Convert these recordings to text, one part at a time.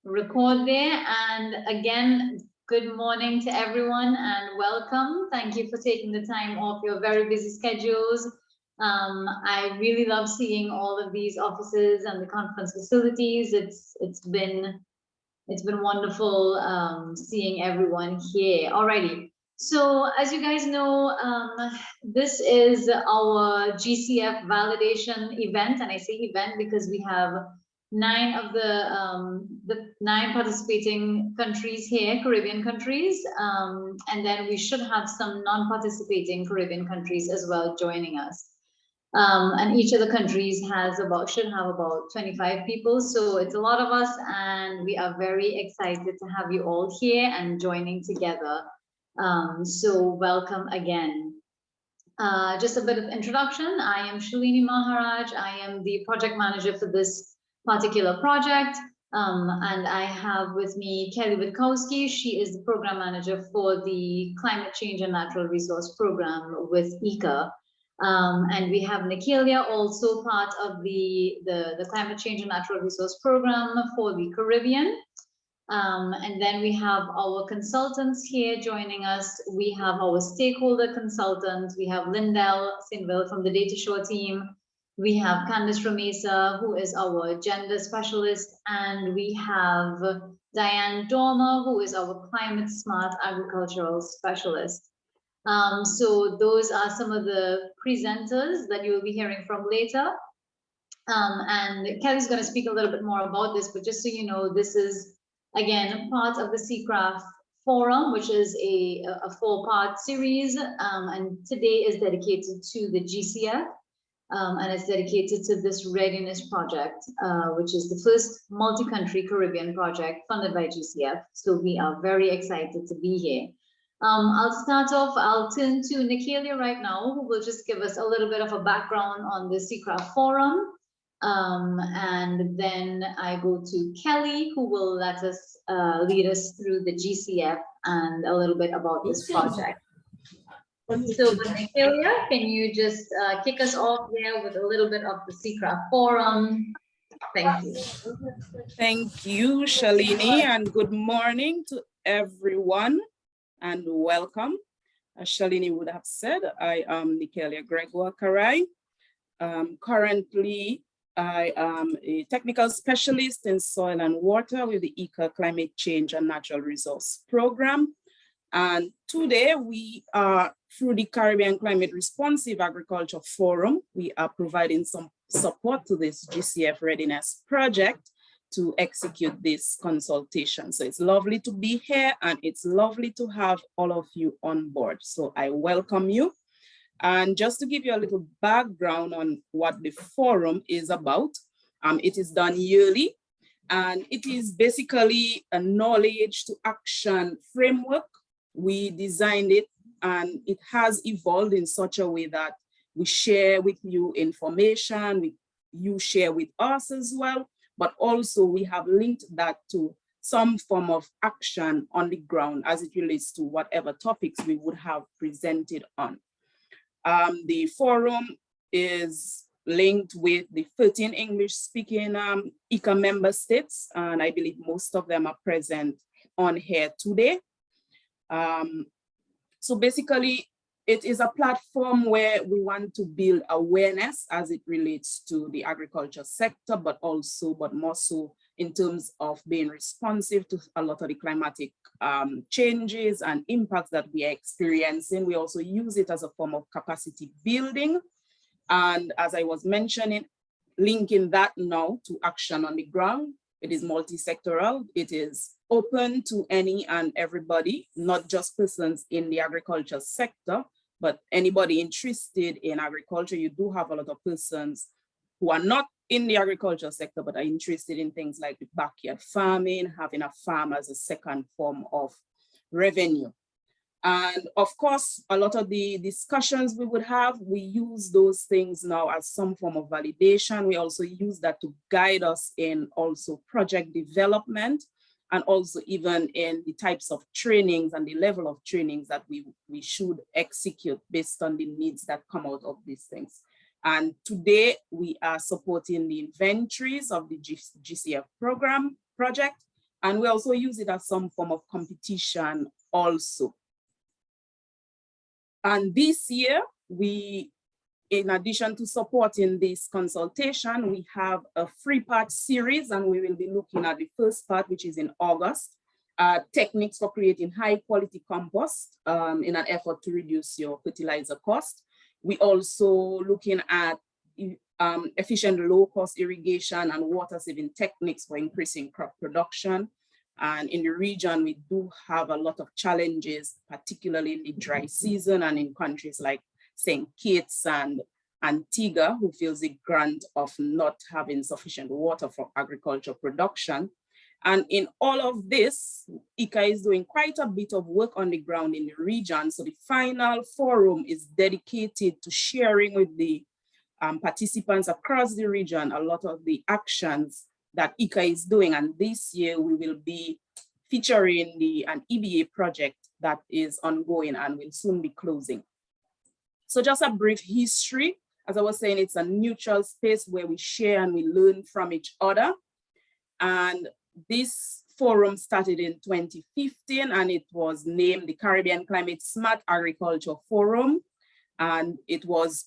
record there. And again, good morning to everyone and welcome. Thank you for taking the time off your very busy schedules. I really love seeing all of these offices and the conference facilities. It's been wonderful seeing everyone here. Alrighty. So as you guys know, this is our GCF validation event, and I say event because we have 9 of the 9 participating countries here, Caribbean countries, and then we should have some non-participating Caribbean countries as well joining us. And each of the countries should have about 25 people. So it's a lot of us, and we are very excited to have you all here and joining together. So welcome again. Just a bit of introduction. I am Shalini Maharaj. I am the project manager for this particular project. And I have with me Kelly Witkowski. She is the program manager for the Climate Change and Natural Resource Program with ICA. And we have Nikelia, also part of the Climate Change and Natural Resource Program for the Caribbean. And then we have our consultants here joining us. We have our stakeholder consultants. We have Lindell Sinville from the Data Shore team. We have Candice Ramesa, who is our gender specialist. And we have Diane Dormer, who is our climate smart agricultural specialist. So those are some of the presenters that you will be hearing from later. And Kelly's going to speak a little bit more about this, but just so you know, this is, again, part of the CCRAF forum, which is a 4-part series. And today is dedicated to the GCF, and it's dedicated to this readiness project, which is the first multi-country Caribbean project funded by GCF. So we are very excited to be here. I'll start off, I'll turn to Nikelia right now, who will just give us a little bit of a background on the CCRAF forum. And then I go to Kelly, who will lead us through the GCF and a little bit about this project. So Nikelia, can you just kick us off there with a little bit of the CCRAF forum? Thank you. Thank you, Shalini, and good morning to everyone. And welcome. As Shalini would have said, I am Nikelia Gregoire-Karai. Currently, I am a technical specialist in soil and water with the ICA Climate Change and Natural Resource Program. And today we are, through the Caribbean Climate Responsive Agriculture Forum, we are providing some support to this GCF Readiness project to execute this consultation. So it's lovely to be here, and it's lovely to have all of you on board. So I welcome you. And just to give you a little background on what the forum is about, it is done yearly, and it is basically a knowledge to action framework. We designed it, and it has evolved in such a way that we share with you information, you share with us as well. But also we have linked that to some form of action on the ground as it relates to whatever topics we would have presented on. The forum is linked with the 13 English-speaking ICA member states, and I believe most of them are present on here today. So basically, it is a platform where we want to build awareness as it relates to the agriculture sector, but more so in terms of being responsive to a lot of the climatic changes and impacts that we are experiencing. We also use it as a form of capacity building. And as I was mentioning, linking that now to action on the ground. It is multi-sectoral. It is open to any and everybody, not just persons in the agriculture sector, but anybody interested in agriculture. You do have a lot of persons who are not in the agriculture sector, but are interested in things like the backyard farming, having a farm as a second form of revenue. And of course, a lot of the discussions we would have, we use those things now as some form of validation. We also use that to guide us in also project development, and also even in the types of trainings and the level of trainings that we should execute based on the needs that come out of these things. And today we are supporting the inventories of the GCF project, And we also use it as some form of competition also. And this year, in addition to supporting this consultation, we have a 3-part series, and we will be looking at the first part, which is in August, techniques for creating high quality compost in an effort to reduce your fertilizer cost. We also looking at efficient low cost irrigation and water saving techniques for increasing crop production. And in the region, we do have a lot of challenges, particularly in the dry season and in countries like St. Kitts and Antigua, who feels the brunt of not having sufficient water for agricultural production. And in all of this, ICA is doing quite a bit of work on the ground in the region. So the final forum is dedicated to sharing with the participants across the region a lot of the actions that ICA is doing. And this year we will be featuring an EBA project that is ongoing and will soon be closing. So just a brief history. As I was saying, it's a neutral space where we share and we learn from each other. And this forum started in 2015, and it was named the Caribbean Climate Smart Agriculture Forum. And it was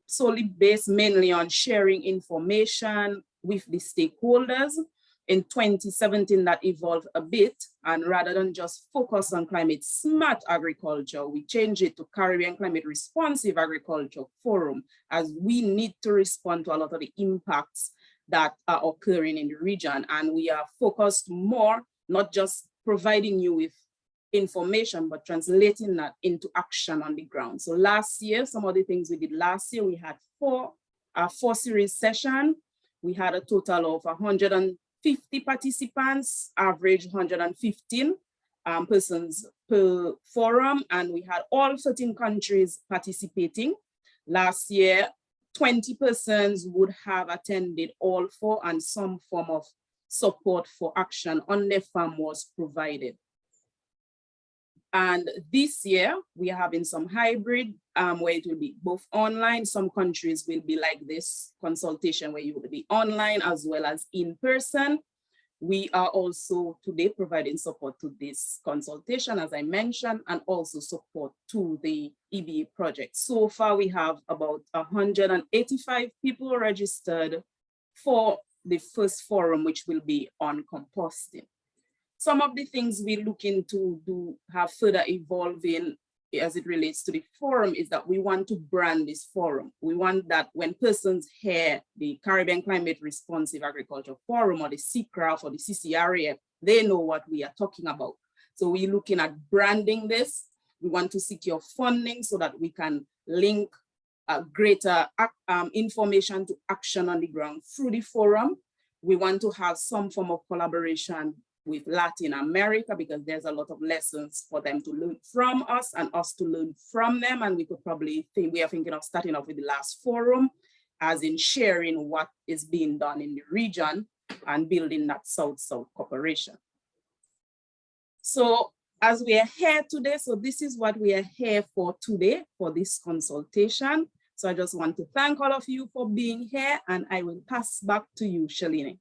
solely based mainly on sharing information with the stakeholders. In 2017, that evolved a bit, and rather than just focus on climate smart agriculture, we changed it to Caribbean Climate Responsive Agriculture Forum, as we need to respond to a lot of the impacts that are occurring in the region. And we are focused more, not just providing you with information, but translating that into action on the ground. So last year, some of the things we did last year, we had four series sessions. We had a total of 150 participants, average 115 persons per forum, and we had all 13 countries participating. Last year, 20 persons would have attended all 4, and some form of support for action on their farm was provided. And this year, we are having some hybrid where it will be both online. Some countries will be like this consultation where you will be online as well as in person. We are also today providing support to this consultation, as I mentioned, and also support to the EBA project. So far, we have about 185 people registered for the first forum, which will be on composting. Some of the things we're looking to have further evolving as it relates to the forum is that we want to brand this forum. We want that when persons hear the Caribbean Climate Responsive Agriculture Forum or the CCRAF or the CCRAF, they know what we are talking about. So we're looking at branding this. We want to secure funding so that we can link greater information to action on the ground through the forum. We want to have some form of collaboration with Latin America, because there's a lot of lessons for them to learn from us and us to learn from them. And we could probably think, we are thinking of starting off with the last forum, as in sharing what is being done in the region and building that South-South cooperation. So as we are here today, so this is what we are here for today, for this consultation. So I just want to thank all of you for being here, and I will pass back to you, Shalini.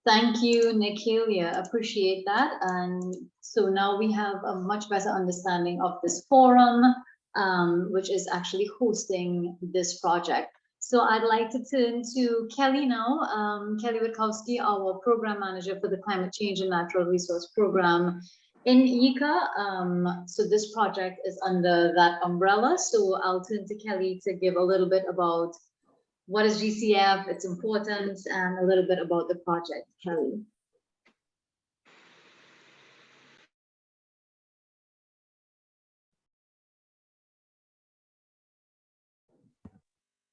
Thank you, Nikhil. Appreciate that. And so now we have a much better understanding of this forum, which is actually hosting this project. So I'd like to turn to Kelly now. Kelly Witkowski, our program manager for the Climate Change and Natural Resource Program in ICA. So this project is under that umbrella. So I'll turn to Kelly to give a little bit about what is GCF, its importance, and a little bit about the project. Kelly.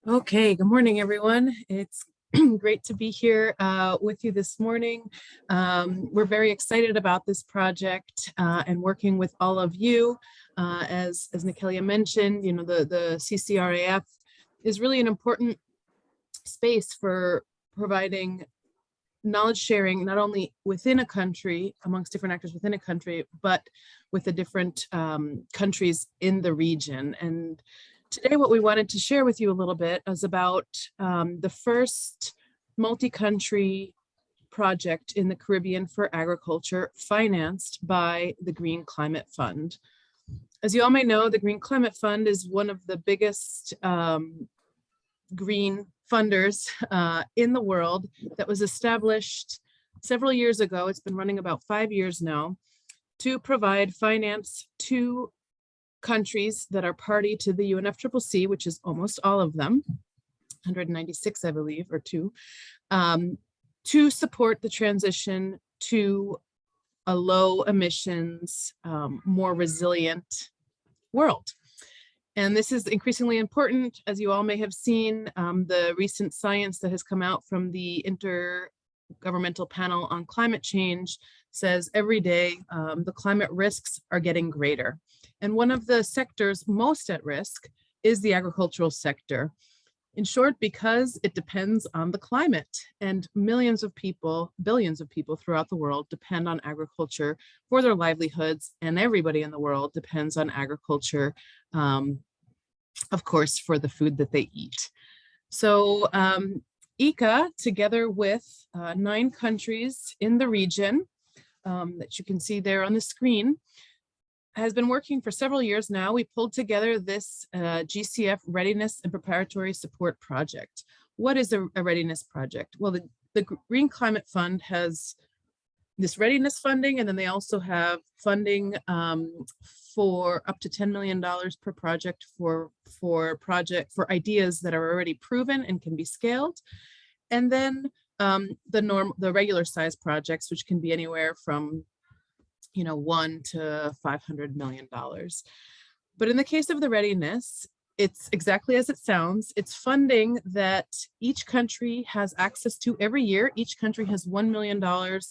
Okay, good morning, everyone. It's great to be here with you this morning. We're very excited about this project and working with all of you. As Nikhil mentioned, you know, the CCRAF is really an important space for providing knowledge sharing, not only within a country, amongst different actors within a country, but with the different countries in the region. And Today, what we wanted to share with you a little bit is about the first multi-country project in the Caribbean for agriculture financed by the Green Climate Fund. As you all may know, the Green Climate Fund is one of the biggest green funders in the world that was established several years ago. It's been running about 5 years now to provide finance to countries that are party to the UNFCCC, which is almost all of them, 196, I believe, or two, to support the transition to a low emissions, more resilient world. And this is increasingly important, as you all may have seen, the recent science that has come out from the Intergovernmental Panel on Climate Change says every day the climate risks are getting greater. And one of the sectors most at risk is the agricultural sector. In short, because it depends on the climate, and millions of people, billions of people throughout the world depend on agriculture for their livelihoods, and everybody in the world depends on agriculture, of course, for the food that they eat. So ICA, together with 9 countries in the region that you can see there on the screen, has been working for several years now. We pulled together this GCF Readiness and Preparatory Support Project. What is a readiness project? Well, the Green Climate Fund has this readiness funding, and then they also have funding for up to $10 million per project for ideas that are already proven and can be scaled. And then the regular size projects, which can be anywhere from $1 to $500 million. But in the case of the readiness, it's exactly as it sounds. It's funding that each country has access to every year. Each country has $1 million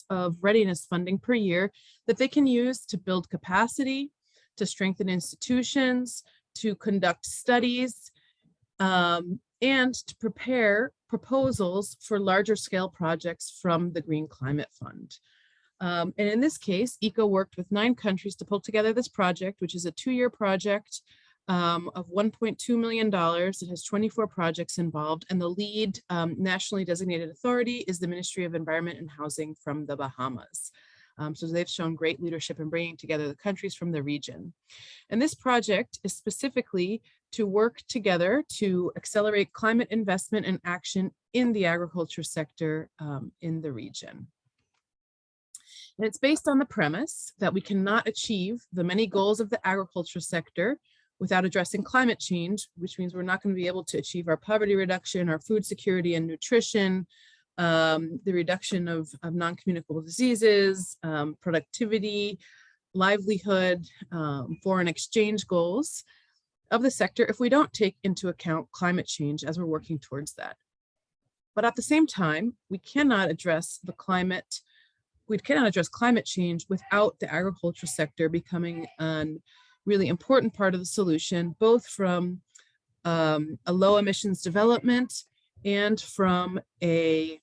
of readiness funding per year that they can use to build capacity, to strengthen institutions, to conduct studies, and to prepare proposals for larger scale projects from the Green Climate Fund. And in this case, ICA worked with 9 countries to pull together this project, which is a 2-year project of $1.2 million. It has 24 projects involved, and the lead nationally designated authority is the Ministry of Environment and Housing from the Bahamas. So they've shown great leadership in bringing together the countries from the region. And this project is specifically to work together to accelerate climate investment and action in the agriculture sector in the region. And it's based on the premise that we cannot achieve the many goals of the agriculture sector without addressing climate change, which means we're not going to be able to achieve our poverty reduction, our food security and nutrition, the reduction of non-communicable diseases, productivity, livelihood, foreign exchange goals of the sector if we don't take into account climate change as we're working towards that. But at the same time, we cannot address climate change without the agriculture sector becoming a really important part of the solution, both from a low emissions development and from a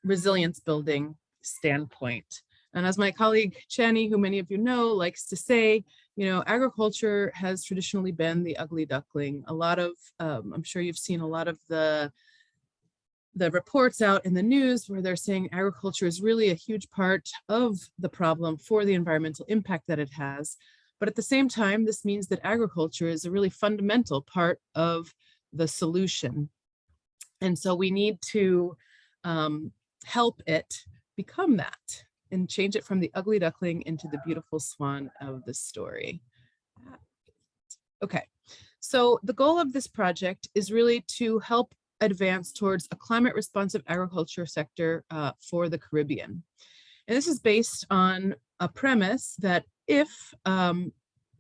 resilience building standpoint. And as my colleague Chani, who many of you know, likes to say, agriculture has traditionally been the ugly duckling. A lot of, I'm sure you've seen a lot of the reports out in the news where they're saying agriculture is really a huge part of the problem for the environmental impact that it has. But at the same time, this means that agriculture is a really fundamental part of the solution. And so we need to help it become that and change it from the ugly duckling into the beautiful swan of the story. Okay, so the goal of this project is really to help advance towards a climate responsive agriculture sector for the Caribbean. And this is based on a premise that if, and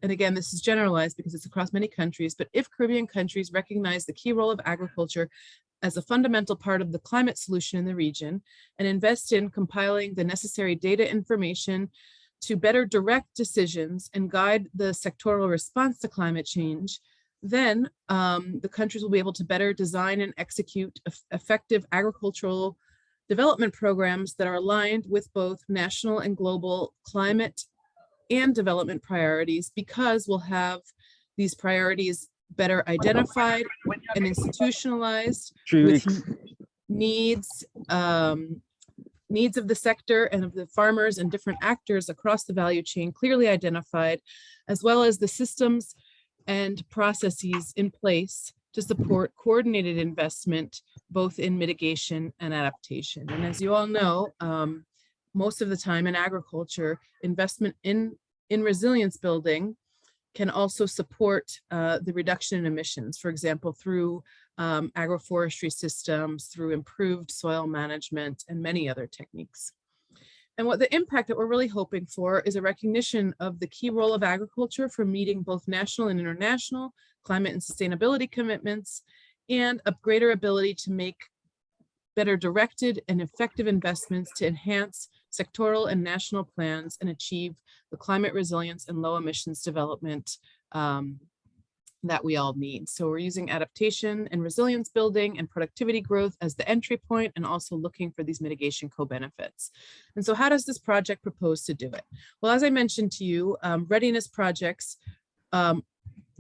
again, this is generalized because it's across many countries, but if Caribbean countries recognize the key role of agriculture as a fundamental part of the climate solution in the region and invest in compiling the necessary data information to better direct decisions and guide the sectoral response to climate change, then the countries will be able to better design and execute effective agricultural development programs that are aligned with both national and global climate and development priorities, because we'll have these priorities better identified and institutionalized 3 with weeks. needs needs of the sector and of the farmers and different actors across the value chain clearly identified, as well as the systems and processes in place to support coordinated investment, both in mitigation and adaptation. And as you all know, most of the time in agriculture, investment in resilience building can also support the reduction in emissions, for example, through agroforestry systems, through improved soil management, and many other techniques. And what the impact that we're really hoping for is a recognition of the key role of agriculture for meeting both national and international climate and sustainability commitments, and a greater ability to make better directed and effective investments to enhance sectoral and national plans and achieve the climate resilience and low emissions development that we all need. So we're using adaptation and resilience building and productivity growth as the entry point, and also looking for these mitigation co-benefits. And so how does this project propose to do it? Well, as I mentioned to you, readiness projects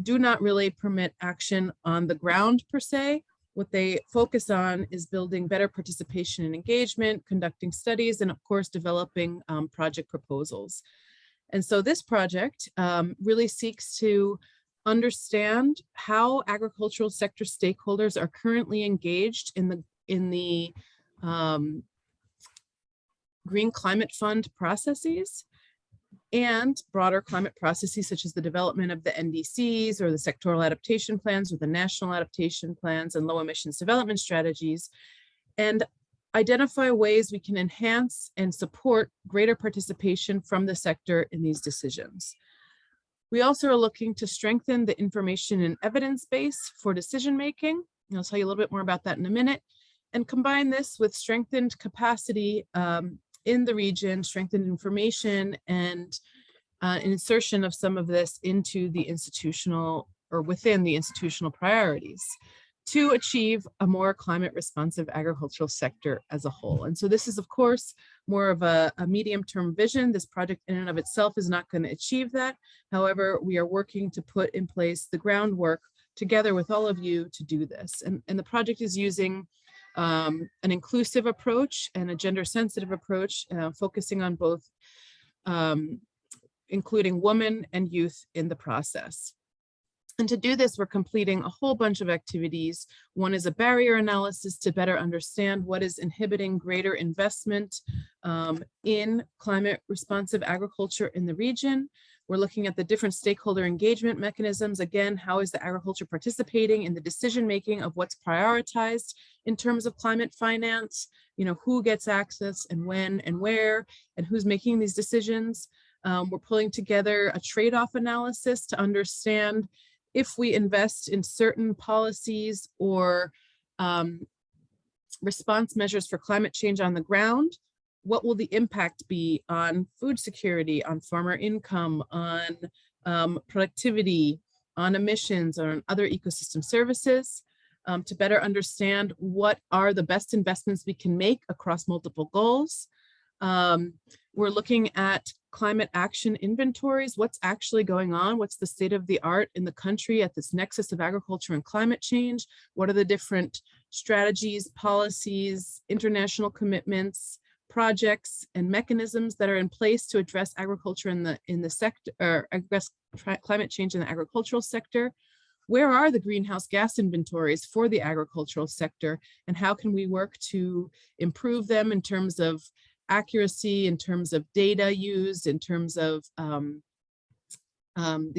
do not really permit action on the ground per se. What they focus on is building better participation and engagement, conducting studies, and of course, developing project proposals. And so this project really seeks to understand how agricultural sector stakeholders are currently engaged in the Green Climate Fund processes and broader climate processes, such as the development of the NDCs or the sectoral adaptation plans or the national adaptation plans and low emissions development strategies, and identify ways we can enhance and support greater participation from the sector in these decisions. We also are looking to strengthen the information and evidence base for decision-making. I'll tell you a little bit more about that in a minute, and combine this with strengthened capacity in the region, strengthened information, and insertion of some of this into the institutional or within the institutional priorities to achieve a more climate responsive agricultural sector as a whole. And so this is, of course, more of a medium-term vision. This project in and of itself is not going to achieve that. However, we are working to put in place the groundwork together with all of you to do this. And the project is using an inclusive approach and a gender-sensitive approach, focusing on both including women and youth in the process. And to do this, we're completing a whole bunch of activities. One is a barrier analysis to better understand what is inhibiting greater investment in climate responsive agriculture in the region. We're looking at the different stakeholder engagement mechanisms. Again, how is the agriculture participating in the decision-making of what's prioritized in terms of climate finance? You know, who gets access and when and where, and who's making these decisions? We're pulling together a trade-off analysis to understand if we invest in certain policies or response measures for climate change on the ground, what will the impact be on food security, on farmer income, on productivity, on emissions, or on other ecosystem services, to better understand what are the best investments we can make across multiple goals. We're looking at climate action inventories. What's actually going on? What's the state of the art in the country at this nexus of agriculture and climate change? What are the different strategies, policies, international commitments, projects, and mechanisms that are in place to address agriculture in the sector, or address climate change in the agricultural sector? Where are the greenhouse gas inventories for the agricultural sector, and how can we work to improve them in terms of accuracy, in terms of data used, in terms of the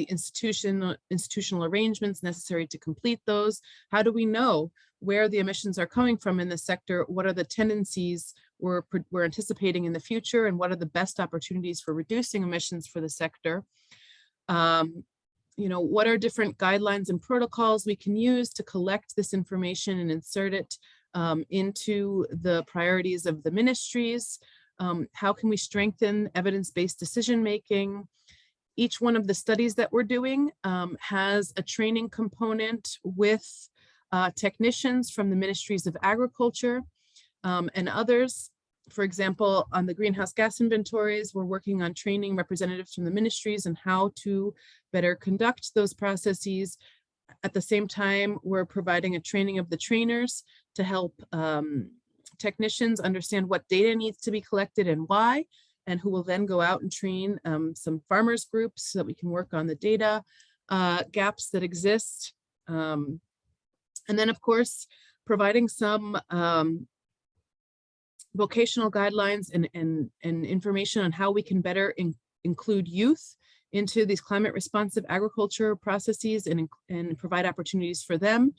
institutional arrangements necessary to complete those? How do we know where the emissions are coming from in the sector? What are the tendencies we're anticipating in the future, and what are the best opportunities for reducing emissions for the sector? You know, what are different guidelines and protocols we can use to collect this information and insert it into the priorities of the ministries? How can we strengthen evidence-based decision-making? Each one of the studies that we're doing has a training component with technicians from the ministries of agriculture and others. For example, on the greenhouse gas inventories, we're working on training representatives from the ministries and how to better conduct those processes. At the same time, we're providing a training of the trainers to help technicians understand what data needs to be collected and why, and who will then go out and train some farmers groups so that we can work on the data gaps that exist. And then, of course, providing some vocational guidelines and information on how we can better include youth into these climate responsive agriculture processes and provide opportunities for them,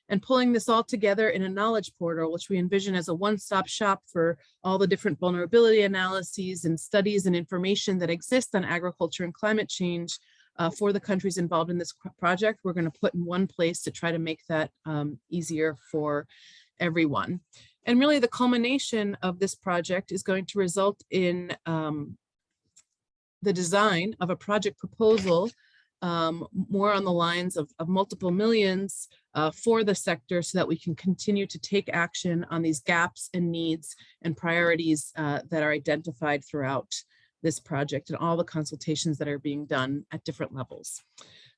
and pulling this all together in a knowledge portal, which we envision as a one-stop shop for all the different vulnerability analyses and studies and information that exist on agriculture and climate change for the countries involved in this project. We're going to put in one place to try to make that easier for everyone. And really the culmination of this project is going to result in the design of a project proposal more on the lines of multiple millions for the sector, so that we can continue to take action on these gaps and needs and priorities that are identified throughout this project and all the consultations that are being done at different levels.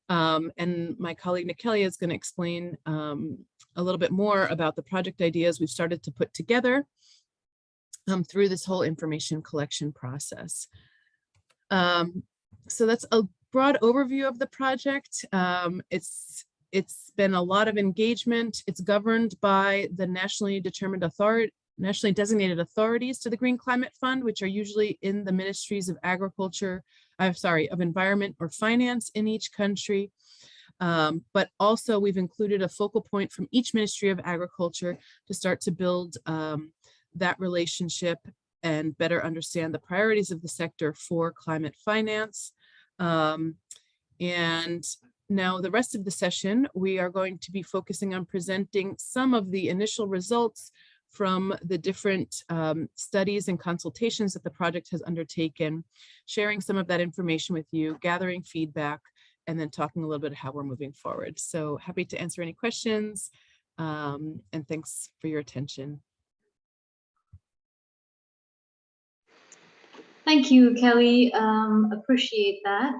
And my colleague Nikelia is going to explain a little bit more about the project ideas we've started to put together through this whole information collection process. So that's a broad overview of the project. It's been a lot of engagement. It's governed by the nationally designated authorities to the Green Climate Fund, which are usually in the ministries of agriculture, of environment or finance in each country. But also we've included a focal point from each Ministry of Agriculture to start to build that relationship and better understand the priorities of the sector for climate finance. And now the rest of the session, we are going to be focusing on presenting some of the initial results from the different studies and consultations that the project has undertaken, sharing some of that information with you, gathering feedback, and then talking a little bit how we're moving forward. So happy to answer any questions, and thanks for your attention. Thank you, Kelly. Appreciate that.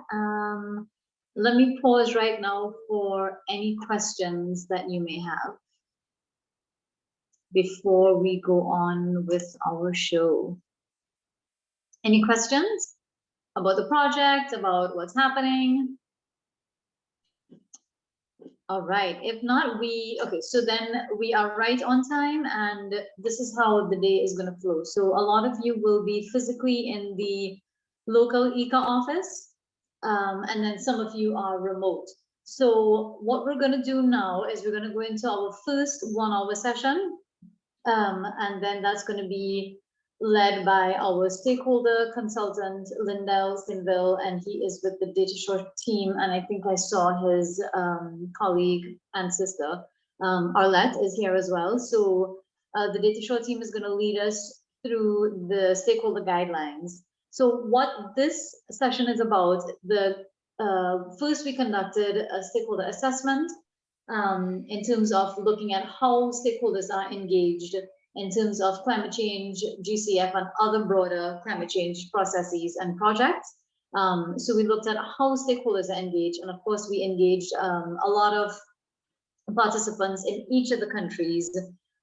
Let me pause right now for any questions that you may have before we go on with our show. Any questions about the project, about what's happening? All right, if not, okay, so then we are right on time, and this is how the day is going to flow. So a lot of you will be physically in the local ICA office, and then some of you are remote. So what we're going to do now is we're going to go into our first 1 hour session, and then that's going to be led by our stakeholder consultant, Lindell Sinville, and he is with the DataShore team. And I think I saw his colleague and sister, Arlette, is here as well. So the DataShore team is going to lead us through the stakeholder guidelines. So what this session is about, first we conducted a stakeholder assessment in terms of looking at how stakeholders are engaged in terms of climate change, GCF, and other broader climate change processes and projects. So we looked at how stakeholders are engaged, and of course we engaged a lot of participants in each of the countries,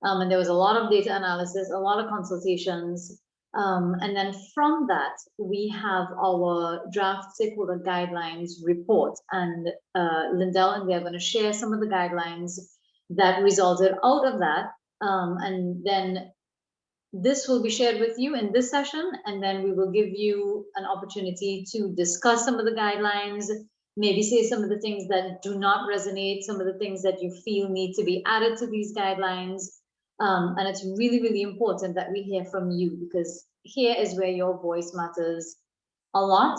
and there was a lot of data analysis, a lot of consultations, and then from that we have our draft stakeholder guidelines report, and Lindell and they are going to share some of the guidelines that resulted out of that. And then this will be shared with you in this session, and then we will give you an opportunity to discuss some of the guidelines, maybe say some of the things that do not resonate, some of the things that you feel need to be added to these guidelines. And it's really, really important that we hear from you, because here is where your voice matters a lot.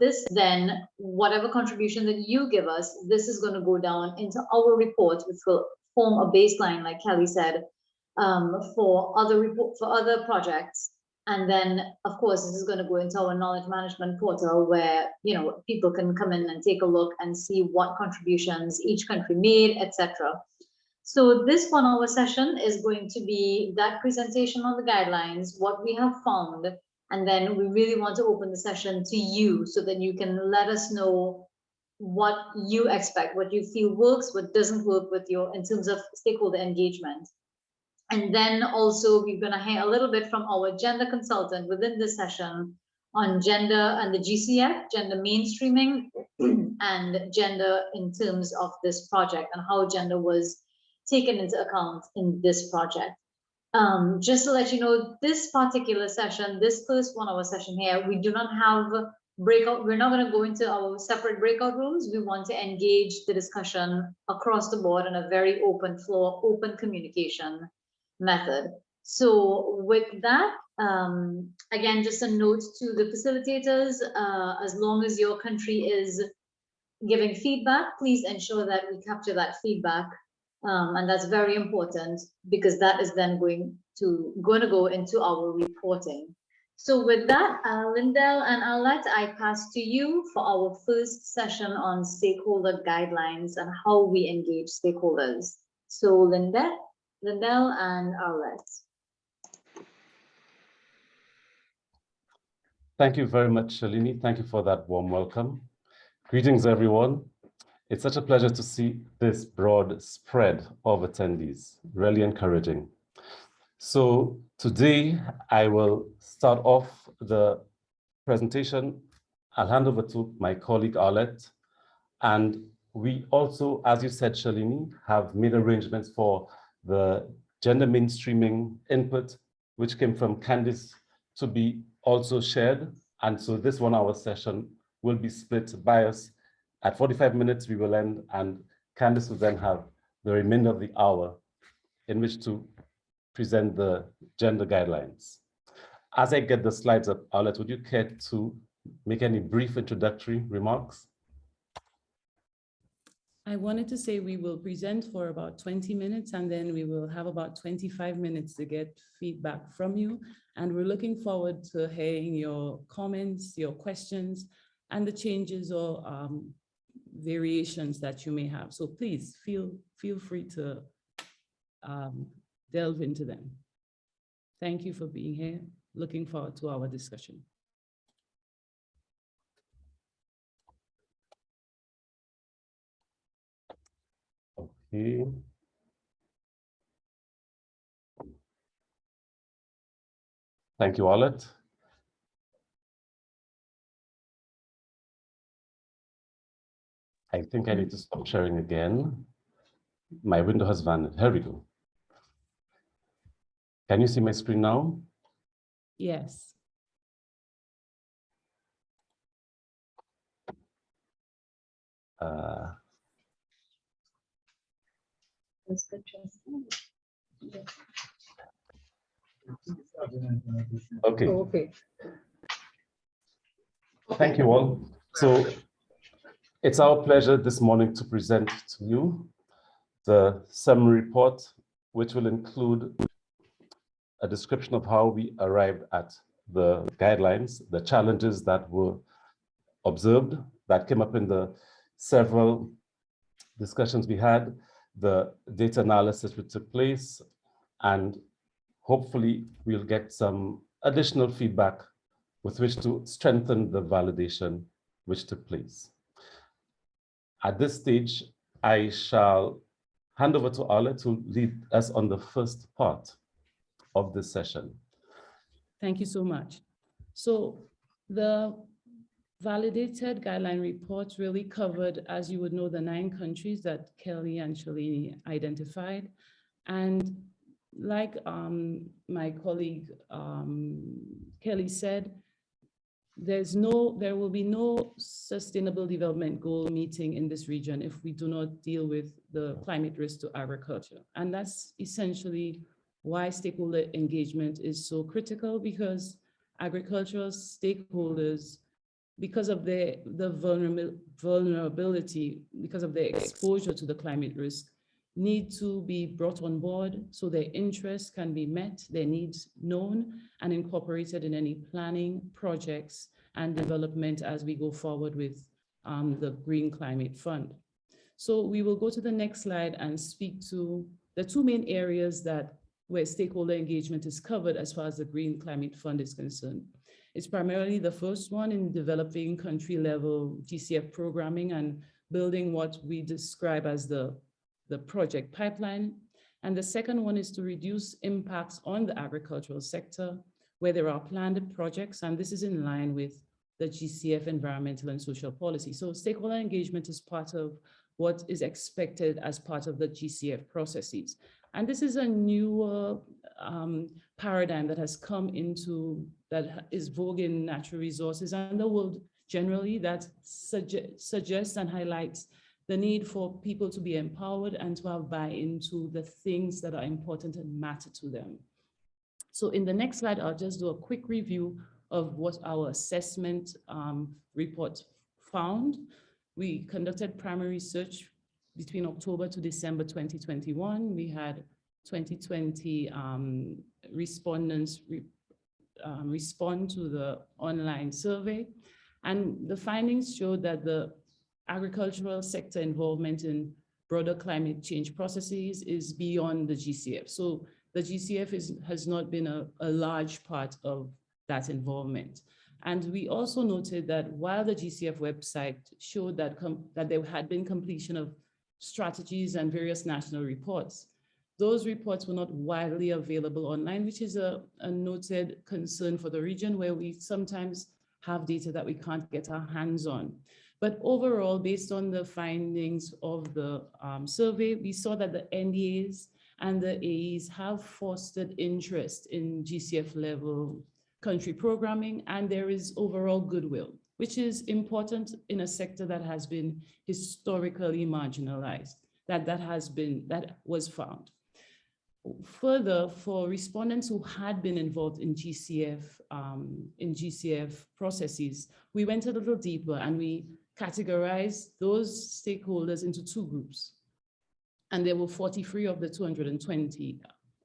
This then, whatever contribution that you give us, this is going to go down into our report, which will form a baseline, like Kelly said, for other projects. And then, of course, this is going to go into our knowledge management portal, where people can come in and take a look and see what contributions each country made, etc. So this 1 hour session is going to be that presentation on the guidelines, what we have found, and then we really want to open the session to you so that you can let us know what you expect, what you feel works, what doesn't work with your, in terms of stakeholder engagement. And then also we're going to hear a little bit from our gender consultant within this session on gender and the GCF, gender mainstreaming, and gender in terms of this project and how gender was taken into account in this project. Just to let you know, this particular session, this first 1 hour session here, we do not have breakout. We're not going to go into our separate breakout rooms. We want to engage the discussion across the board in a very open floor, open communication method. So with that, again, just a note to the facilitators, as long as your country is giving feedback, please ensure that we capture that feedback. And that's very important because that is then going to go into our reporting. So with that, Lindell and Arlette, I pass to you for our first session on stakeholder guidelines and how we engage stakeholders. So Lindell and Arlette. Thank you very much, Shalini. Thank you for that warm welcome. Greetings, everyone. It's such a pleasure to see this broad spread of attendees, really encouraging. So today I will start off the presentation. I'll hand over to my colleague Arlette. And we also, as you said, Shalini, have made arrangements for the gender mainstreaming input, which came from Candice, to be also shared. And so this 1 hour session will be split by us. At 45 minutes, we will end, and Candice will then have the remainder of the hour in which to present the gender guidelines. As I get the slides up, Arlette, would you care to make any brief introductory remarks? I wanted to say we will present for about 20 minutes and then we will have about 25 minutes to get feedback from you. And we're looking forward to hearing your comments, your questions, and the changes or variations that you may have. So please feel free to delve into them. Thank you for being here. Looking forward to our discussion. Okay. Thank you, Arlette. I think I need to stop sharing again. My window has vanished. Here we go. Can you see my screen now? Yes. Okay. Oh, okay. Thank you all. So it's our pleasure this morning to present to you the summary report, which will include a description of how we arrived at the guidelines, the challenges that were observed, that came up in the several discussions we had, the data analysis which took place, and hopefully we'll get some additional feedback with which to strengthen the validation which took place. At this stage, I shall hand over to Arlette to lead us on the first part of this session. Thank you so much. So the validated guideline report really covered, as you would know, the 9 countries that Kelly and Shalini identified. And like my colleague Kelly said, there will be no sustainable development goal meeting in this region if we do not deal with the climate risk to agriculture. And that's essentially why stakeholder engagement is so critical, because agricultural stakeholders, because of the vulnerability, because of their exposure to the climate risk, need to be brought on board so their interests can be met, their needs known, and incorporated in any planning, projects, and development as we go forward with the Green Climate Fund. So we will go to the next slide and speak to the 2 main areas where stakeholder engagement is covered as far as the Green Climate Fund is concerned. It's primarily the first one in developing country level GCF programming and building what we describe as the project pipeline. And the second one is to reduce impacts on the agricultural sector where there are planned projects, and this is in line with the GCF environmental and social policy. So stakeholder engagement is part of what is expected as part of the GCF processes. And this is a new paradigm that has come into, that is vogue in natural resources and the world generally, that suggests and highlights the need for people to be empowered and to have buy-in to the things that are important and matter to them. So in the next slide, I'll just do a quick review of what our assessment report found. We conducted primary research between October to December 2021. We had 2020 respondents respond to the online survey. And the findings showed that the agricultural sector involvement in broader climate change processes is beyond the GCF. So the GCF has not been a large part of that involvement. And we also noted that while the GCF website showed that there had been completion of strategies and various national reports, those reports were not widely available online, which is a noted concern for the region, where we sometimes have data that we can't get our hands on. But overall, based on the findings of the survey, we saw that the NDAs and the AEs have fostered interest in GCF level country programming, and there is overall goodwill, which is important in a sector that has been historically marginalized, that was found. Further, for respondents who had been involved in GCF processes, we went a little deeper and we categorized those stakeholders into two groups. And there were 43 of the 220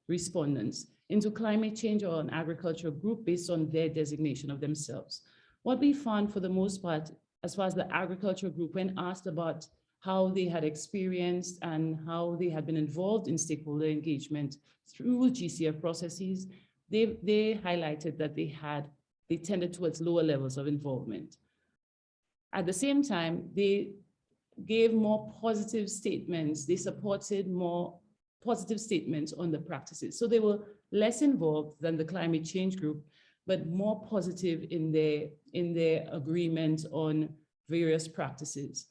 respondents into climate change or an agricultural group based on their designation of themselves. What we found for the most part, as far as the agricultural group, when asked about how they had experienced and how they had been involved in stakeholder engagement through GCF processes, they highlighted that they tended towards lower levels of involvement. At the same time, they gave more positive statements. They supported more positive statements on the practices. So they were less involved than the climate change group, but more positive in their agreement on various practices.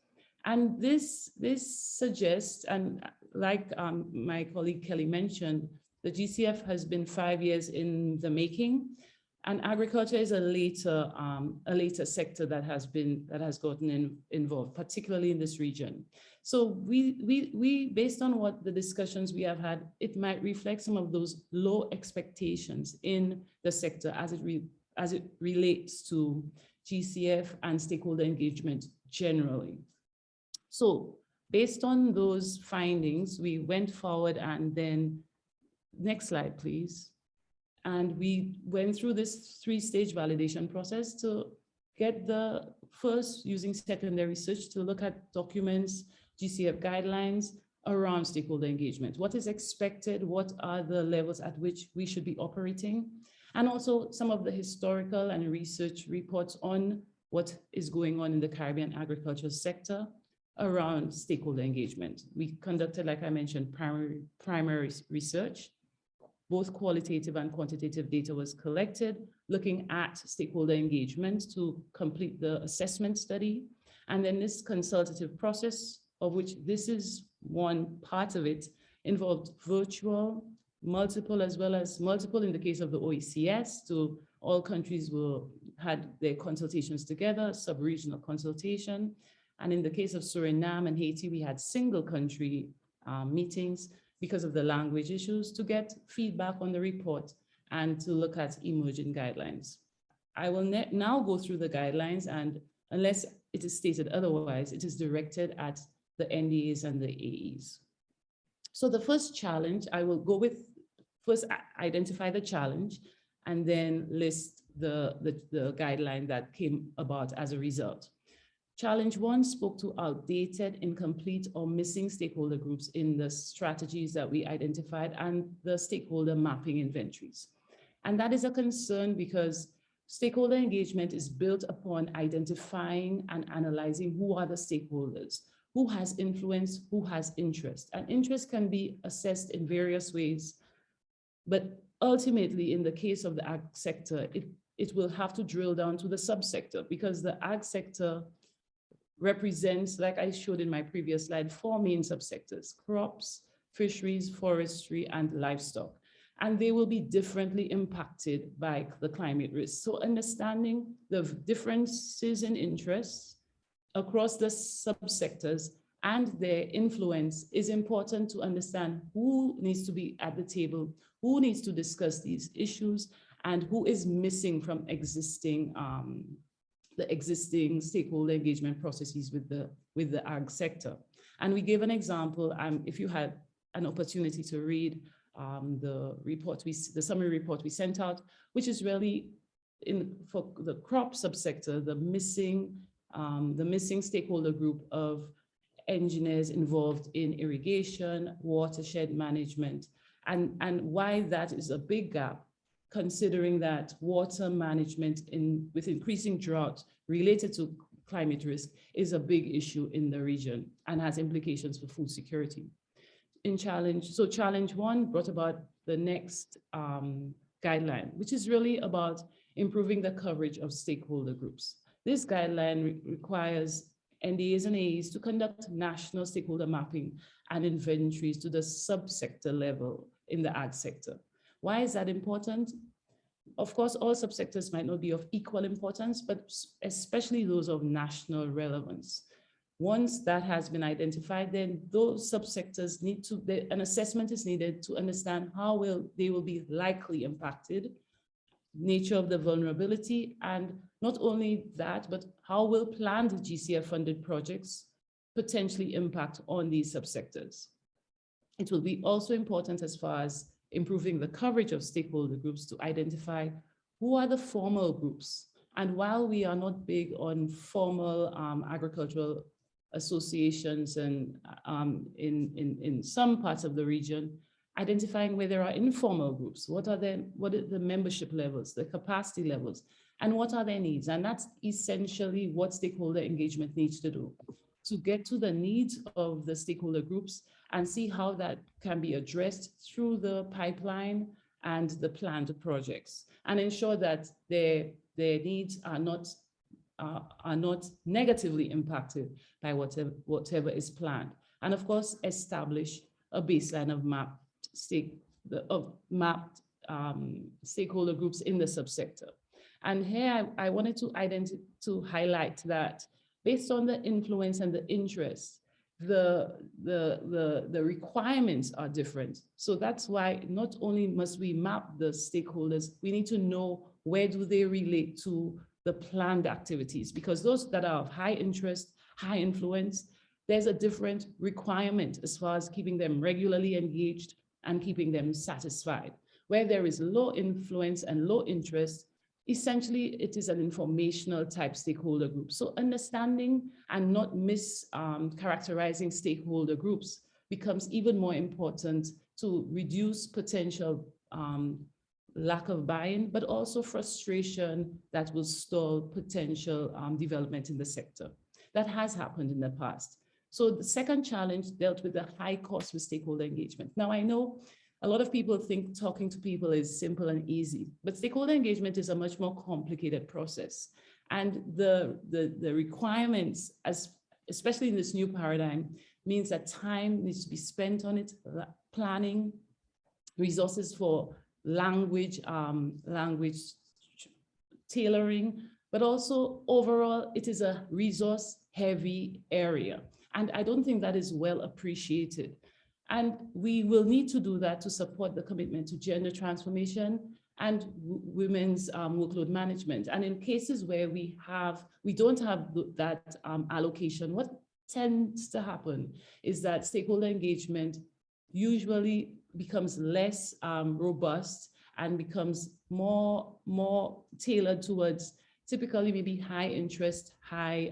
And this suggests, and like my colleague Kelly mentioned, the GCF has been 5 years in the making, and agriculture is a later sector that has gotten involved, particularly in this region. So we based on what the discussions we have had, it might reflect some of those low expectations in the sector as it relates to GCF and stakeholder engagement generally. So based on those findings, we went forward, and then next slide, please. And we went through this 3-stage validation process to get the first, using secondary research, to look at documents, GCF guidelines around stakeholder engagement. What is expected? What are the levels at which we should be operating? And also some of the historical and research reports on what is going on in the Caribbean agriculture sector around stakeholder engagement. We conducted, like I mentioned, primary research. Both qualitative and quantitative data was collected, looking at stakeholder engagement to complete the assessment study. And then this consultative process, of which this is one part of it, involved virtual, multiple, as well as multiple in the case of the OECS, to all countries had their consultations together, sub-regional consultation. And in the case of Suriname and Haiti, we had single country meetings because of the language issues, to get feedback on the report and to look at emerging guidelines. I will now go through the guidelines, and unless it is stated otherwise, it is directed at the NDAs and the AEs. So the first challenge, I will go with, first identify the challenge, and then list the guideline that came about as a result. Challenge 1 spoke to outdated, incomplete, or missing stakeholder groups in the strategies that we identified and the stakeholder mapping inventories. And that is a concern because Stakeholder engagement is built upon identifying and analyzing who are the stakeholders, who has influence, who has interest. And interest can be assessed in various ways, but ultimately in the case of the ag sector, it will have to drill down to the subsector, because the ag sector represents, like I showed in my previous slide, 4 main subsectors: crops, fisheries, forestry, and livestock. And they will be differently impacted by the climate risk. So understanding the differences in interests across the subsectors and their influence is important to understand who needs to be at the table, who needs to discuss these issues, and who is missing from the existing stakeholder engagement processes with the ag sector. And we gave an example, if you had an opportunity to read the summary report we sent out, which is really for the crop subsector, the missing stakeholder group of engineers involved in irrigation, watershed management, and why that is a big gap, considering that water management with increasing drought related to climate risk is a big issue in the region and has implications for food security. Challenge 1 brought about the next guideline, which is really about improving the coverage of stakeholder groups. This guideline requires NDAs and AEs to conduct national stakeholder mapping and inventories to the subsector level in the ag sector. Why is that important? Of course, all subsectors might not be of equal importance, but especially those of national relevance. Once that has been identified, then those subsectors an assessment is needed to understand how they will be likely impacted, nature of the vulnerability, and not only that, but how will planned GCF funded projects potentially impact on these subsectors. It will be also important as far as improving the coverage of stakeholder groups to identify who are the formal groups. And while we are not big on formal agricultural associations and in some parts of the region, identifying where there are informal groups, what are the membership levels, the capacity levels, and what are their needs. And that's essentially what stakeholder engagement needs to do, to get to the needs of the stakeholder groups and see how that can be addressed through the pipeline and the planned projects, and ensure that their needs are not negatively impacted by whatever is planned. And of course, establish a baseline of mapped stakeholder groups in the subsector. And here I wanted to highlight that based on the influence and the interest, the requirements are different. So that's why not only must we map the stakeholders, we need to know where do they relate to the planned activities, because those that are of high interest, high influence, there's a different requirement as far as keeping them regularly engaged and keeping them satisfied. Where there is low influence and low interest, essentially it is an informational type stakeholder group. So understanding and not characterizing stakeholder groups becomes even more important to reduce potential lack of buy-in, but also frustration that will stall potential development in the sector. That has happened in the past. So the second challenge dealt with the high cost with stakeholder engagement. Now I know a lot of people think talking to people is simple and easy, but stakeholder engagement is a much more complicated process. And the requirements, especially in this new paradigm, means that time needs to be spent on it, planning, resources for language tailoring, but also overall, it is a resource heavy area. And I don't think that is well appreciated. And we will need to do that to support the commitment to gender transformation and women's workload management. And in cases where we don't have that allocation, what tends to happen is that stakeholder engagement usually becomes less robust and becomes more tailored towards typically maybe high interest, high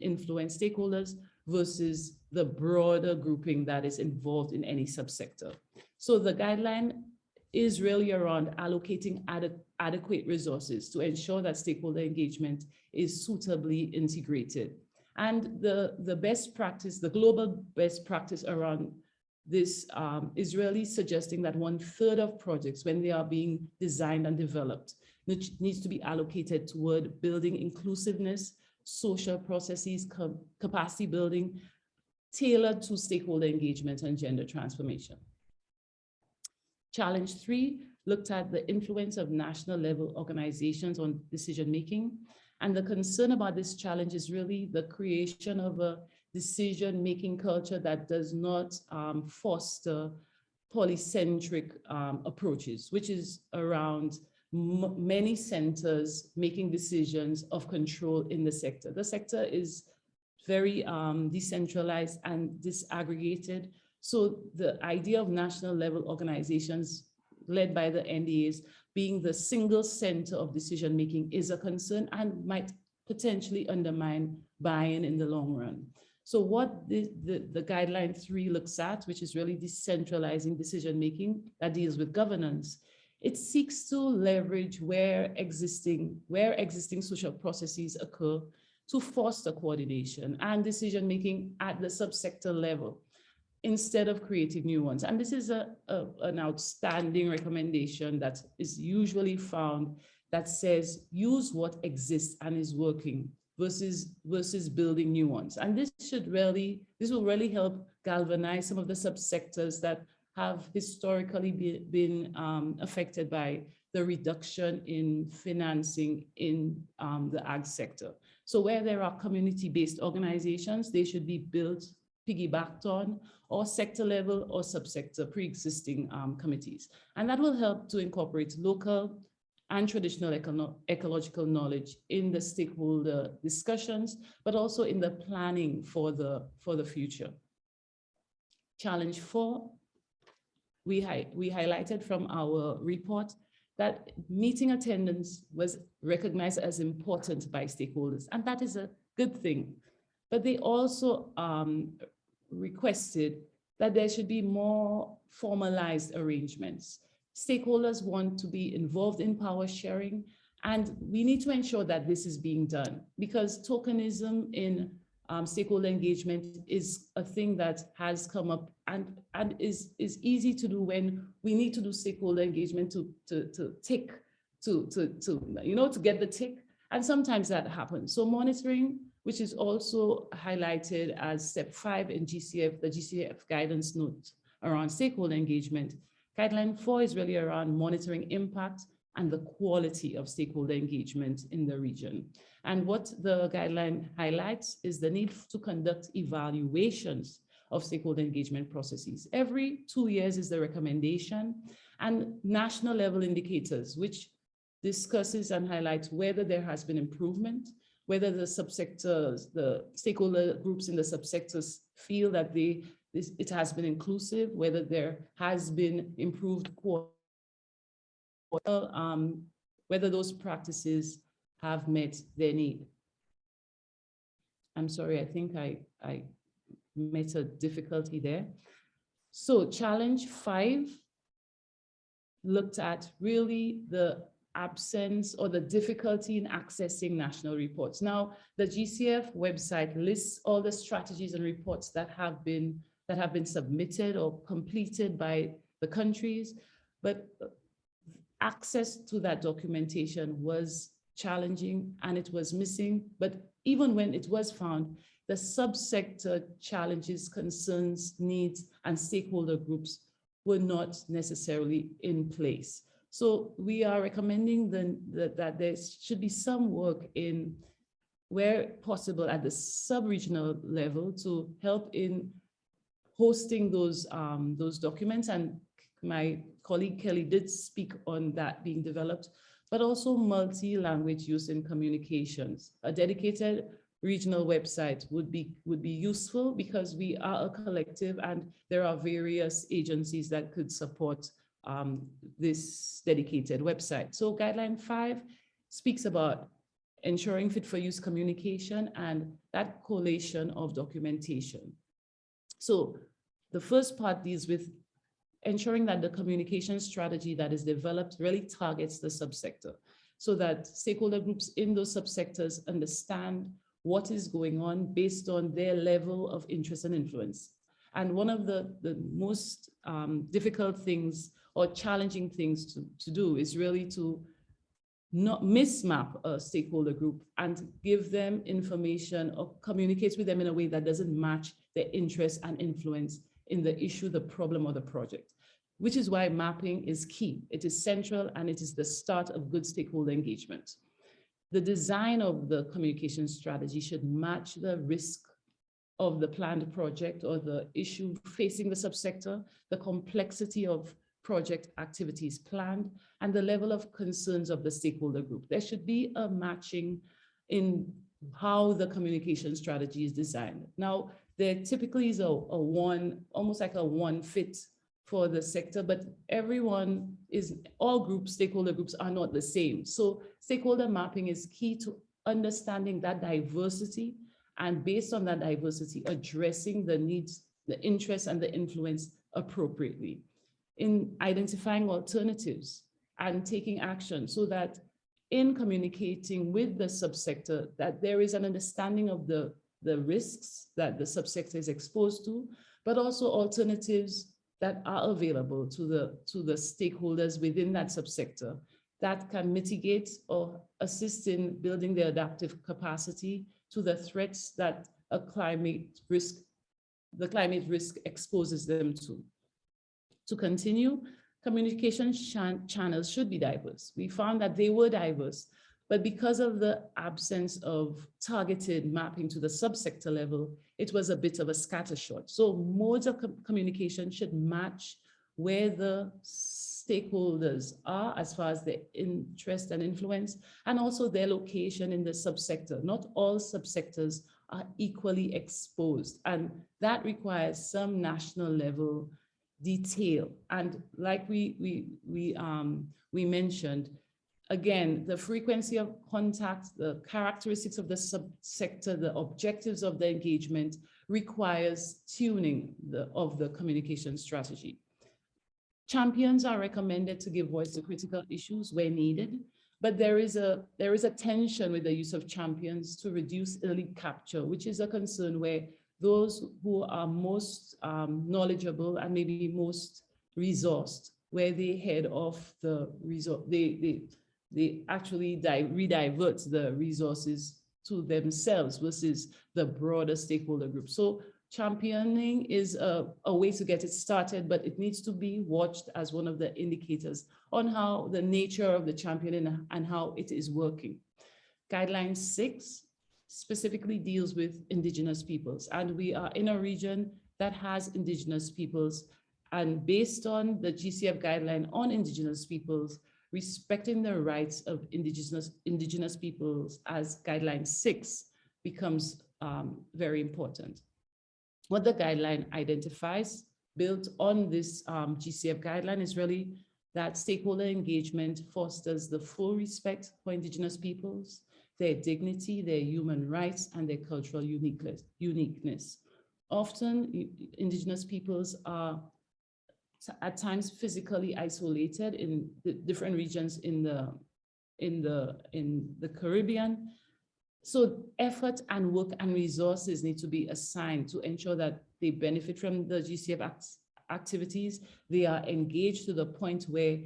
influence stakeholders versus the broader grouping that is involved in any subsector. So the guideline is really around allocating adequate resources to ensure that stakeholder engagement is suitably integrated. And the best practice, the global best practice around this is really suggesting that 1/3 of projects, when they are being designed and developed, needs to be allocated toward building inclusiveness, social processes, capacity building, tailored to stakeholder engagement and gender transformation. Challenge 3 looked at the influence of national level organizations on decision-making. And the concern about this challenge is really the creation of a decision-making culture that does not foster polycentric approaches, which is around many centers making decisions of control in the sector. The sector is very decentralized and disaggregated. So the idea of national level organizations led by the NDAs being the single center of decision-making is a concern and might potentially undermine buy-in in the long run. So what the guideline 3 looks at, which is really decentralizing decision-making that deals with governance, it seeks to leverage where existing social processes occur to foster coordination and decision-making at the subsector level, instead of creating new ones. And this is an outstanding recommendation that is usually found that says, use what exists and is working versus building new ones. And this will really help galvanize some of the subsectors that have historically been affected by the reduction in financing in the ag sector. So where there are community-based organizations, they should be built, piggybacked on, or sector level or subsector pre-existing committees. And that will help to incorporate local and traditional ecological knowledge in the stakeholder discussions, but also in the planning for the future. Challenge 4, we highlighted from our report that meeting attendance was recognized as important by stakeholders, and that is a good thing. But they also requested that there should be more formalized arrangements. Stakeholders want to be involved in power sharing, and we need to ensure that this is being done, because tokenism in stakeholder engagement is a thing that has come up and is easy to do when we need to do stakeholder engagement to get the tick, and sometimes that happens. So monitoring, which is also highlighted as step 5 in GCF, the GCF guidance note around stakeholder engagement. Guideline 4 is really around monitoring impact and the quality of stakeholder engagement in the region. And what the guideline highlights is the need to conduct evaluations of stakeholder engagement processes. Every 2 years is the recommendation, and national level indicators, which discusses and highlights whether there has been improvement, whether the subsectors, the stakeholder groups in the subsectors feel that it has been inclusive, whether there has been improved quality, whether those practices have met their need. I'm sorry, I think I met a difficulty there. So challenge 5 looked at really the absence or the difficulty in accessing national reports. Now, the GCF website lists all the strategies and reports that have been submitted or completed by the countries, but access to that documentation was challenging and it was missing. But even when it was found, the subsector challenges, concerns, needs, and stakeholder groups were not necessarily in place. So we are recommending that there should be some work in, where possible, at the sub-regional level to help in hosting those documents. And my colleague Kelly did speak on that being developed, but also multi-language use in communications. A dedicated regional website would be useful, because we are a collective and there are various agencies that could support this dedicated website. So guideline 5 speaks about ensuring fit for use communication and that collation of documentation. So the first part deals with ensuring that the communication strategy that is developed really targets the subsector so that stakeholder groups in those subsectors understand what is going on based on their level of interest and influence. And one of the most difficult things or challenging things to do is really to not mismap a stakeholder group and give them information or communicate with them in a way that doesn't match their interest and influence in the issue, the problem, or the project, which is why mapping is key. It is central and it is the start of good stakeholder engagement. The design of the communication strategy should match the risk of the planned project or the issue facing the subsector, the complexity of project activities planned, and the level of concerns of the stakeholder group. There should be a matching in how the communication strategy is designed. Now, there typically is almost like a one fit for the sector, but all groups, stakeholder groups are not the same. So stakeholder mapping is key to understanding that diversity, and based on that diversity, addressing the needs, the interests, and the influence appropriately in identifying alternatives and taking action so that in communicating with the subsector, that there is an understanding of the risks that the subsector is exposed to, but also alternatives that are available to the stakeholders within that subsector that can mitigate or assist in building their adaptive capacity to the threats that the climate risk exposes them to. To continue, communication channels should be diverse. We found that they were diverse, but because of the absence of targeted mapping to the subsector level, it was a bit of a scattershot. So modes of communication should match where the stakeholders are as far as their interest and influence, and also their location in the subsector. Not all subsectors are equally exposed, and that requires some national level detail. And like we mentioned, again, the frequency of contact, the characteristics of the subsector, the objectives of the engagement requires tuning of the communication strategy. Champions are recommended to give voice to critical issues where needed, but there is a tension with the use of champions to reduce early capture, which is a concern where those who are most knowledgeable and maybe most resourced, where they head off the resource, they actually redivert the resources to themselves versus the broader stakeholder group. So championing is a way to get it started, but it needs to be watched as one of the indicators on how the nature of the championing and how it is working. Guideline 6 specifically deals with Indigenous peoples, and we are in a region that has Indigenous peoples, and based on the GCF guideline on Indigenous peoples, respecting the rights of Indigenous peoples as guideline 6 becomes very important. What the guideline identifies, built on this GCF guideline, is really that stakeholder engagement fosters the full respect for Indigenous peoples, their dignity, their human rights, and their cultural uniqueness. Often, Indigenous peoples are at times physically isolated in the different regions in the Caribbean. So effort and work and resources need to be assigned to ensure that they benefit from the GCF activities. They are engaged to the point where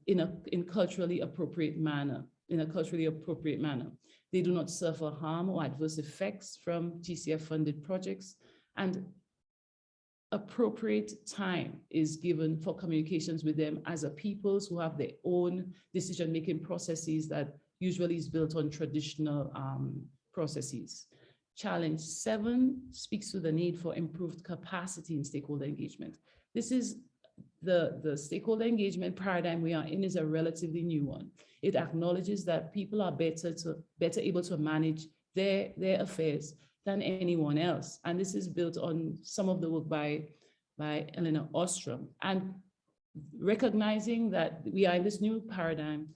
in a culturally appropriate manner, they do not suffer harm or adverse effects from GCF funded projects, and appropriate time is given for communications with them as a peoples who have their own decision-making processes that usually is built on traditional processes. Challenge 7 speaks to the need for improved capacity in stakeholder engagement. This is the stakeholder engagement paradigm we are in is a relatively new one. It acknowledges that people are better able to manage their affairs than anyone else. And this is built on some of the work by Eleanor Ostrom. And recognizing that we are in this new paradigm,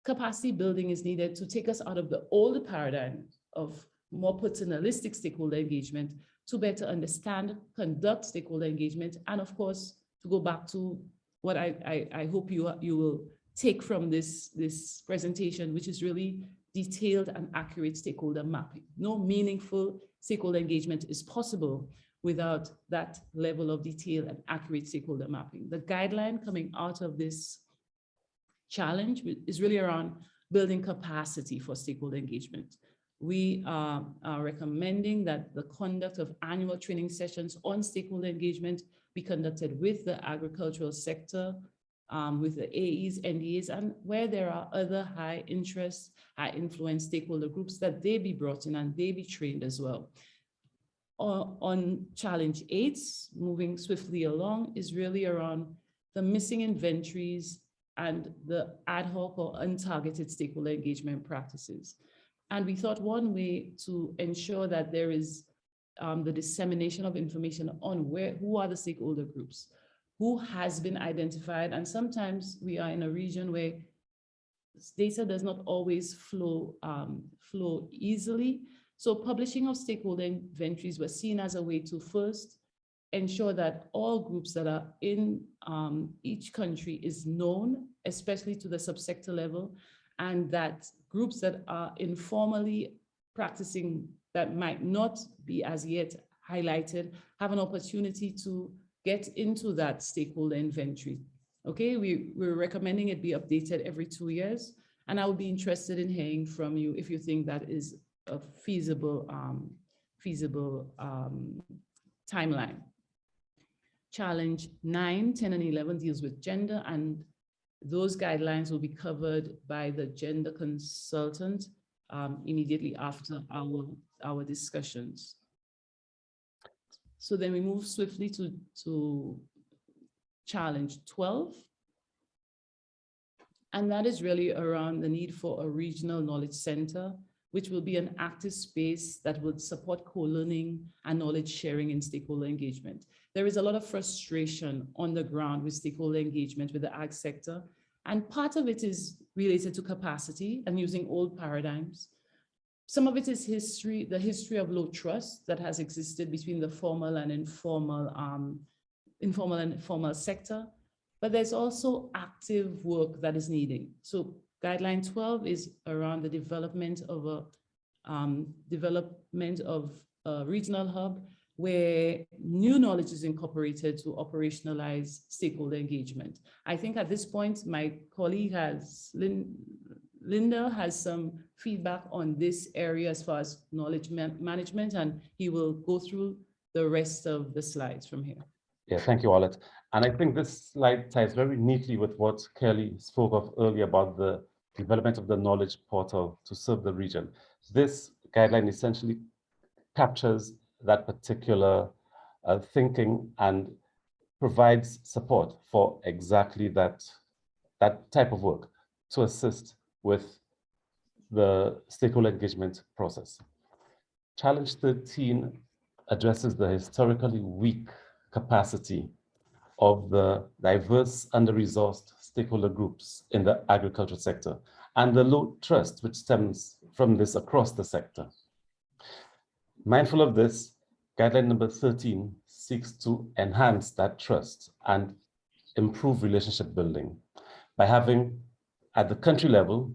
capacity building is needed to take us out of the older paradigm of more paternalistic stakeholder engagement to better understand, conduct stakeholder engagement, and of course, to go back to what I hope you will take from this presentation, which is really detailed and accurate stakeholder mapping. No meaningful stakeholder engagement is possible without that level of detail and accurate stakeholder mapping. The guideline coming out of this challenge is really around building capacity for stakeholder engagement. We are recommending that the conduct of annual training sessions on stakeholder engagement be conducted with the agricultural sector, with the AEs, NDAs, and where there are other high interest, high influence stakeholder groups, that they be brought in and they be trained as well. On challenge 8, moving swiftly along, is really around the missing inventories and the ad hoc or untargeted stakeholder engagement practices. And we thought one way to ensure that there is the dissemination of information on who are the stakeholder groups, who has been identified. And sometimes we are in a region where data does not always flow easily. So publishing of stakeholder inventories was seen as a way to first ensure that all groups that are in each country is known, especially to the subsector level, and that groups that are informally practicing that might not be as yet highlighted have an opportunity to get into that stakeholder inventory. Okay, we're recommending it be updated every 2 years, and I would be interested in hearing from you if you think that is a feasible timeline. Challenge 9, 10, and 11 deals with gender, and those guidelines will be covered by the gender consultant immediately after our discussions. So then we move swiftly to challenge 12. And that is really around the need for a regional knowledge center, which will be an active space that would support co-learning and knowledge sharing and stakeholder engagement. There is a lot of frustration on the ground with stakeholder engagement with the ag sector. And part of it is related to capacity and using old paradigms. Some of it is the history of low trust that has existed between the formal and informal sector. But there's also active work that is needed. So guideline 12 is around the development of a regional hub where new knowledge is incorporated to operationalize stakeholder engagement. I think at this point, my colleague Linda has some feedback on this area as far as knowledge management, and he will go through the rest of the slides from here. Yeah, thank you, Arlette. And I think this slide ties very neatly with what Kelly spoke of earlier about the development of the knowledge portal to serve the region. This guideline essentially captures that particular thinking and provides support for exactly that type of work to assist with the stakeholder engagement process. Challenge 13 addresses the historically weak capacity of the diverse, under-resourced stakeholder groups in the agriculture sector and the low trust which stems from this across the sector. Mindful of this, guideline number 13 seeks to enhance that trust and improve relationship building by having, at the country level,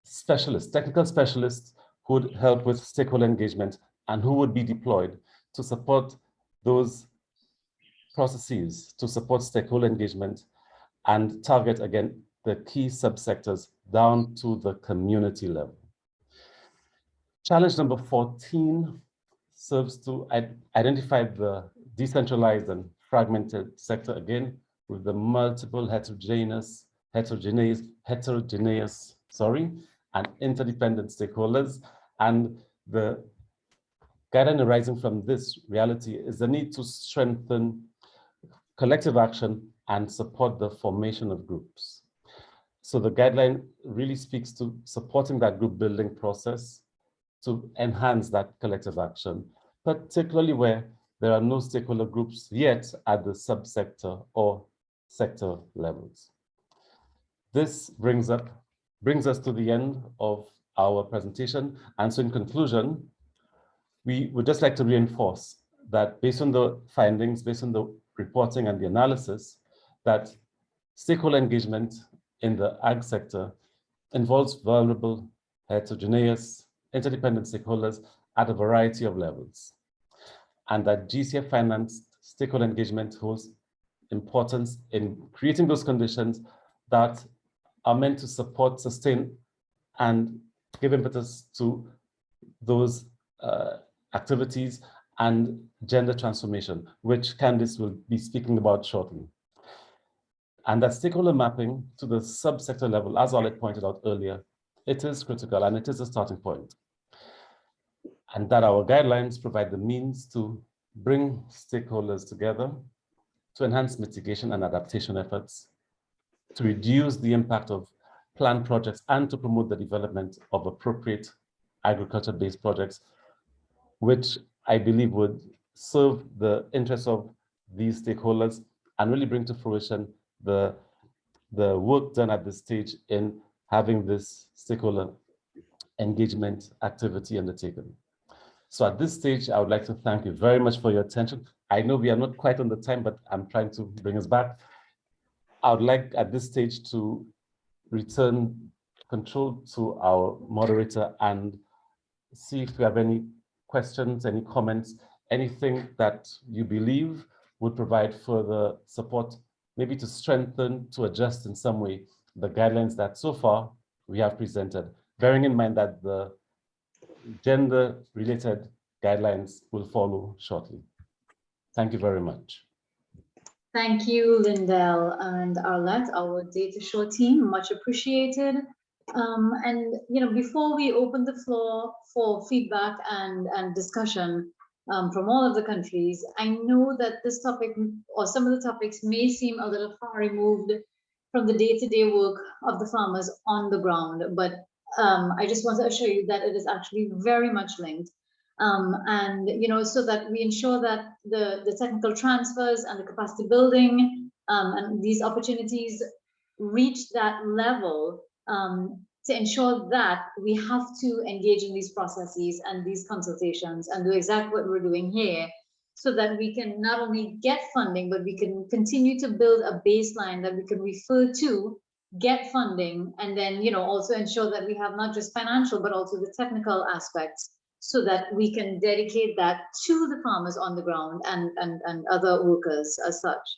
specialists, technical specialists who would help with stakeholder engagement and who would be deployed to support those processes, to support stakeholder engagement and target, again, the key subsectors down to the community level. Challenge number 14 serves to identify the decentralized and fragmented sector, again, with the multiple heterogeneous, and interdependent stakeholders. And the guideline arising from this reality is the need to strengthen collective action and support the formation of groups. So the guideline really speaks to supporting that group building process to enhance that collective action, particularly where there are no stakeholder groups yet at the subsector or sector levels. This brings us to the end of our presentation. And so in conclusion, we would just like to reinforce that based on the findings, based on the reporting and the analysis that stakeholder engagement in the ag sector involves vulnerable, heterogeneous, interdependent stakeholders at a variety of levels, and that GCF financed stakeholder engagement holds importance in creating those conditions that are meant to support, sustain, and give impetus to those activities and gender transformation, which Candice will be speaking about shortly. And that stakeholder mapping to the subsector level, as Olet pointed out earlier, it is critical and it is a starting point. And that our guidelines provide the means to bring stakeholders together to enhance mitigation and adaptation efforts, to reduce the impact of planned projects, and to promote the development of appropriate agriculture-based projects, which I believe would serve the interests of these stakeholders and really bring to fruition the work done at this stage in having this stakeholder engagement activity undertaken. So at this stage, I would like to thank you very much for your attention. I know we are not quite on the time, but I'm trying to bring us back. I would like at this stage to return control to our moderator and see if we have any questions, any comments, anything that you believe would provide further support, maybe to strengthen, to adjust in some way the guidelines that so far we have presented, bearing in mind that the gender-related guidelines will follow shortly. Thank you very much. Thank you, Lindell and Arlette, our Data Show team, much appreciated. And before we open the floor for feedback and discussion from all of the countries, I know that this topic or some of the topics may seem a little far removed from the day-to-day work of the farmers on the ground, but I just want to assure you that it is actually very much linked. And so that we ensure that the technical transfers and the capacity building and these opportunities reach that level, to ensure that we have to engage in these processes and these consultations and do exactly what we're doing here, so that we can not only get funding, but we can continue to build a baseline that we can refer to, get funding, and then also ensure that we have not just financial but also the technical aspects, so that we can dedicate that to the farmers on the ground and other workers as such.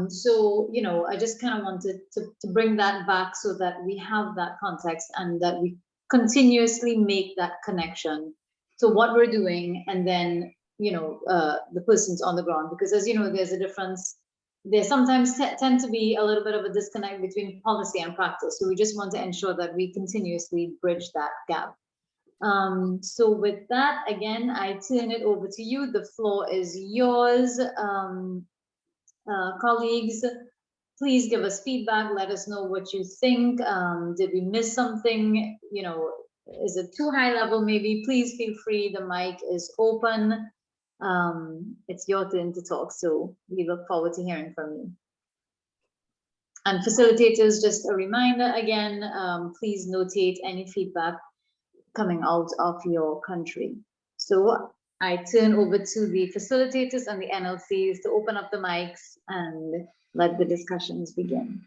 So I just kind of wanted to bring that back so that we have that context and that we continuously make that connection to what we're doing, and then the persons on the ground, because as you know, there's a difference. There sometimes tend to be a little bit of a disconnect between policy and practice. So we just want to ensure that we continuously bridge that gap. So with that, again, I turn it over to you. The floor is yours. Colleagues, please give us feedback. Let us know what you think. Did we miss something? Is it too high level? Maybe please feel free. The mic is open. It's your turn to talk, so we look forward to hearing from you. And facilitators, just a reminder again, please notate any feedback coming out of your country. So I turn over to the facilitators and the NLCs to open up the mics and let the discussions begin.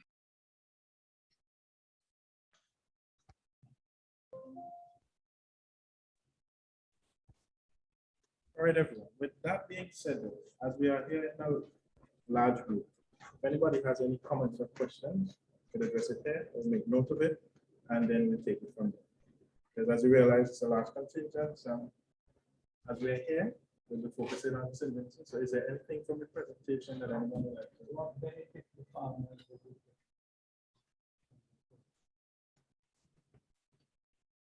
All right, everyone. With that being said, as we are here in a large group, if anybody has any comments or questions, you can address it there or make note of it, and then we'll take it from there. Because as you realize, it's a large contingent, as we're here, we'll be focusing on resilience. So is there anything from the presentation that anyone would like to do?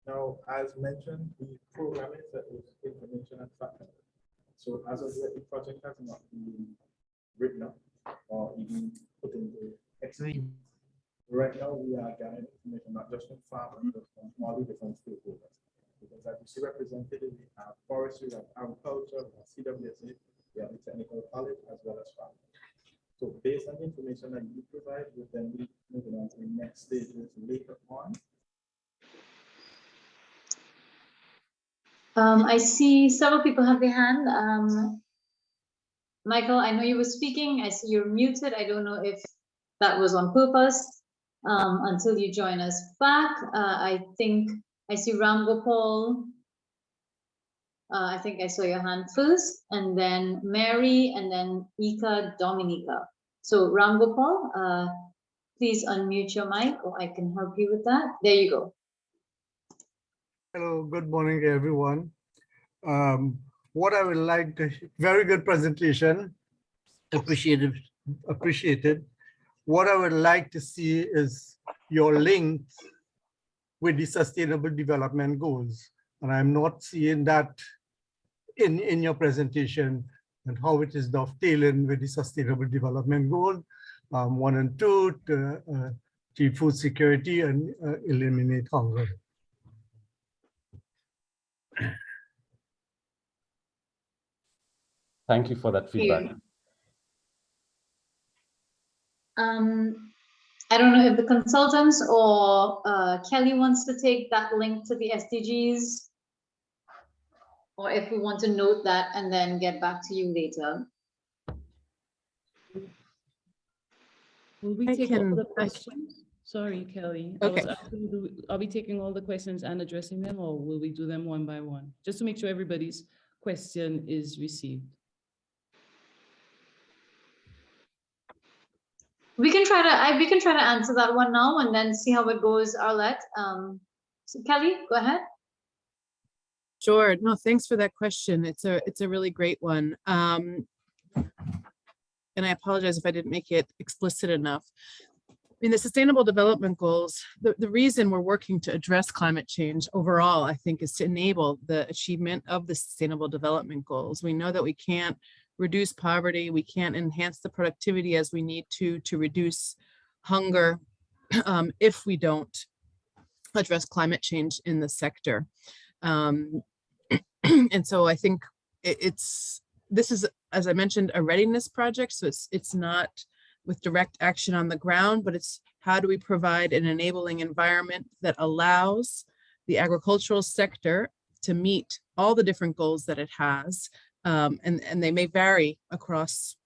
Now, as mentioned, the program is that is information and fact. So as of yet, the project has not been written up or even put into execution. Right now, we are gathering information not just from farmers, but from all the different stakeholders. Because as you see represented, we have forestry, we have agriculture, we have CWSA, we have the technical college, as well as farmers. So based on the information that you provide, we then be moving on to the next stages later on. I see several people have their hand. Michael, I know you were speaking. I see you're muted. I don't know if that was on purpose until you join us back. I think I see Ram Gopal. I think I saw your hand first, and then Mary, and then Ika Dominica. So Ram Gopal, please unmute your mic, or I can help you with that. There you go. Hello, good morning, everyone. What I would like to, very good presentation, appreciated. What I would like to see is your links with the Sustainable Development Goals. And I'm not seeing that in your presentation and how it is dovetailing with the Sustainable Development Goal 1 and 2 to achieve food security and eliminate hunger. Thank you for that feedback. I don't know if the consultants or Kelly wants to take that link to the SDGs, or if we want to note that and then get back to you later. Will we take all the questions? Sorry, Kelly. Okay. Are we taking all the questions and addressing them, or will we do them one by one? Just to make sure everybody's question is received. We can try to answer that one now and then see how it goes, Arlette. So Kelly, go ahead. Sure. No, thanks for that question. It's a really great one. And I apologize if I didn't make it explicit enough. In the Sustainable Development Goals, the reason we're working to address climate change overall, I think, is to enable the achievement of the Sustainable Development Goals. We know that we can't reduce poverty, we can't enhance the productivity as we need to reduce hunger if we don't address climate change in the sector. And so I think this is, as I mentioned, a readiness project. So it's not with direct action on the ground, but it's how do we provide an enabling environment that allows the agricultural sector to meet all the different goals that it has. And they may vary across,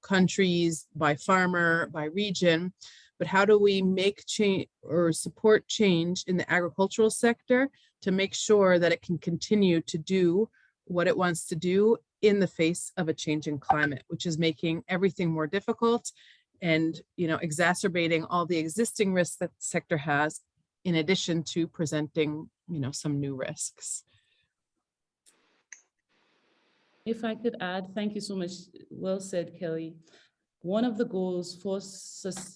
countries, by farmer, by region, but how do we make change or support change in the agricultural sector to make sure that it can continue to do what it wants to do in the face of a changing climate, which is making everything more difficult and, exacerbating all the existing risks that the sector has, in addition to presenting, some new risks. If I could add, thank you so much. Well said, Kelly. One of the goals for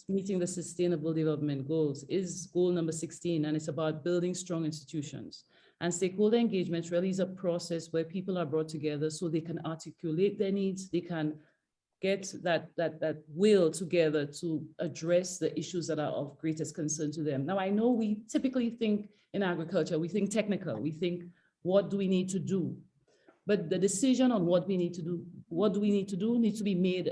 meeting the Sustainable Development Goals is goal number 16, and it's about building strong institutions. And stakeholder engagement really is a process where people are brought together so they can articulate their needs, they can get that will together to address the issues that are of greatest concern to them. Now, I know we typically think in agriculture, we think technical, we think, what do we need to do? But the decision on what do we need to do needs to be made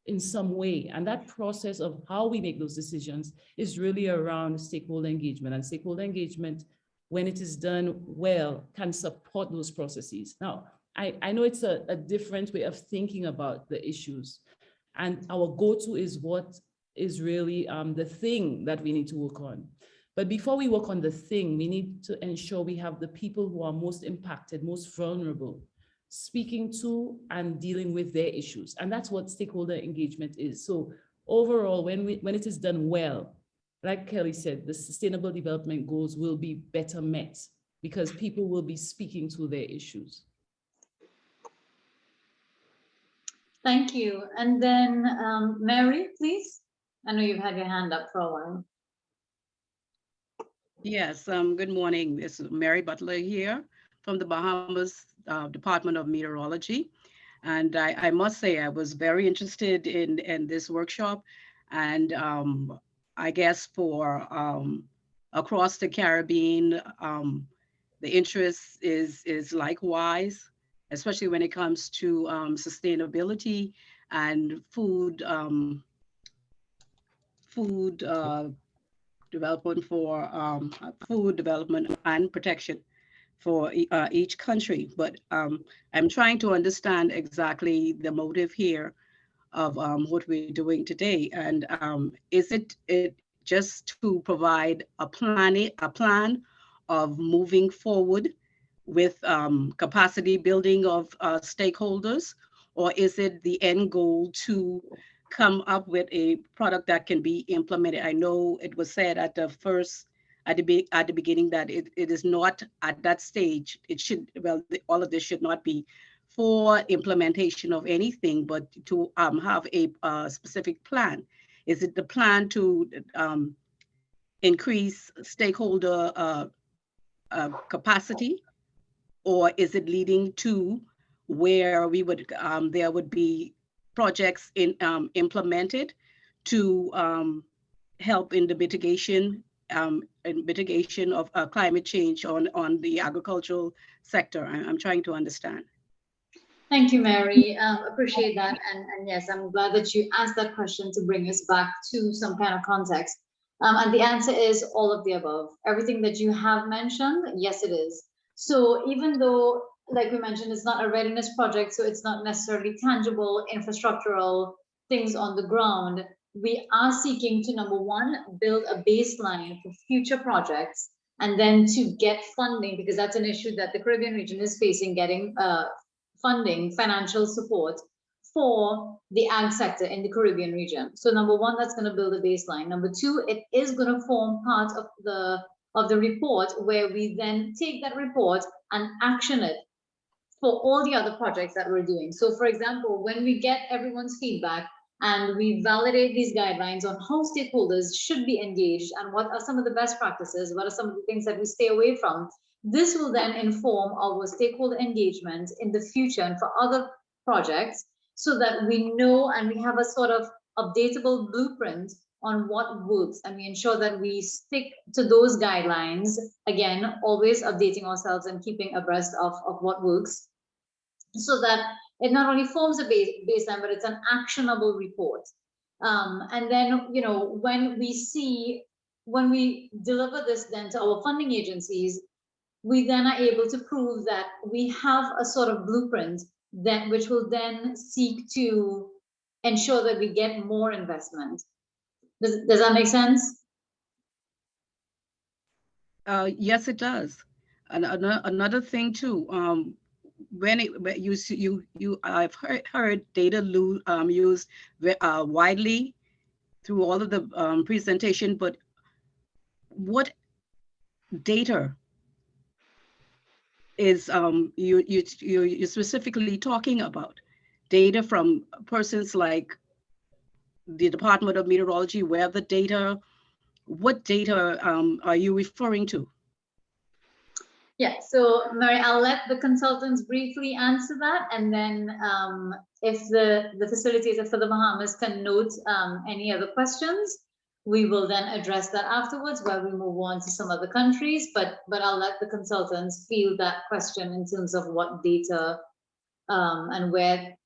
in some way. And that process of how we make those decisions is really around stakeholder engagement. And stakeholder engagement, when it is done well, can support those processes. Now, I know it's a different way of thinking about the issues. And our go-to is what is really the thing that we need to work on. But before we work on the thing, we need to ensure we have the people who are most impacted, most vulnerable, speaking to and dealing with their issues. And that's what stakeholder engagement is. So overall, when it is done well, like Kelly said, the Sustainable Development Goals will be better met because people will be speaking to their issues. Thank you. And then Mary, please. I know you've had your hand up for a while. Yes, good morning. This is Mary Butler here from the Bahamas Department of Meteorology. And I must say, I was very interested in this workshop. And I guess for across the Caribbean, the interest is likewise, especially when it comes to sustainability and food development for food development and protection for each country, but I'm trying to understand exactly the motive here of what we're doing today. And is it just to provide a plan of moving forward with capacity building of stakeholders, or is it the end goal to come up with a product that can be implemented? I know it was said at the beginning that it is not at that stage. It should, well, all of this should not be for implementation of anything, but to have a specific plan. Is it the plan to increase stakeholder capacity, or is it leading to where we would there would be projects implemented to help in the mitigation of climate change on the agricultural sector? I'm trying to understand. Thank you, Mary. Appreciate that. And yes, I'm glad that you asked that question to bring us back to some kind of context. And the answer is all of the above. Everything that you have mentioned, yes, it is. So even though, like we mentioned, it's not a readiness project, so it's not necessarily tangible infrastructural things on the ground, we are seeking to, number one, build a baseline for future projects, and then to get funding, because that's an issue that the Caribbean region is facing, getting funding, financial support for the ag sector in the Caribbean region. So number one, that's going to build a baseline. Number two, it is going to form part of the report, where we then take that report and action it for all the other projects that we're doing. So for example, when we get everyone's feedback and we validate these guidelines on how stakeholders should be engaged and what are some of the best practices, what are some of the things that we stay away from, this will then inform our stakeholder engagement in the future and for other projects, so that we know and we have a sort of updatable blueprint on what works, and we ensure that we stick to those guidelines, again, always updating ourselves and keeping abreast of what works, so that it not only forms a baseline, but it's an actionable report. And then, you know, when we deliver this then to our funding agencies, we then are able to prove that we have a sort of blueprint that which will then seek to ensure that we get more investment. Does that make sense? Yes, it does. And another thing too, when I've heard data used widely through all of the presentation, but what data is you're specifically talking about? Data from persons like the Department of Meteorology, weather data? What data are you referring to? Yeah, so Mary, I'll let the consultants briefly answer that, and then if the facilitator for the Bahamas can note any other questions, we will then address that afterwards while we move on to some other countries, but I'll let the consultants field that question in terms of what data and where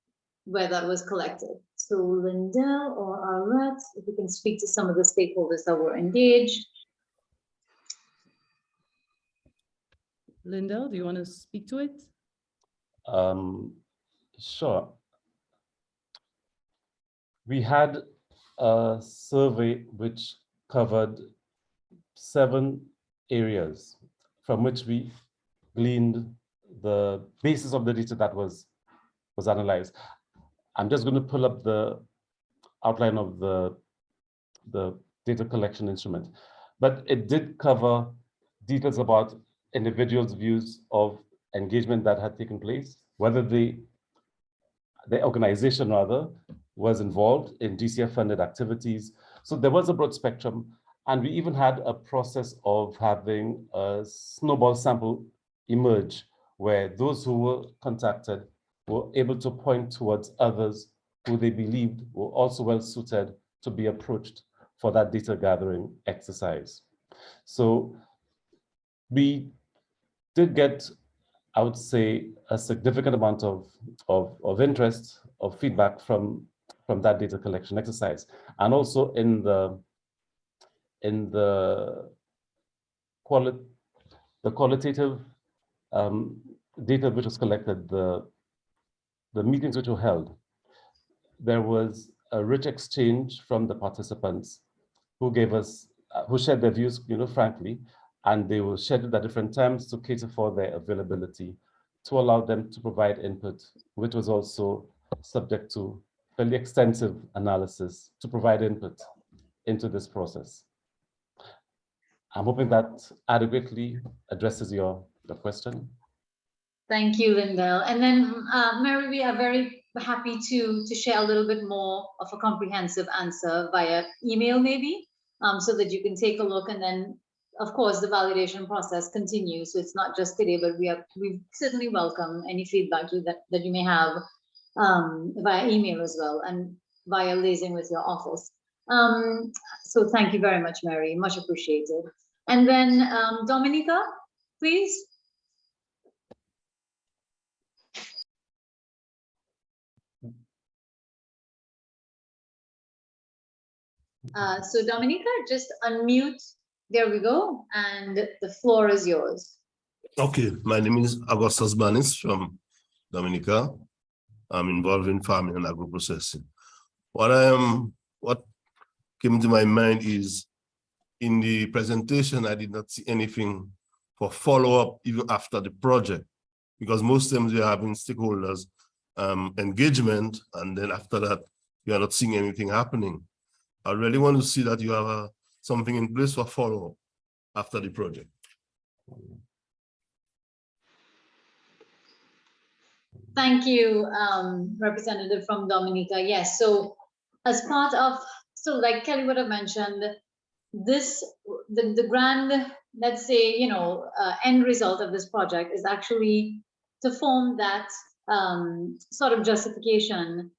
that was collected. So Linda or Arlette, if you can speak to some of the stakeholders that were engaged. Linda, do you want to speak to it? Sure. We had a survey which covered 7 areas from which we gleaned the basis of the data that was analyzed. I'm just going to pull up the outline of the data collection instrument, but it did cover details about individuals' views of engagement that had taken place, whether the organization rather was involved in DCF funded activities. So there was a broad spectrum, and we even had a process of having a snowball sample emerge, where those who were contacted were able to point towards others who they believed were also well suited to be approached for that data gathering exercise. So we did get, I would say, a significant amount of interest, of feedback from that data collection exercise, and also in the qualitative data which was collected, the meetings which were held, there was a rich exchange from the participants who gave us, who shared their views, frankly, and they were scheduled at different times to cater for their availability, to allow them to provide input, which was also subject to fairly extensive analysis to provide input into this process. I'm hoping that adequately addresses your question. Thank you, Lindell. And then, Mary, we are very happy to share a little bit more of a comprehensive answer via email, maybe, so that you can take a look. And then, of course, the validation process continues. So it's not just today, but we certainly welcome any feedback that you may have via email as well, and via liaising with your office. So thank you very much, Mary, much appreciated. And then Dominica, please. So Dominica, just unmute. There we go. And the floor is yours. Okay, my name is Augustus Banis from Dominica. I'm involved in farming and agro-processing. What came to my mind is, in the presentation, I did not see anything for follow-up even after the project, because most times we are having stakeholders engagement, and then after that, you are not seeing anything happening. I really want to see that you have something in place for follow-up after the project. Thank you, Representative from Dominica. Yes, so as part of, so like Kelly would have mentioned, the grand, let's say, end result of this project is actually to form that sort of justification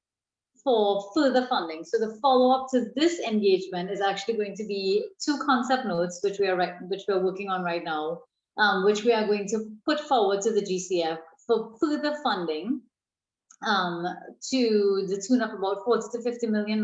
for further funding. So the follow-up to this engagement is actually going to be 2 concept notes, which we are working on right now, which we are going to put forward to the GCF for further funding to the tune of about $40 to $50 million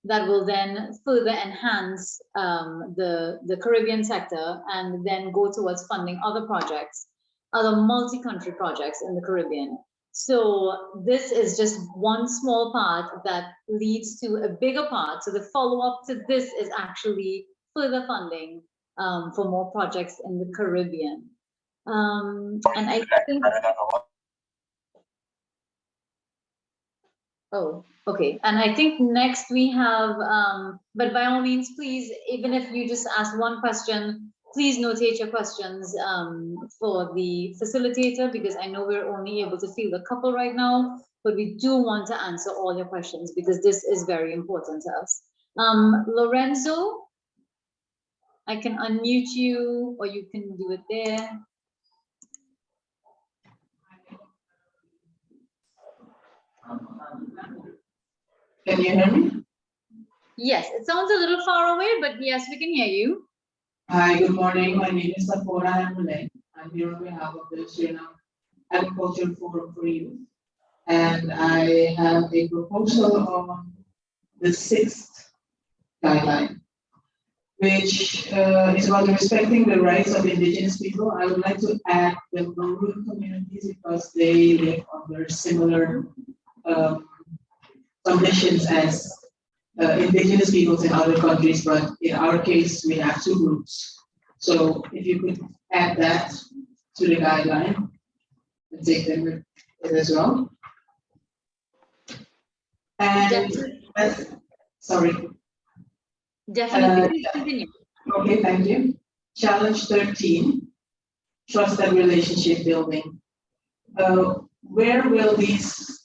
that will then further enhance the Caribbean sector and then go towards funding other projects, other multi-country projects in the Caribbean. So this is just one small part that leads to a bigger part. So the follow-up to this is actually further funding for more projects in the Caribbean. And I think, oh, okay. And I think next we have, but by all means, please, even if you just ask one question, please notate your questions for the facilitator, because I know we're only able to field a couple right now, but we do want to answer all your questions because this is very important to us. Lorenzo, I can unmute you, or you can do it there. Can you hear me? Yes, it sounds a little far away, but yes, we can hear you. Hi, good morning. My name is Sapora Amule. I'm here on behalf of the Australian Agricultural Forum for Youth. And I have a proposal on the 6th guideline, which is about respecting the rights of indigenous people. I would like to add the rural communities because they live under similar conditions as indigenous peoples in other countries, but in our case, we have 2 groups. So if you could add that to the guideline and take them with it as well. And sorry. Definitely, continue. Okay, thank you. Challenge 13, trust and relationship building. Where will these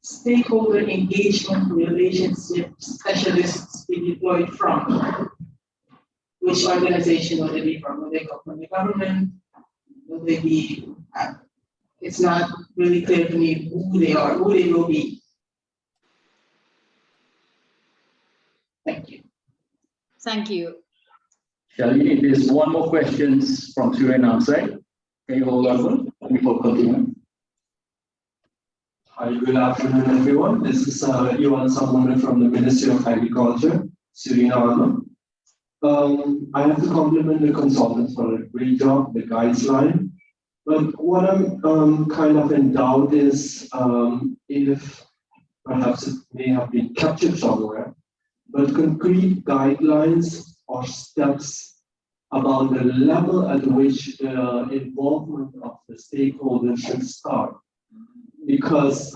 stakeholder engagement relationship specialists be deployed from? Which organization will they be from? Will they come from the government? Will they be, it's not really clear to me who they are, who they will be. Thank you. Thank you. Shelley, there's one more question from Surin outside. Can you hold on before continuing? Hi, good afternoon, everyone. This is Iwan Samona from the Ministry of Agriculture, Suriname. I have to compliment the consultants for a great job, the guideline. But what I'm kind of in doubt is if perhaps it may have been captured somewhere, but concrete guidelines or steps about the level at which the involvement of the stakeholders should start. Because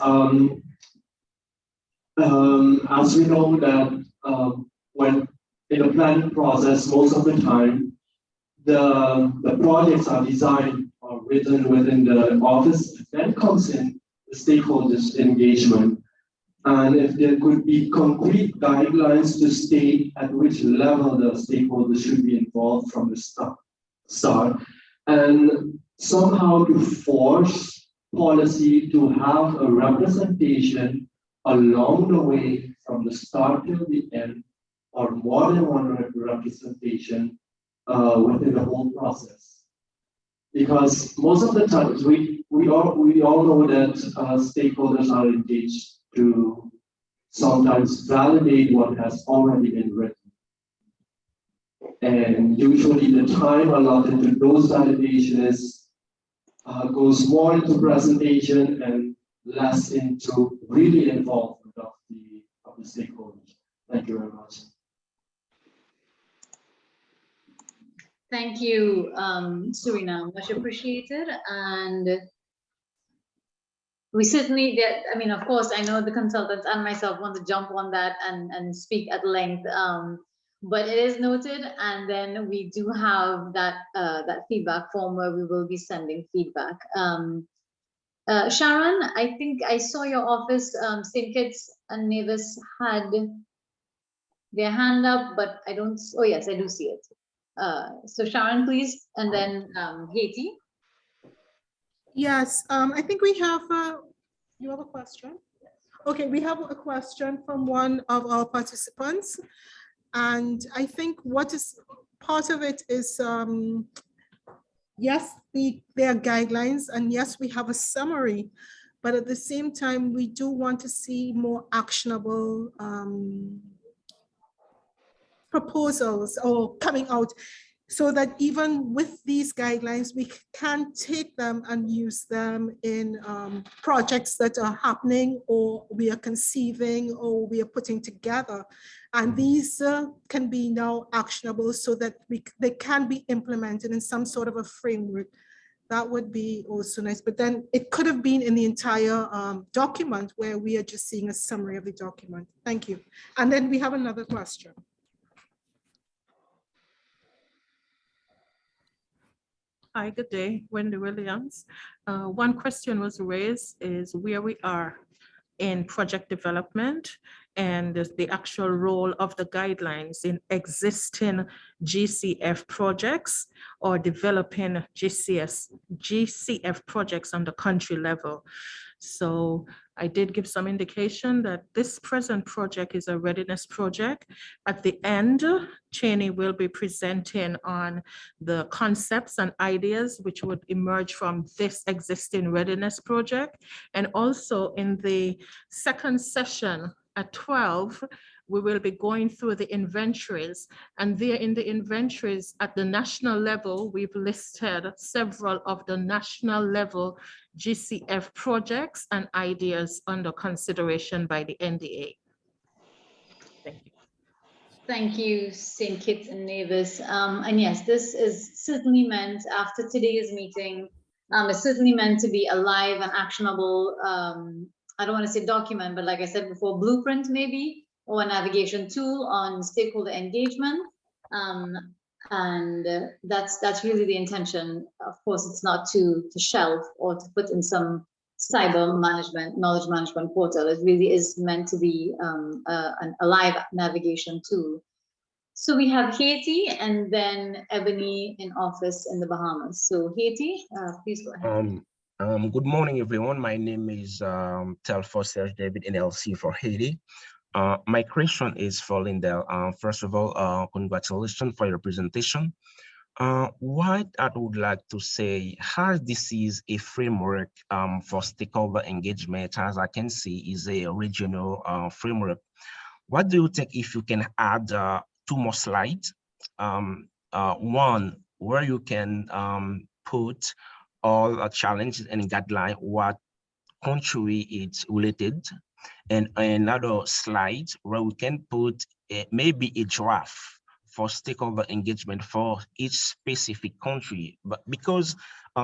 as we know that when in the planning process, most of the time, the projects are designed or written within the office, then comes in the stakeholders engagement. And if there could be concrete guidelines to state at which level the stakeholders should be involved from the start, and somehow to force policy to have a representation along the way from the start till the end, or more than one representation within the whole process. Because most of the times we all know that stakeholders are engaged to sometimes validate what has already been written. And usually the time allotted to those validations goes more into presentation and less into really involvement of the stakeholders. Thank you very much. Thank you, Suriname, much appreciated. And we certainly, I mean, of course, I know the consultants and myself want to jump on that and speak at length, but it is noted. And then we do have that that feedback form where we will be sending feedback. Sharon, I think I saw your office, St. Kitts and Nevis had their hand up, but I don't, oh yes, I do see it. So Sharon, please, and then Haiti. Yes, I think we have, you have a question? Okay, we have a question from one of our participants. And I think what is part of it is, yes, there are guidelines, and yes, we have a summary, but at the same time, we do want to see more actionable proposals or coming out, so that even with these guidelines, we can take them and use them in projects that are happening or we are conceiving or we are putting together. And these can be now actionable so that they can be implemented in some sort of a framework. That would be also nice, but then it could have been in the entire document where we are just seeing a summary of the document. Thank you. And then we have another question. Hi, good day, Wendy Williams. One question was raised is where we are in project development and the actual role of the guidelines in existing GCF projects or developing GCF projects on the country level. So I did give some indication that this present project is a readiness project. At the end, Cheney will be presenting on the concepts and ideas which would emerge from this existing readiness project. And also in the second session at 12, we will be going through the inventories, and there in the inventories at the national level, we've listed several of the national level GCF projects and ideas under consideration by the NDA. Thank you. Thank you, St. Kitts and Nevis. And yes, this is certainly meant, after today's meeting, it's certainly meant to be a live and actionable, I don't want to say document, but like I said before, blueprint maybe, or a navigation tool on stakeholder engagement. And that's really the intention. Of course, it's not to shelf or to put in some cyber management, knowledge management portal. It really is meant to be a live navigation tool. So we have Haiti and then Ebony in office in the Bahamas. So Haiti, please go ahead. Good morning, everyone. My name is Telfo Serge David NLC for Haiti. My question is for Lindell. First of all, congratulations for your presentation. What I would like to say, as this is a framework for stakeholder engagement, as I can see, is a regional framework. What do you think if you can add 2 more slides? One where you can put all challenges and guideline, what country it's related, and another slide where we can put maybe a draft for stakeholder engagement for each specific country. But because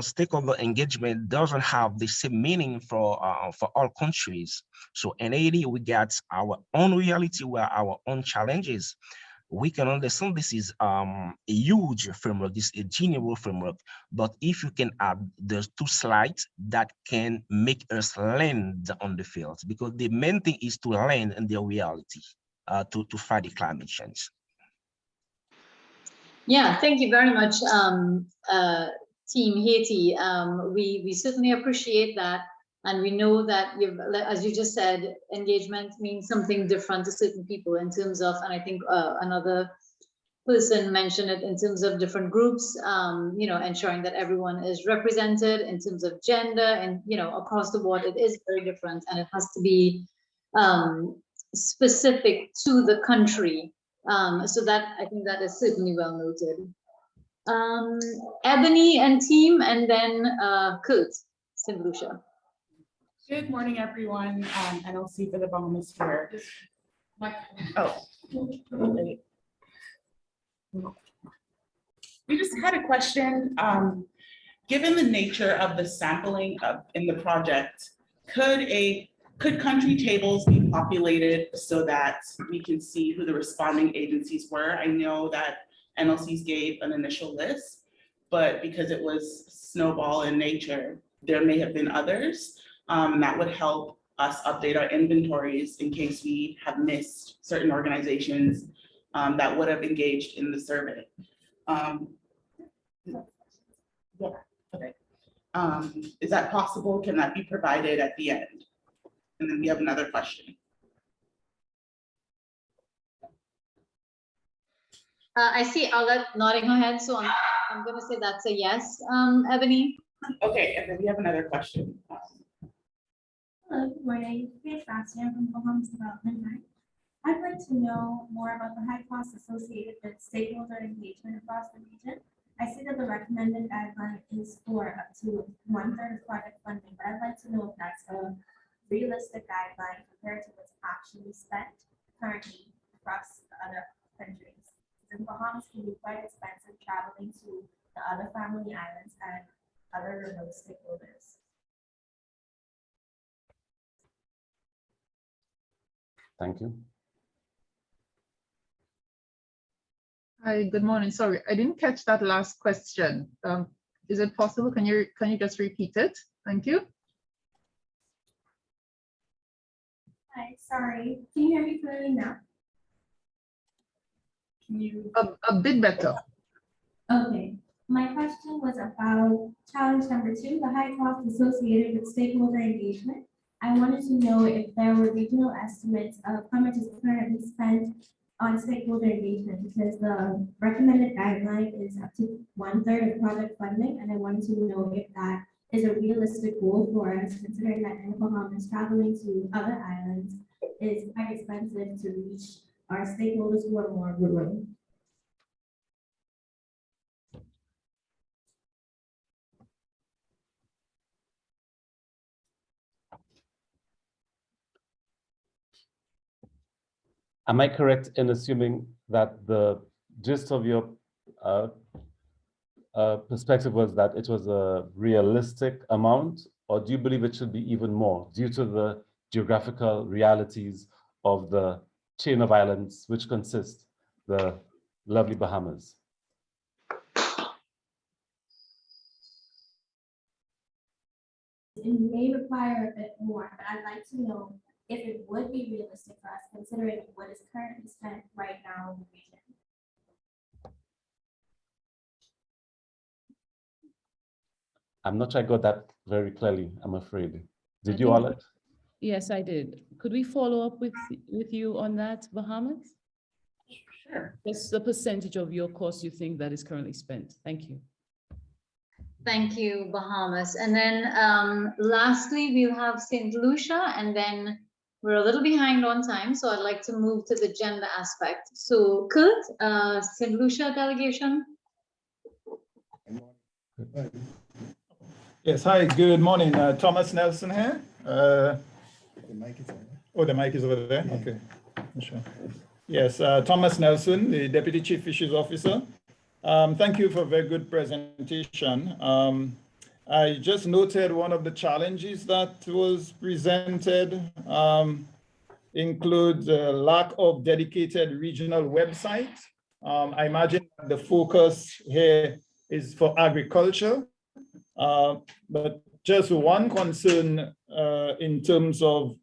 stakeholder engagement doesn't have the same meaning for all countries. So in Haiti, we got our own reality, where our own challenges. We can understand this is a huge framework, this is a general framework, but if you can add those two slides, that can make us land on the field, because the main thing is to land in the reality to fight the climate change. Yeah, thank you very much, Team Haiti. We certainly appreciate that. And we know that, as you just said, engagement means something different to certain people in terms of, and I think another person mentioned it in terms of different groups, ensuring that everyone is represented in terms of gender, and, across the board, it is very different, and it has to be specific to the country. So that, I think that is certainly well noted. Ebony and team, and then Kurt, St. Lucia. Good morning, everyone. NLC for the Bahamas here. We just had a question. Given the nature of the sampling in the project, could country tables be populated so that we can see who the responding agencies were? I know that NLCs gave an initial list, but because it was snowball in nature, there may have been others. That would help us update our inventories in case we have missed certain organizations that would have engaged in the survey. Is that possible? Can that be provided at the end? And then we have another question. I see Alet nodding her head, so I'm going to say that's a yes, Ebony. Okay, and then we have another question. Hello, good morning. I'm Sebastian from Bahamas Development Bank. I'd like to know more about the high costs associated with stakeholder engagement across the region. I see that the recommended guideline is for up to 1/3 of project funding, but I'd like to know if that's a realistic guideline compared to what's actually spent currently across the other countries. The Bahamas can be quite expensive traveling to the other family islands and other remote stakeholders. Thank you. Hi, good morning. Sorry, I didn't catch that last question. Is it possible? Can you just repeat it? Thank you. Hi, sorry. Can you hear me clearly now? Can you? A bit better. Okay. My question was about challenge number 2, the high cost associated with stakeholder engagement. I wanted to know if there were regional estimates of how much is currently spent on stakeholder engagement, because the recommended guideline is up to 1/3 of project funding, and I wanted to know if that is a realistic goal for us, considering that in the Bahamas, traveling to other islands is quite expensive to reach our stakeholders who are more rural. Am I correct in assuming that the gist of your perspective was that it was a realistic amount, or do you believe it should be even more due to the geographical realities of the chain of islands which consist the lovely Bahamas? It may require a bit more, but I'd like to know if it would be realistic for us, considering what is currently spent right now in the region. I'm not sure I got that very clearly, I'm afraid. Did you, Alet? Yes, I did. Could we follow up with you on that, Bahamas? Sure. What's the percentage of your cost you think that is currently spent? Thank you. Thank you, Bahamas. And then lastly, we'll have St. Lucia, and then we're a little behind on time, so I'd like to move to the gender aspect. So Kurt, St. Lucia delegation. Yes, hi, good morning. Thomas Nelson here. The mic is over there. Oh, the mic is over there? Yeah. Okay. Sure. Yes, Thomas Nelson, the Deputy Chief Fisheries Officer. Thank you for a very good presentation. I just noted one of the challenges that was presented includes a lack of dedicated regional website. I imagine the focus here is for agriculture. But just one concern in terms of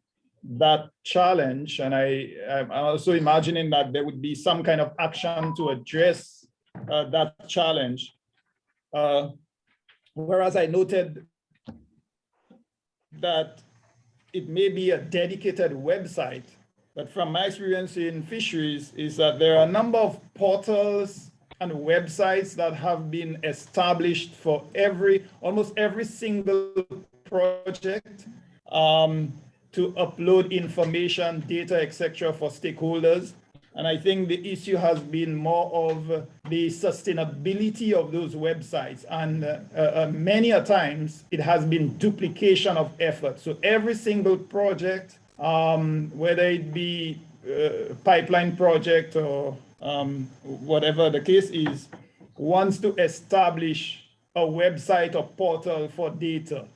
that challenge, and I'm also imagining that there would be some kind of action to address that challenge. Whereas I noted that it may be a dedicated website, but from my experience in fisheries is that there are a number of portals and websites that have been established for almost every single project to upload information, data, etc. for stakeholders. And I think the issue has been more of the sustainability of those websites. And many a times it has been duplication of effort. So every single project, whether it be pipeline project or whatever the case is, wants to establish a website or portal for data.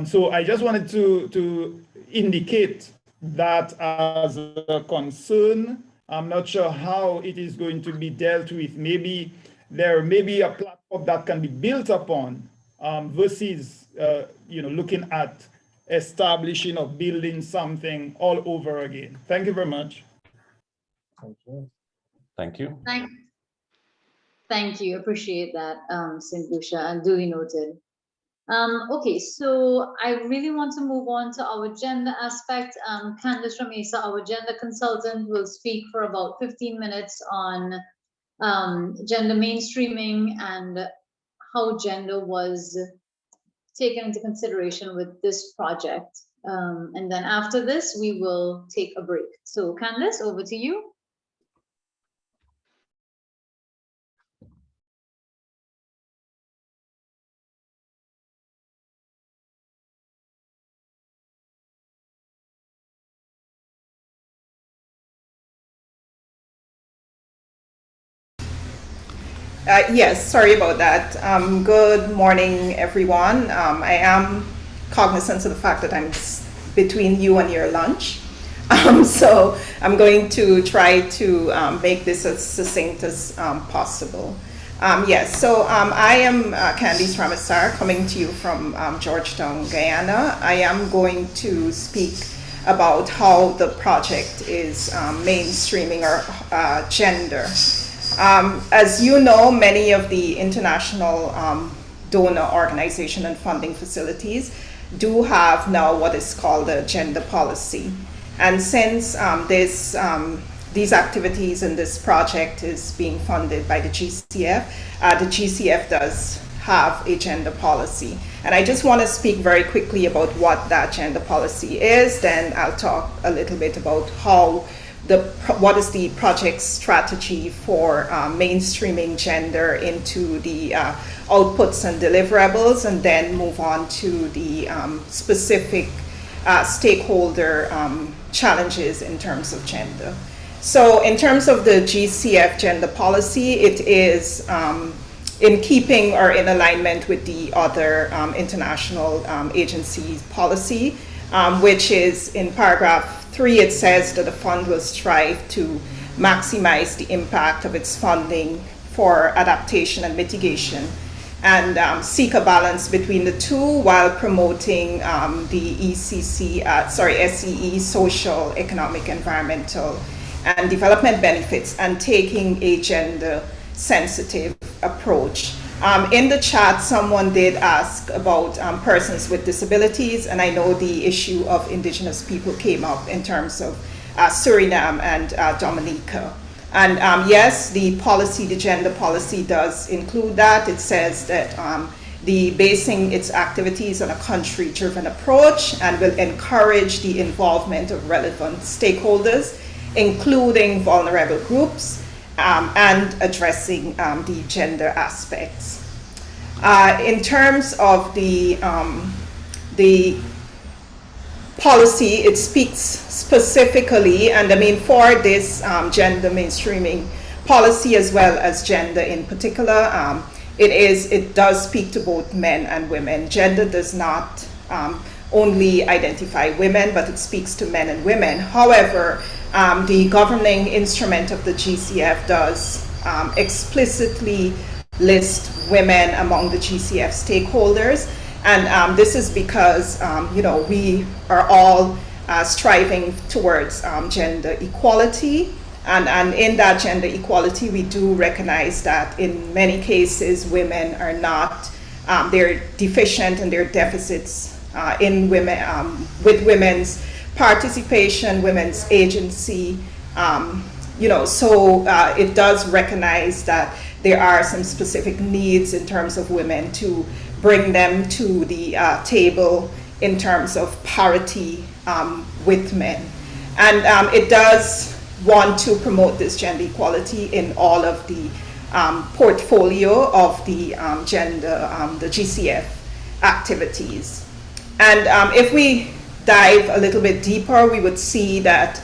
So I just wanted to indicate that as a concern. I'm not sure how it is going to be dealt with. Maybe there may be a platform that can be built upon versus looking at establishing or building something all over again. Thank you very much. Thank you. Thank you. Thank you. Appreciate that, St. Lucia, and duly noted. Okay, so I really want to move on to our gender aspect. Candice Ramesa, our gender consultant, will speak for about 15 minutes on gender mainstreaming and how gender was taken into consideration with this project. And then after this, we will take a break. So Candice, over to you. Yes, sorry about that. Good morning, everyone. I am cognizant of the fact that I'm between you and your lunch. So I'm going to try to make this as succinct as possible. Yes, so I am Candice Ramesa, coming to you from Georgetown, Guyana. I am going to speak about how the project is mainstreaming our gender. As you know, many of the international donor organization and funding facilities do have now what is called a gender policy. And since these activities and this project is being funded by the GCF does have a gender policy. And I just want to speak very quickly about what that gender policy is, then I'll talk a little bit about what is the project strategy for mainstreaming gender into the outputs and deliverables, and then move on to the specific stakeholder challenges in terms of gender. So in terms of the GCF gender policy, it is in keeping or in alignment with the other international agencies policy, which is in paragraph 3, it says that the fund will strive to maximize the impact of its funding for adaptation and mitigation, and seek a balance between the two while promoting the SEE, social, economic, environmental, and development benefits, and taking a gender-sensitive approach. In the chat, someone did ask about persons with disabilities, and I know the issue of indigenous people came up in terms of Suriname and Dominica. And yes, the gender policy does include that. It says that basing its activities on a country-driven approach and will encourage the involvement of relevant stakeholders, including vulnerable groups, and addressing the gender aspects. In terms of the policy, it speaks specifically, and I mean for this gender mainstreaming policy as well as gender in particular, it does speak to both men and women. Gender does not only identify women, but it speaks to men and women. However, the governing instrument of the GCF does explicitly list women among the GCF stakeholders. And this is because, you know, we are all striving towards gender equality. And in that gender equality, we do recognize that in many cases, women are not, they're deficient and there are deficits in women, with women's participation, women's agency, you know, so it does recognize that there are some specific needs in terms of women to bring them to the table in terms of parity with men. And it does want to promote this gender equality in all of the portfolio of the the GCF activities. And if we dive a little bit deeper, we would see that,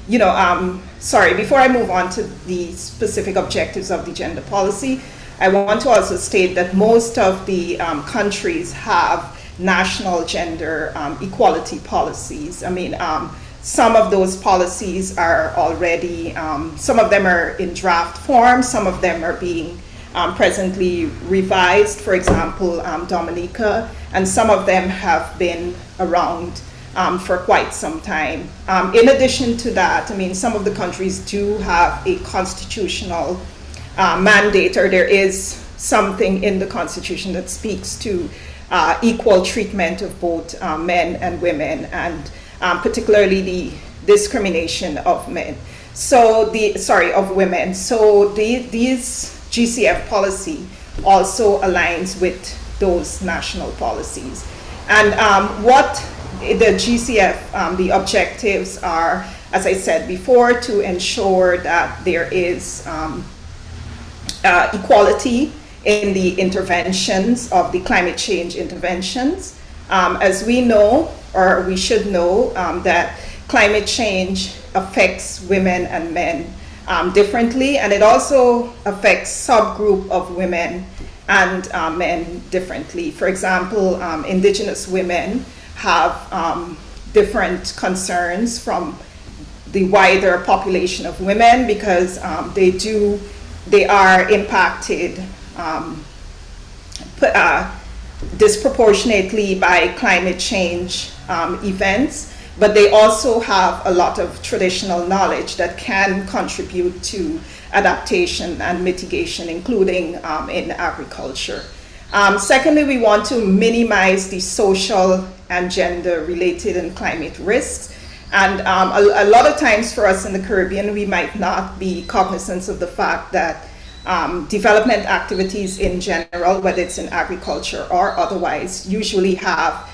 you know, sorry, before I move on to the specific objectives of the gender policy, I want to also state that most of the countries have national gender equality policies. I mean, some of those policies are already, some of them are in draft form, some of them are being presently revised, for example, Dominica, and some of them have been around for quite some time. In addition to that, I mean, some of the countries do have a constitutional mandate, or there is something in the Constitution that speaks to equal treatment of both men and women, and particularly the discrimination of men. So of women. So these GCF policy also aligns with those national policies. And what the GCF, the objectives are, as I said before, to ensure that there is equality in the interventions of the climate change interventions. As we know, or we should know, that climate change affects women and men differently, and it also affects subgroup of women and men differently. For example, indigenous women have different concerns from the wider population of women because they are impacted disproportionately by climate change events, but they also have a lot of traditional knowledge that can contribute to adaptation and mitigation, including in agriculture. Secondly, we want to minimize the social and gender-related and climate risks. And a lot of times for us in the Caribbean, we might not be cognizant of the fact that development activities in general, whether it's in agriculture or otherwise, usually have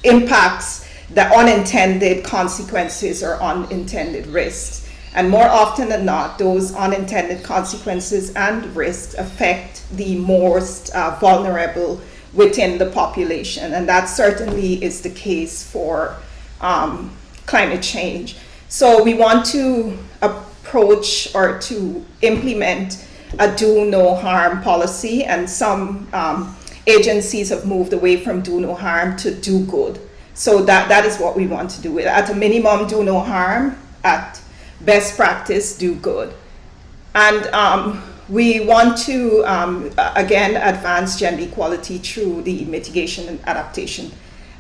impacts, the unintended consequences or unintended risks. And more often than not, those unintended consequences and risks affect the most vulnerable within the population. And that certainly is the case for climate change. So we want to approach or to implement a do no harm policy, and some agencies have moved away from do no harm to do good. So that is what we want to do. At a minimum, do no harm. At best practice, do good. And we want to, again, advance gender equality through the mitigation and adaptation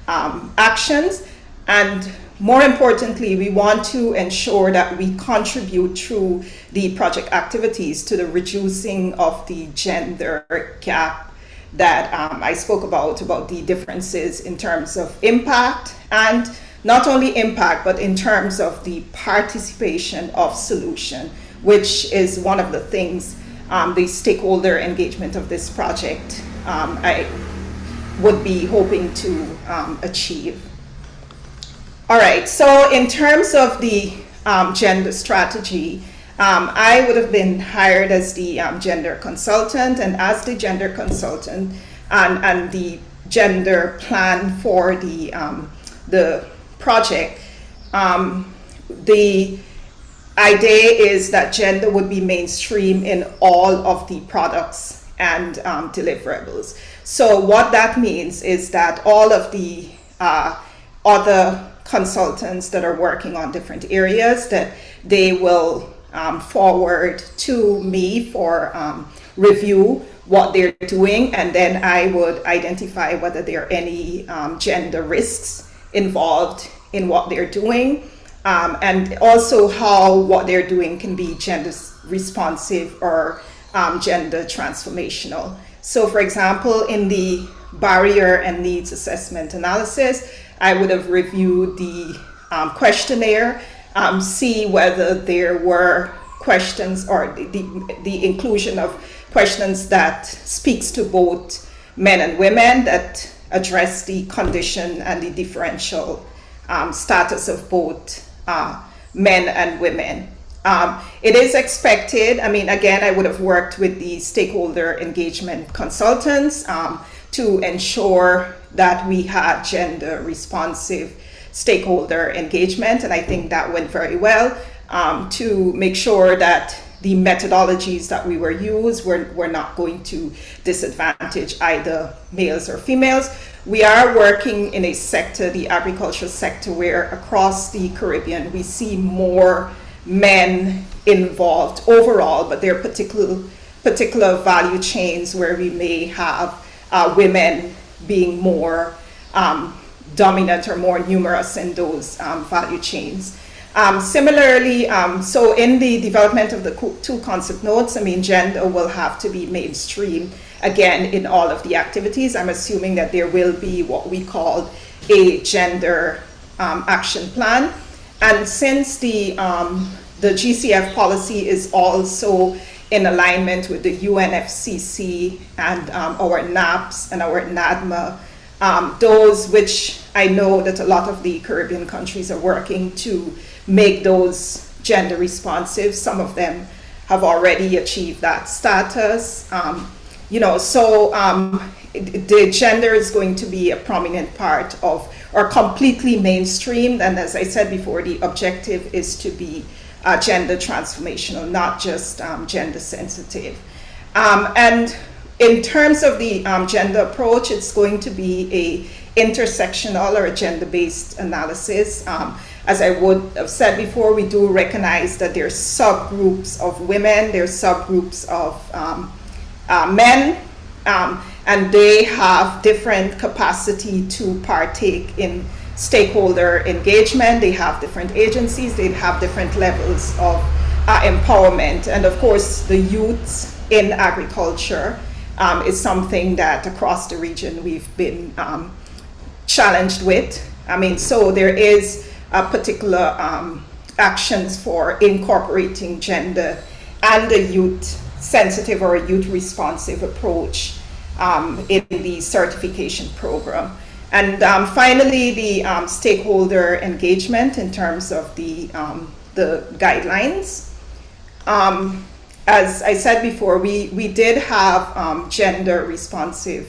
actions. And more importantly, we want to ensure that we contribute through the project activities to the reducing of the gender gap that I spoke about the differences in terms of impact, and not only impact, but in terms of the participation of solution, which is one of the things, the stakeholder engagement of this project, I would be hoping to achieve. All right, so in terms of the gender strategy, I would have been hired as the gender consultant, and as the gender consultant and the gender plan for the project, the idea is that gender would be mainstream in all of the products and deliverables. So what that means is that all of the other consultants that are working on different areas, that they will forward to me for review what they're doing, and then I would identify whether there are any gender risks involved in what they're doing, and also how what they're doing can be gender responsive or gender transformational. So for example, in the barrier and needs assessment analysis, I would have reviewed the questionnaire, see whether there were questions or the inclusion of questions that speaks to both men and women, that address the condition and the differential status of both men and women. It is expected, I mean, again, I would have worked with the stakeholder engagement consultants to ensure that we had gender responsive stakeholder engagement, and I think that went very well, to make sure that the methodologies that we were used were not going to disadvantage either males or females. We are working in a sector, the agricultural sector, where across the Caribbean we see more men involved overall, but there are particular value chains where we may have women being more dominant or more numerous in those value chains. Similarly, so in the development of the two concept notes, I mean, gender will have to be mainstream again in all of the activities. I'm assuming that there will be what we call a gender action plan. And since the GCF policy is also in alignment with the UNFCCC and our NAPS and our NADMA, those which I know that a lot of the Caribbean countries are working to make those gender responsive. Some of them have already achieved that status. The gender is going to be a prominent part of, or completely mainstreamed. And as I said before, the objective is to be gender transformational, not just gender sensitive. And in terms of the gender approach, it's going to be a intersectional or a gender-based analysis. As I would have said before, we do recognize that there's subgroups of women, there's subgroups of men, and they have different capacity to partake in stakeholder engagement. They have different agencies, they have different levels of empowerment. And of course, the youth in agriculture is something that across the region we've been challenged with. I mean, so there is a particular actions for incorporating gender and a youth sensitive or a youth responsive approach in the certification program. And finally, the stakeholder engagement in terms of the guidelines. As I said before, we did have gender responsive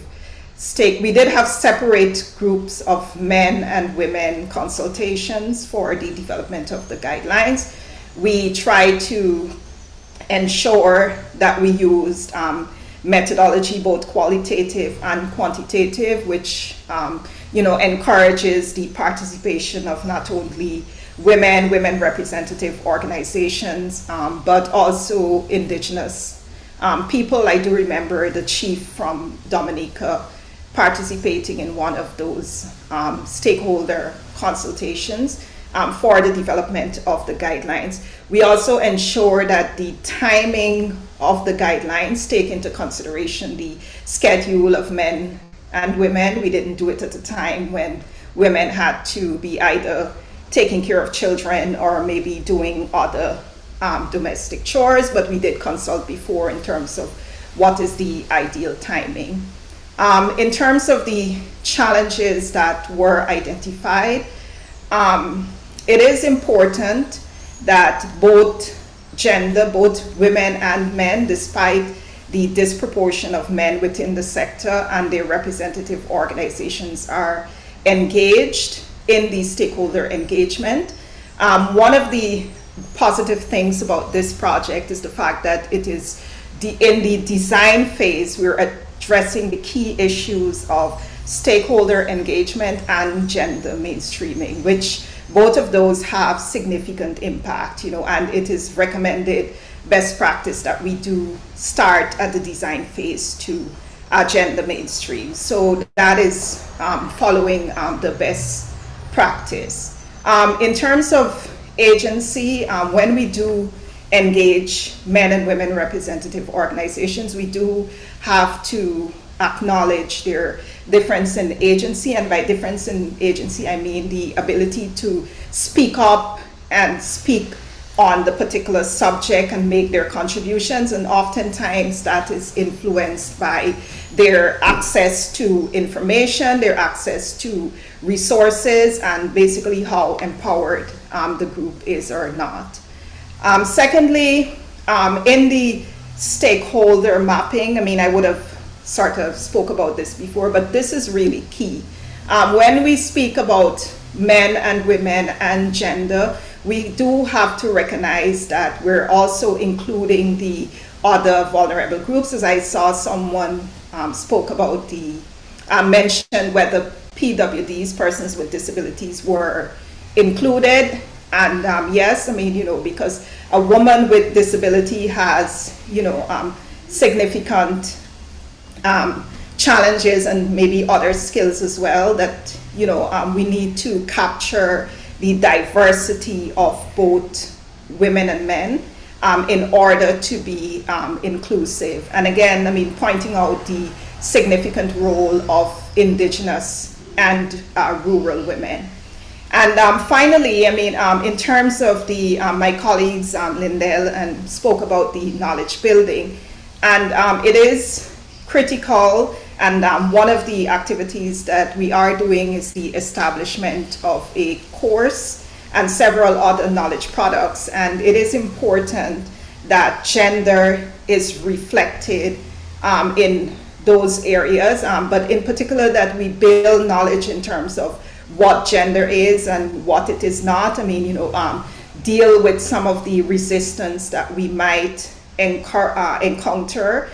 we did have separate groups of men and women consultations for the development of the guidelines. We tried to ensure that we used methodology, both qualitative and quantitative, which encourages the participation of not only women representative organizations, but also indigenous people. I do remember the chief from Dominica participating in one of those stakeholder consultations for the development of the guidelines. We also ensure that the timing of the guidelines take into consideration the schedule of men and women. We didn't do it at a time when women had to be either taking care of children or maybe doing other domestic chores, but we did consult before in terms of what is the ideal timing. In terms of the challenges that were identified, it is important that both gender, both women and men, despite the disproportion of men within the sector, and their representative organizations are engaged in the stakeholder engagement. One of the positive things about this project is the fact that it is in the design phase. We're addressing the key issues of stakeholder engagement and gender mainstreaming, which both of those have significant impact, and it is recommended best practice that we do start at the design phase to gender mainstream. So that is following the best practice. In terms of agency, when we do engage men and women representative organizations, we do have to acknowledge their difference in agency, and by difference in agency, I mean the ability to speak up and speak on the particular subject and make their contributions, and oftentimes that is influenced by their access to information, their access to resources, and basically how empowered the group is or not. Secondly, in the stakeholder mapping, I would have sort of spoke about this before, but this is really key. When we speak about men and women and gender, we do have to recognize that we're also including the other vulnerable groups. As I saw someone spoke about mentioned whether PWDs, persons with disabilities, were included. And yes, because a woman with disability has, significant challenges and maybe other skills as well that, we need to capture the diversity of both women and men in order to be inclusive. And again, pointing out the significant role of Indigenous and rural women. And finally, in terms of my colleagues, Lindell, and spoke about the knowledge building, and it is critical. And one of the activities that we are doing is the establishment of a course and several other knowledge products. And it is important that gender is reflected in those areas, but in particular that we build knowledge in terms of what gender is and what it is not. Deal with some of the resistance that we might encounter,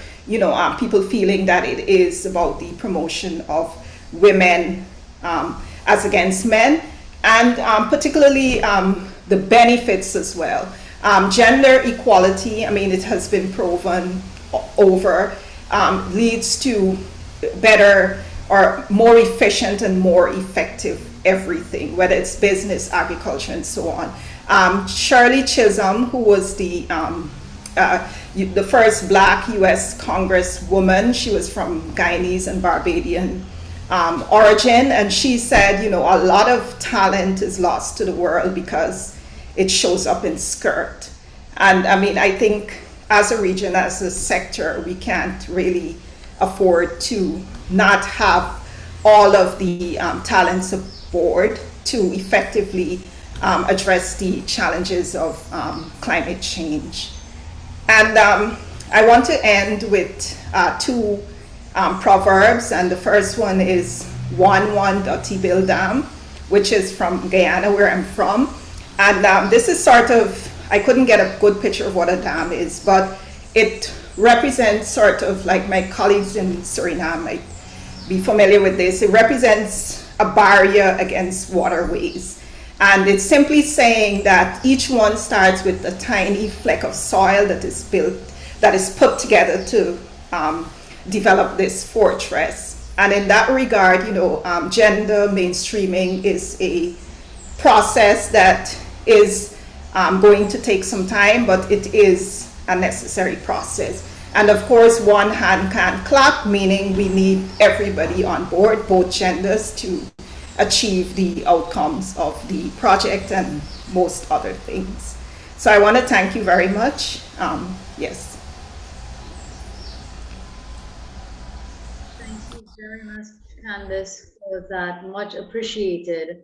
people feeling that it is about the promotion of women as against men, and particularly the benefits as well. Gender equality, it has been proven over, leads to better or more efficient and more effective everything, whether it's business, agriculture, and so on. Shirley Chisholm, who was the first Black U.S. Congresswoman, she was from Guyanese and Barbadian origin, and she said, a lot of talent is lost to the world because it shows up in skirt. And I think as a region, as a sector, we can't really afford to not have all of the talents aboard to effectively address the challenges of climate change. And I want to end with two proverbs, and the first one is "Wan Doti Bildam," which is from Guyana, where I'm from. And this is sort of, I couldn't get a good picture of what a dam is, but it represents sort of like my colleagues in Suriname might be familiar with this. It represents a barrier against waterways. And it's simply saying that each one starts with a tiny fleck of soil that is put together to develop this fortress. And in that regard, gender mainstreaming is a process that is going to take some time, but it is a necessary process. And of course, one hand can't clap, meaning we need everybody on board, both genders, to achieve the outcomes of the project and most other things. So I want to thank you very much. Yes. Thank you very much, Candace, for that. Much appreciated.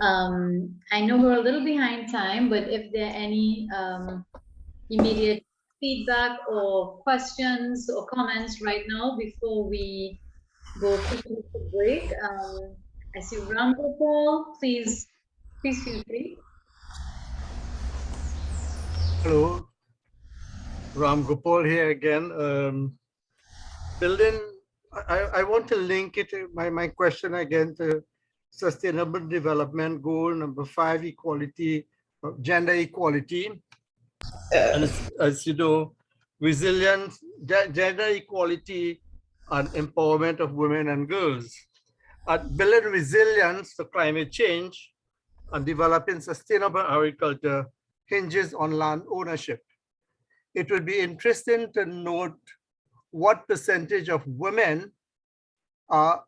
I know we're a little behind time, but if there are any immediate feedback or questions or comments right now before we go quickly to break? I see Ram Gopal, please feel free. Hello, Ram Gopal here again. Building, I want to link it, my question again, to Sustainable Development Goal number 5, equality, gender equality. And as you know, resilience, gender equality and empowerment of women and girls. Building resilience to climate change and developing sustainable agriculture hinges on land ownership. It would be interesting to note what percentage of women have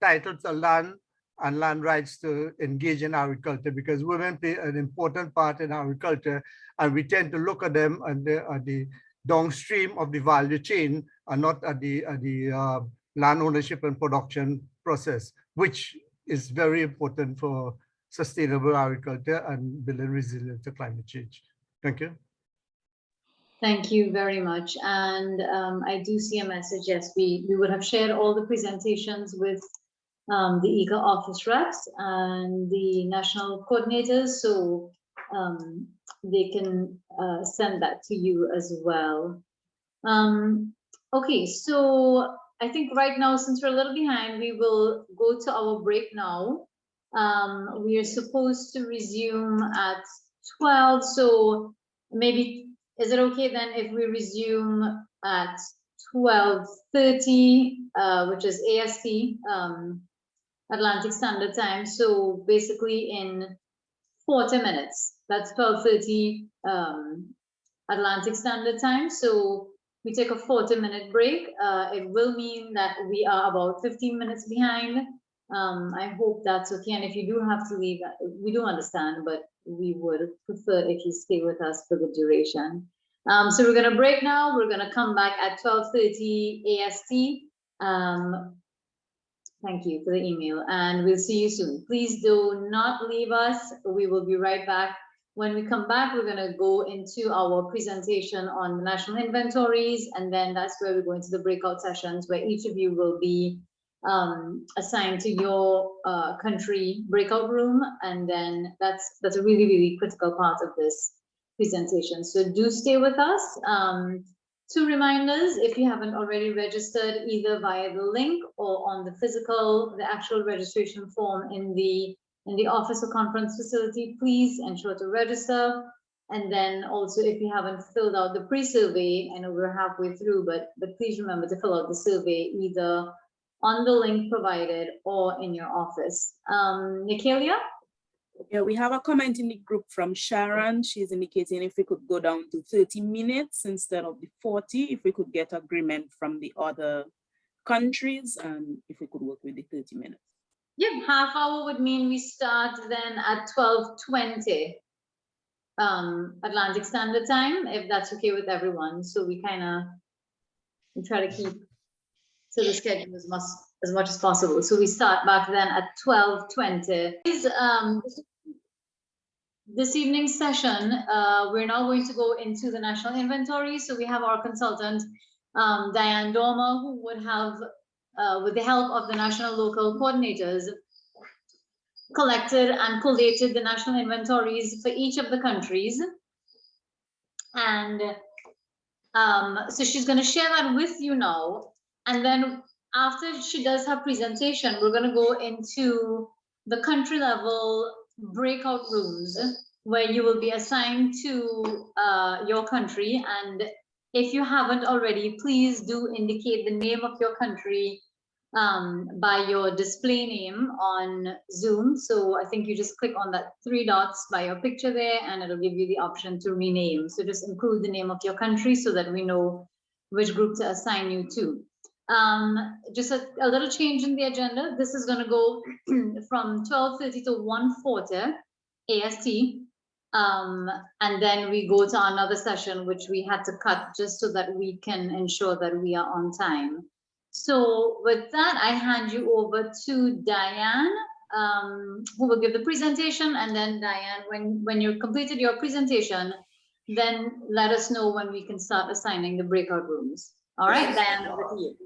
titles of land and land rights to engage in agriculture, because women play an important part in agriculture, and we tend to look at them at the downstream of the value chain and not at the land ownership and production process, which is very important for sustainable agriculture and building resilience to climate change. Thank you. Thank you very much. And I do see a message. Yes, we would have shared all the presentations with the ICA office reps and the national coordinators, so they can send that to you as well. Okay, so I think right now, since we're a little behind, we will go to our break now. We are supposed to resume at 12, so maybe, is it okay then if we resume at 12:30, which is AST, Atlantic Standard Time? So basically in 40 minutes, that's 12:30 Atlantic Standard Time. So we take a 40-minute break. It will mean that we are about 15 minutes behind. I hope that's okay. And if you do have to leave, we do understand, but we would prefer if you stay with us for the duration. So we're going to break now. We're going to come back at 12:30 AST. Thank you for the email, and we'll see you soon. Please do not leave us. We will be right back. When we come back, we're going to go into our presentation on the national inventories, and then that's where we go into the breakout sessions, where each of you will be assigned to your country breakout room, and then that's a really, really critical part of this presentation. So do stay with us. 2 reminders: if you haven't already registered either via the link or on the actual registration form in the office or conference facility, please ensure to register. And then also, if you haven't filled out the pre-survey, I know we're halfway through, but please remember to fill out the survey either on the link provided or in your office. Nicalia? Yeah, we have a comment in the group from Sharon. She's indicating if we could go down to 30 minutes instead of the 40, if we could get agreement from the other countries, and if we could work with the 30 minutes. Yeah, half hour would mean we start then at 12:20 Atlantic Standard Time, if that's okay with everyone. So we try to keep to the schedule as much as possible. So we start back then at 12:20. This evening's session, we're now going to go into the national inventory. So we have our consultant, Diane Dormer, who would have, with the help of the national local coordinators, collected and collated the national inventories for each of the countries. And so she's going to share that with you now. And then after she does her presentation, we're going to go into the country level breakout rooms where you will be assigned to your country. And if you haven't already, please do indicate the name of your country by your display name on Zoom. So I think you just click on that 3 dots by your picture there, and it'll give you the option to rename. So just include the name of your country so that we know which group to assign you to. Just a little change in the agenda. This is going to go from 12:30 to 1:40 AST. And then we go to another session, which we had to cut just so that we can ensure that we are on time. So with that, I hand you over to Diane, who will give the presentation. And then Diane, when you've completed your presentation, then let us know when we can start assigning the breakout rooms. All right, Diane, over to you.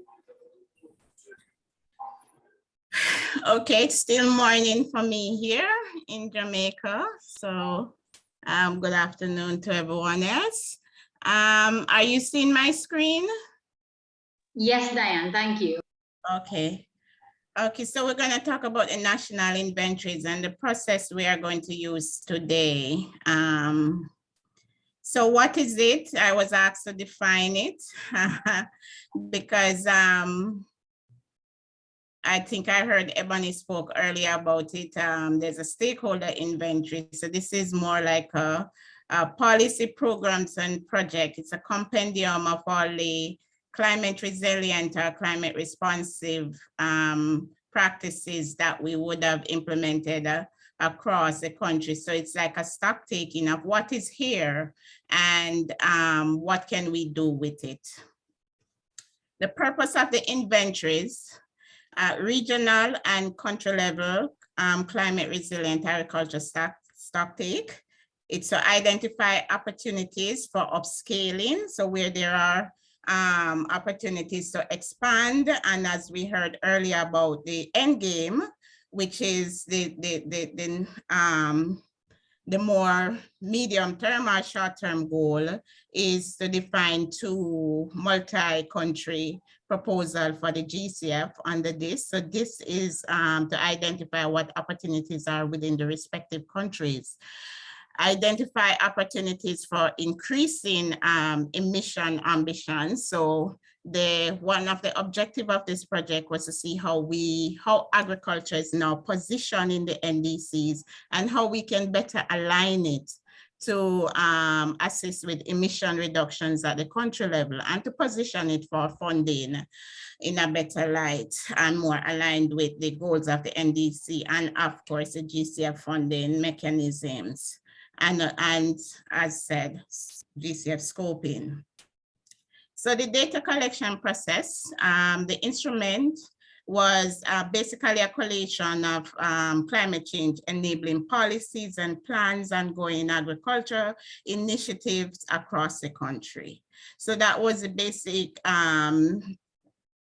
Okay, it's still morning for me here in Jamaica. So good afternoon to everyone else. Are you seeing my screen? Yes, Diane, thank you. Okay. Okay, so we're going to talk about the national inventories and the process we are going to use today. So what is it? I was asked to define it because I think I heard Ebony spoke earlier about it. There's a stakeholder inventory. So this is more like a policy programs and project. It's a compendium of all the climate resilient or climate responsive practices that we would have implemented across the country. So it's like a stock taking of what is here and what can we do with it. The purpose of the inventories, regional and country level climate resilient agriculture stock take. It's to identify opportunities for upscaling. So where there are opportunities to expand. And as we heard earlier about the end game, which is the more medium term or short term goal is to define 2 multi-country proposal for the GCF under this. So this is to identify what opportunities are within the respective countries. Identify opportunities for increasing emission ambitions. So one of the objective of this project was to see how agriculture is now positioned in the NDCs and how we can better align it to assist with emission reductions at the country level and to position it for funding in a better light and more aligned with the goals of the NDC and of course the GCF funding mechanisms. And as said, GCF scoping. So the data collection process, the instrument was basically a collation of climate change enabling policies and plans ongoing agriculture initiatives across the country. So that was the basic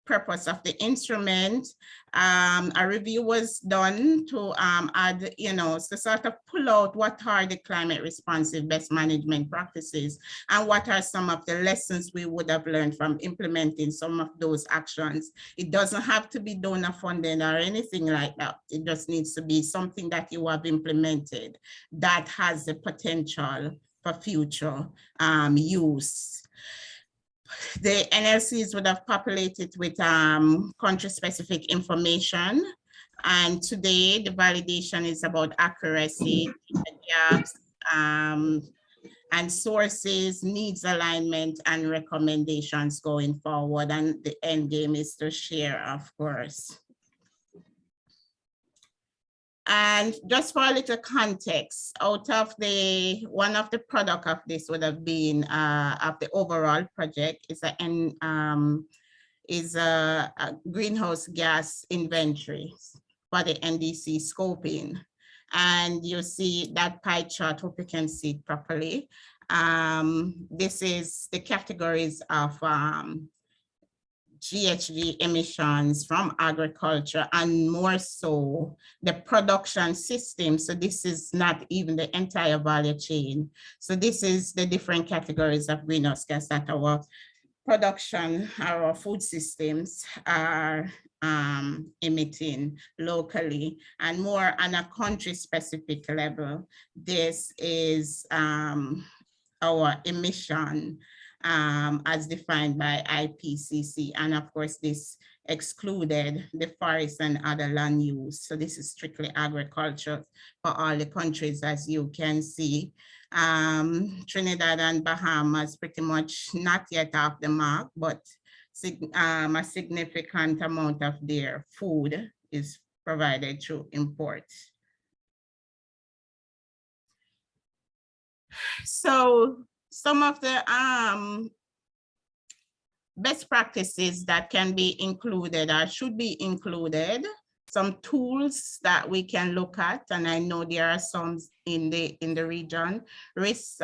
purpose of the instrument. A review was done to add, to sort of pull out what are the climate responsive best management practices and what are some of the lessons we would have learned from implementing some of those actions. It doesn't have to be donor funded or anything like that. It just needs to be something that you have implemented that has the potential for future use. The NLCs would have populated with country-specific information. And today, the validation is about accuracy, gaps, and sources, needs alignment, and recommendations going forward. And the end game is to share, of course. And just for a little context, out of one of the product of this would have been of the overall project is a greenhouse gas inventory for the NDC scoping. And you see that pie chart, hope you can see it properly. This is the categories of GHG emissions from agriculture and more so the production system. So this is not even the entire value chain. So this is the different categories of greenhouse gas that our production, our food systems are emitting locally and more on a country specific level. This is our emission as defined by IPCC. And of course, this excluded the forest and other land use. So this is strictly agriculture for all the countries, as you can see. Trinidad and Bahamas pretty much not yet off the mark, but a significant amount of their food is provided through imports. So some of the best practices that can be included or should be included. some tools that we can look at, and I know there are some in the region: risk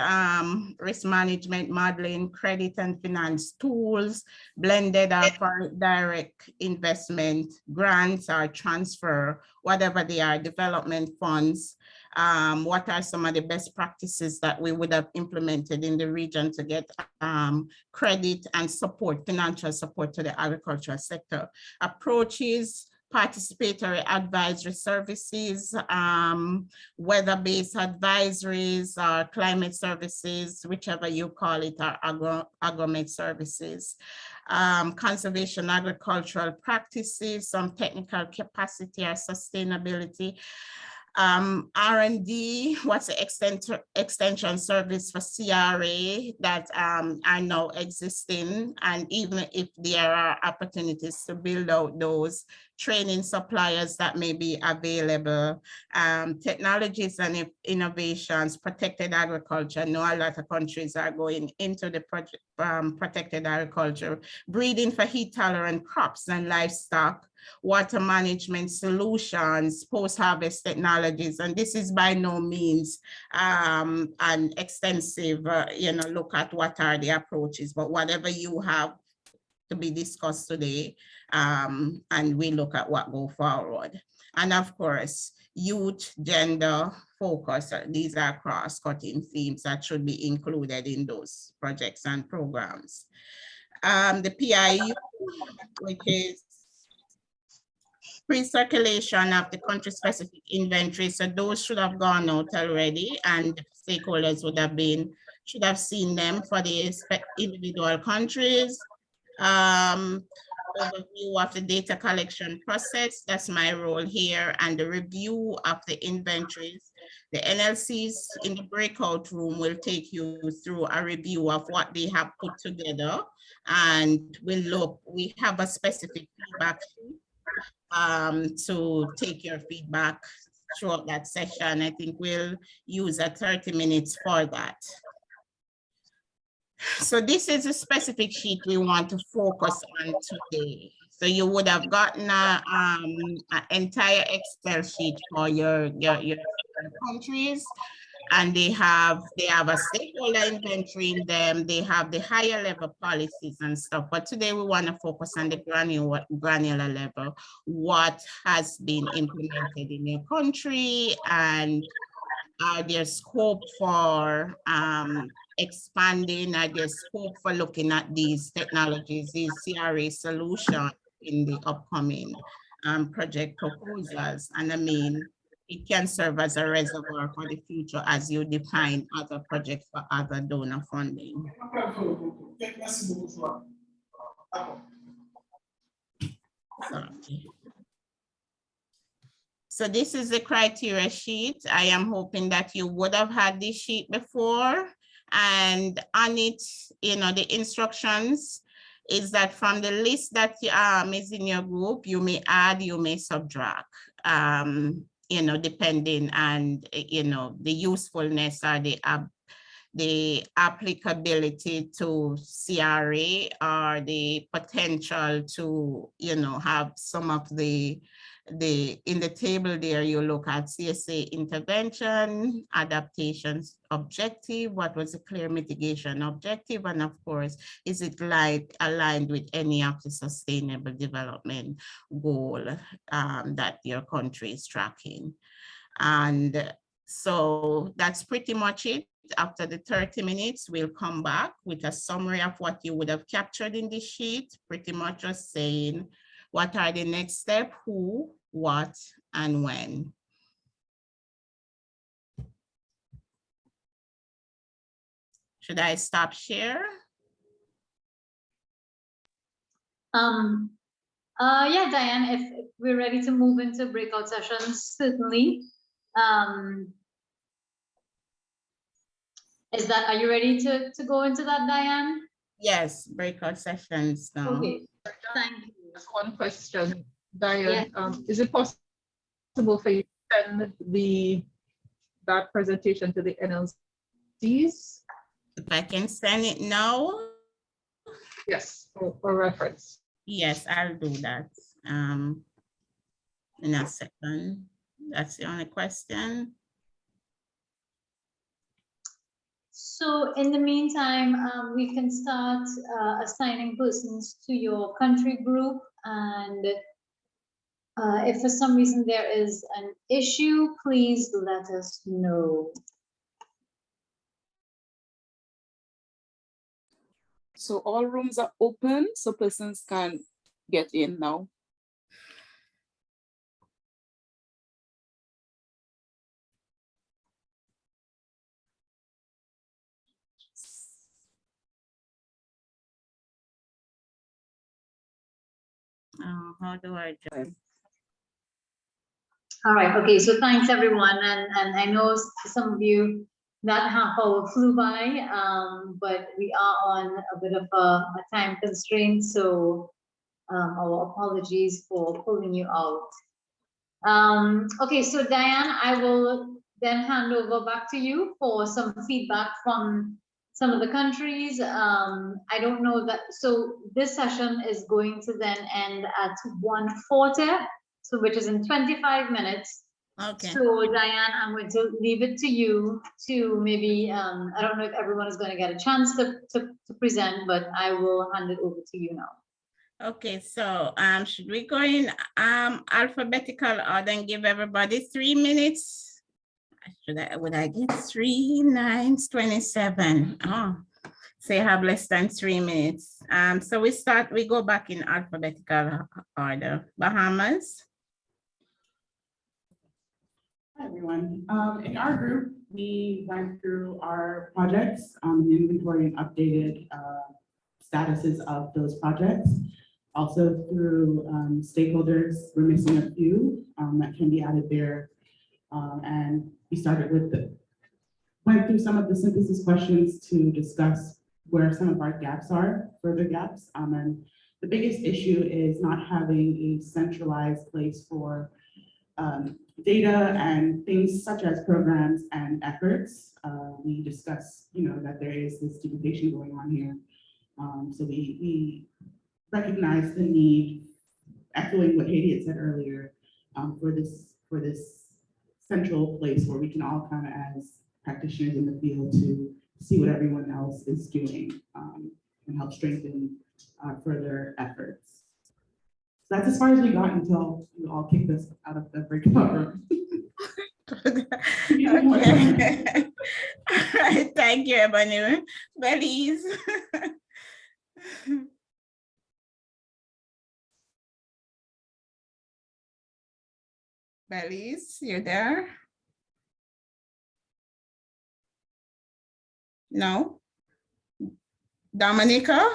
management modeling, credit and finance tools, blended or for direct investment, grants or transfer, whatever they are, development funds. What are some of the best practices that we would have implemented in the region to get credit and support, financial support to the agricultural sector? Approaches, participatory advisory services, weather-based advisories, or climate services, whichever you call it, or agromet services, conservation agricultural practices, some technical capacity or sustainability, R&D, what's the extension service for CRA that are now existing, and even if there are opportunities to build out those, training suppliers that may be available, technologies and innovations, protected agriculture. I know a lot of countries are going into the protected agriculture, breeding for heat-tolerant crops and livestock, water management solutions, post-harvest technologies. And this is by no means an extensive, look at what are the approaches, but whatever you have to be discussed today, and we look at what go forward. And of course, youth, gender focus, these are cross-cutting themes that should be included in those projects and programs. The PIU, which is pre-circulation of the country-specific inventory. So those should have gone out already, and stakeholders should have seen them for the individual countries. Overview of the data collection process, that's my role here, and the review of the inventories. The NLCs in the breakout room will take you through a review of what they have put together, and we have a specific feedback sheet to take your feedback throughout that session. I think we'll use 30 minutes for that. So this is a specific sheet we want to focus on today. So you would have gotten an entire Excel sheet for your countries, and they have a stakeholder inventory in them. They have the higher level policies and stuff. But today we want to focus on the granular level. What has been implemented in your country, and are there scope for expanding, are there scope for looking at these technologies, these CRA solutions in the upcoming project proposals? And I mean, it can serve as a reservoir for the future as you define other projects for other donor funding. So this is the criteria sheet. I am hoping that you would have had this sheet before, and on it, the instructions is that from the list that is in your group, you may add, you may subtract, depending on, the usefulness or the applicability to CRA, or the potential to, have some of in the table there, you look at CSA intervention, adaptations objective, what was the clear mitigation objective, and of course, is it aligned with any of the sustainable development goal that your country is tracking. And so that's pretty much it. After the 30 minutes, we'll come back with a summary of what you would have captured in this sheet, pretty much just saying, what are the next steps, who, what, and when. Should I stop share? Yeah, Diane, if we're ready to move into breakout sessions, certainly. Are you ready to go into that, Diane? Yes, breakout sessions now. Okay, thank you. Just one question, Diane. Yeah. Is it possible for you to send that presentation to the NLCs? If I can send it now? Yes, for reference. Yes, I'll do that. in a second. That's the only question. So in the meantime, we can start assigning persons to your country group, and if for some reason there is an issue, please let us know. So all rooms are open, so persons can get in now. How do I join? All right, okay, so thanks everyone, and I know some of you, that half hour flew by, but we are on a bit of a time constraint, so our apologies for pulling you out. Okay, so Diane, I will then hand over back to you for some feedback from some of the countries. I don't know that, so this session is going to then end at 1:40, so which is in 25 minutes. Okay. So Diane, I'm going to leave it to you to maybe, I don't know if everyone is going to get a chance to present, but I will hand it over to you now. Okay, so should we go in alphabetical order and give everybody 3 minutes? Would I get 3 9 27? Oh, so you have less than 3 minutes. So we go back in alphabetical order. Bahamas. Hi, everyone. In our group, we went through our projects, inventory and updated statuses of those projects. Also through stakeholders, we're missing a few that can be added there. And we started with went through some of the synthesis questions to discuss where some of our gaps are, further gaps. And the biggest issue is not having a centralized place for data and things such as programs and efforts. We discussed, that there is this duplication going on here. So we recognize the need, echoing what Haiti had said earlier, for this central place where we can all kind of, as practitioners in the field, to see what everyone else is doing and help strengthen further efforts. So that's as far as we got until you all kicked us out of the breakout room. Okay. All right, thank you, Ebony. Belize. Belize, you there? No? Dominica?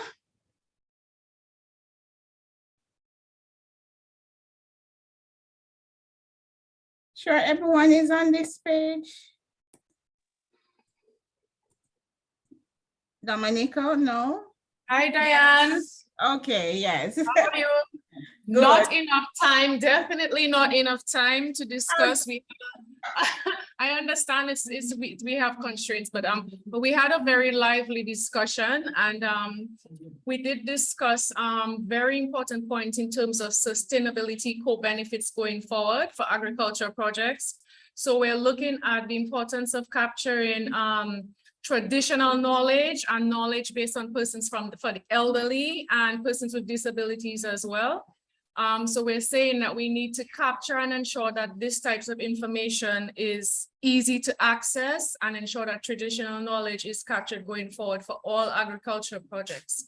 Sure, everyone is on this page. Dominica, no? Hi, Diane. Okay, yes. How are you? Not enough time, definitely not enough time to discuss. I understand we have constraints, but we had a very lively discussion, and we did discuss very important points in terms of sustainability co-benefits going forward for agriculture projects. So we're looking at the importance of capturing traditional knowledge and knowledge based on persons for the elderly and persons with disabilities as well. So we're saying that we need to capture and ensure that this types of information is easy to access and ensure that traditional knowledge is captured going forward for all agriculture projects.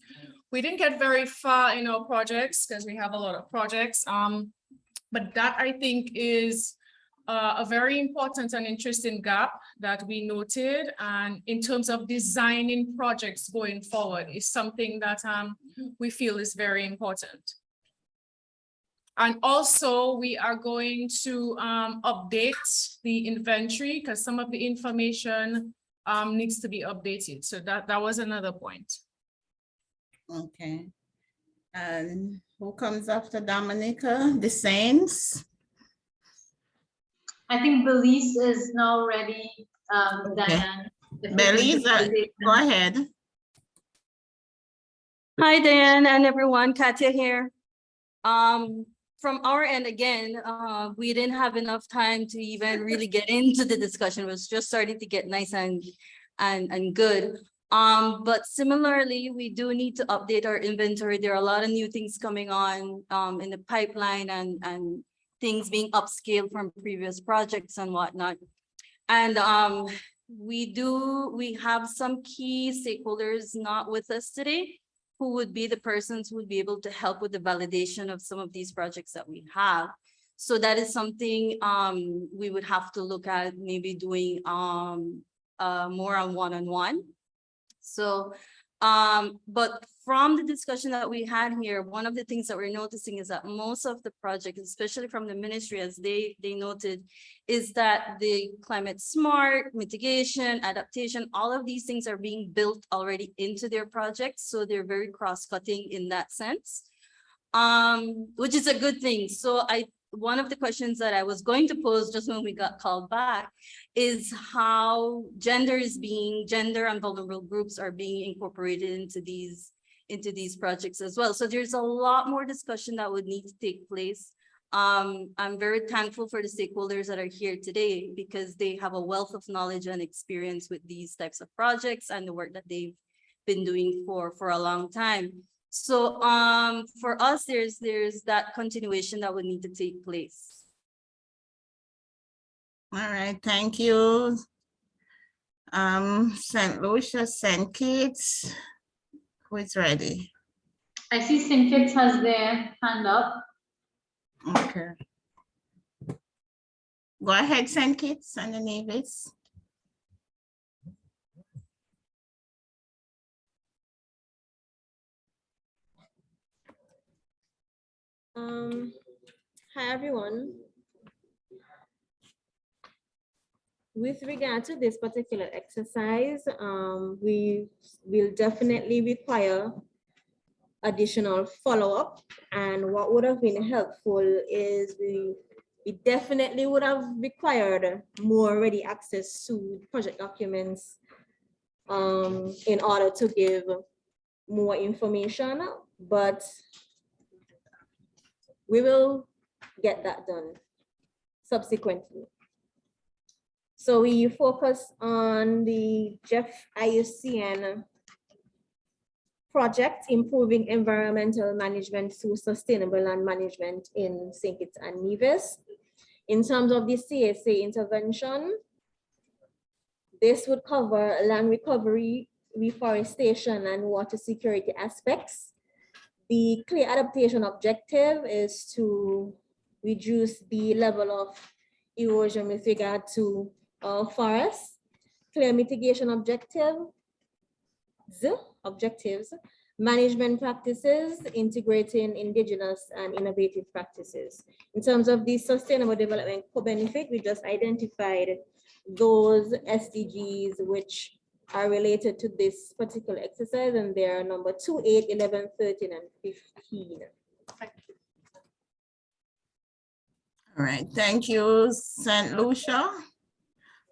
We didn't get very far in our projects because we have a lot of projects, but that I think is a very important and interesting gap that we noted, and in terms of designing projects going forward is something that we feel is very important. And also we are going to update the inventory because some of the information needs to be updated. So that was another point. Okay. And who comes after Dominica? The Saints? I think Belize is now ready, Okay. Diane. Belize, go ahead. Hi, Diane and everyone, Katya here. from our end, again, we didn't have enough time to even really get into the discussion. It was just starting to get nice and good. But similarly, we do need to update our inventory. There are a lot of new things coming on in the pipeline and things being upscaled from previous projects and whatnot. And we have some key stakeholders not with us today, who would be the persons who would be able to help with the validation of some of these projects that we have. So that is something we would have to look at, maybe doing more on one-on-one. So, but from the discussion that we had here, one of the things that we're noticing is that most of the projects, especially from the ministry, as they noted, is that the climate smart, mitigation, adaptation, all of these things are being built already into their projects. So they're very cross-cutting in that sense, which is a good thing. So one of the questions that I was going to pose just when we got called back is how gender and vulnerable groups are being incorporated into these projects as well. So there's a lot more discussion that would need to take place. I'm very thankful for the stakeholders that are here today because they have a wealth of knowledge and experience with these types of projects and the work that they've been doing for a long time. So for us, there's that continuation that would need to take place. All right, thank you. St. Lucia, St. Kitts, who is ready? I see St. Kitts has their hand up. Okay. Go ahead, St. Kitts and the Nevis. Hi, everyone. With regard to this particular exercise, we will definitely require additional follow-up. And what would have been helpful is we definitely would have required more ready access to project documents in order to give more information, but we will get that done subsequently. So we focus on the Jeff IUCN project, improving environmental management through sustainable land management in St. Kitts and Nevis. In terms of the CSA intervention, this would cover land recovery, reforestation, and water security aspects. The clear adaptation objective is to reduce the level of erosion with regard to forests. Clear mitigation objectives, management practices, integrating indigenous and innovative practices. In terms of the sustainable development co-benefit, we just identified those SDGs which are related to this particular exercise, and they are number 2, 8, 11, 13, and 15. All right, thank you, St. Lucia.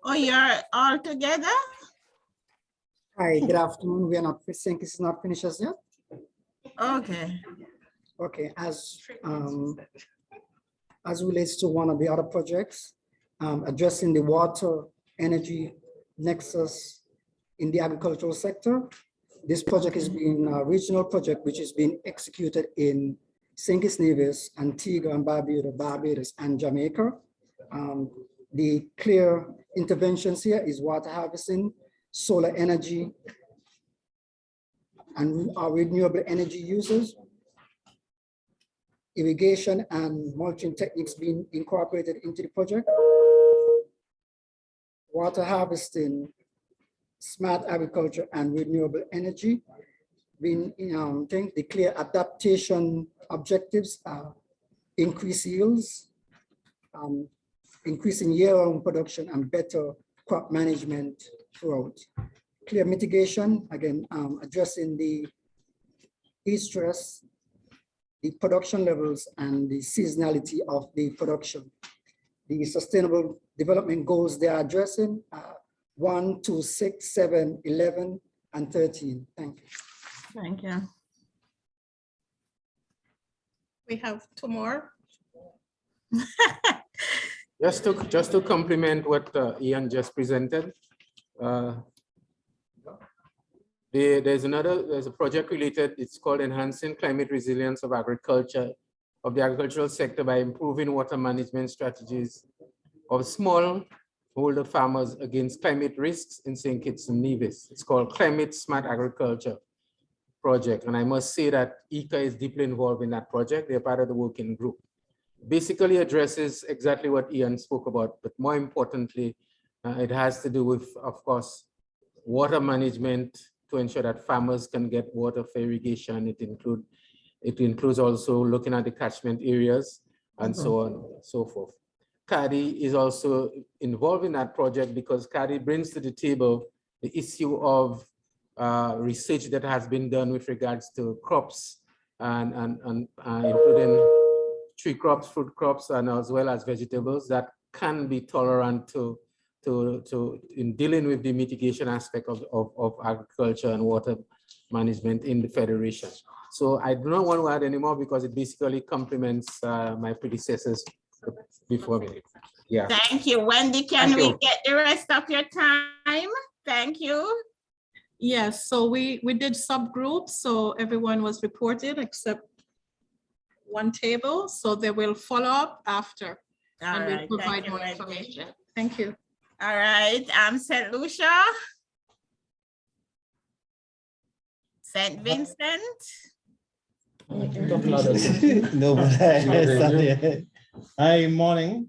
Oh, you're all together? Hi, good afternoon. We are not, St. Kitts is not finished as yet. Okay. Okay, as relates to one of the other projects, addressing the water energy nexus in the agricultural sector. This project is being a regional project which is being executed in St. Kitts Nevis, Antigua and Barbados, and Jamaica. The clear interventions here is water harvesting, solar energy, and our renewable energy uses, irrigation and mulching techniques being incorporated into the project, water harvesting, smart agriculture, and renewable energy. Being, the clear adaptation objectives are increase yields, increasing year-round production, and better crop management throughout. Clear mitigation, again, addressing the heat stress, the production levels, and the seasonality of the production. The sustainable development goals they are addressing are 1, 2, 6, 7, 11, and 13. Thank you. Thank you. We have 2 more. Just to complement what Ian just presented, there's a project related, it's called Enhancing Climate Resilience of Agriculture, of the agricultural sector by improving water management strategies of smallholder farmers against climate risks in St. Kitts and Nevis. It's called Climate Smart Agriculture Project. And I must say that ICA is deeply involved in that project. They're part of the working group. Basically addresses exactly what Ian spoke about, but more importantly, it has to do with, of course, water management to ensure that farmers can get water for irrigation. It includes also looking at the catchment areas and so on and so forth. CADI is also involved in that project because CADI brings to the table the issue of research that has been done with regards to crops and including tree crops, fruit crops, and as well as vegetables that can be tolerant to in dealing with the mitigation aspect of agriculture and water management in the Federation. So I do not want to add any more because it basically complements my predecessors before me. Yeah. Thank you. Wendy, can we get the rest of your time? Thank you. Yes, so we did subgroups, so everyone was reported except one table, so they will follow up after. All and right, we'll provide thank you, more Wendy. information. Thank you. All right, St. Lucia. St. Vincent. No, but hi, morning.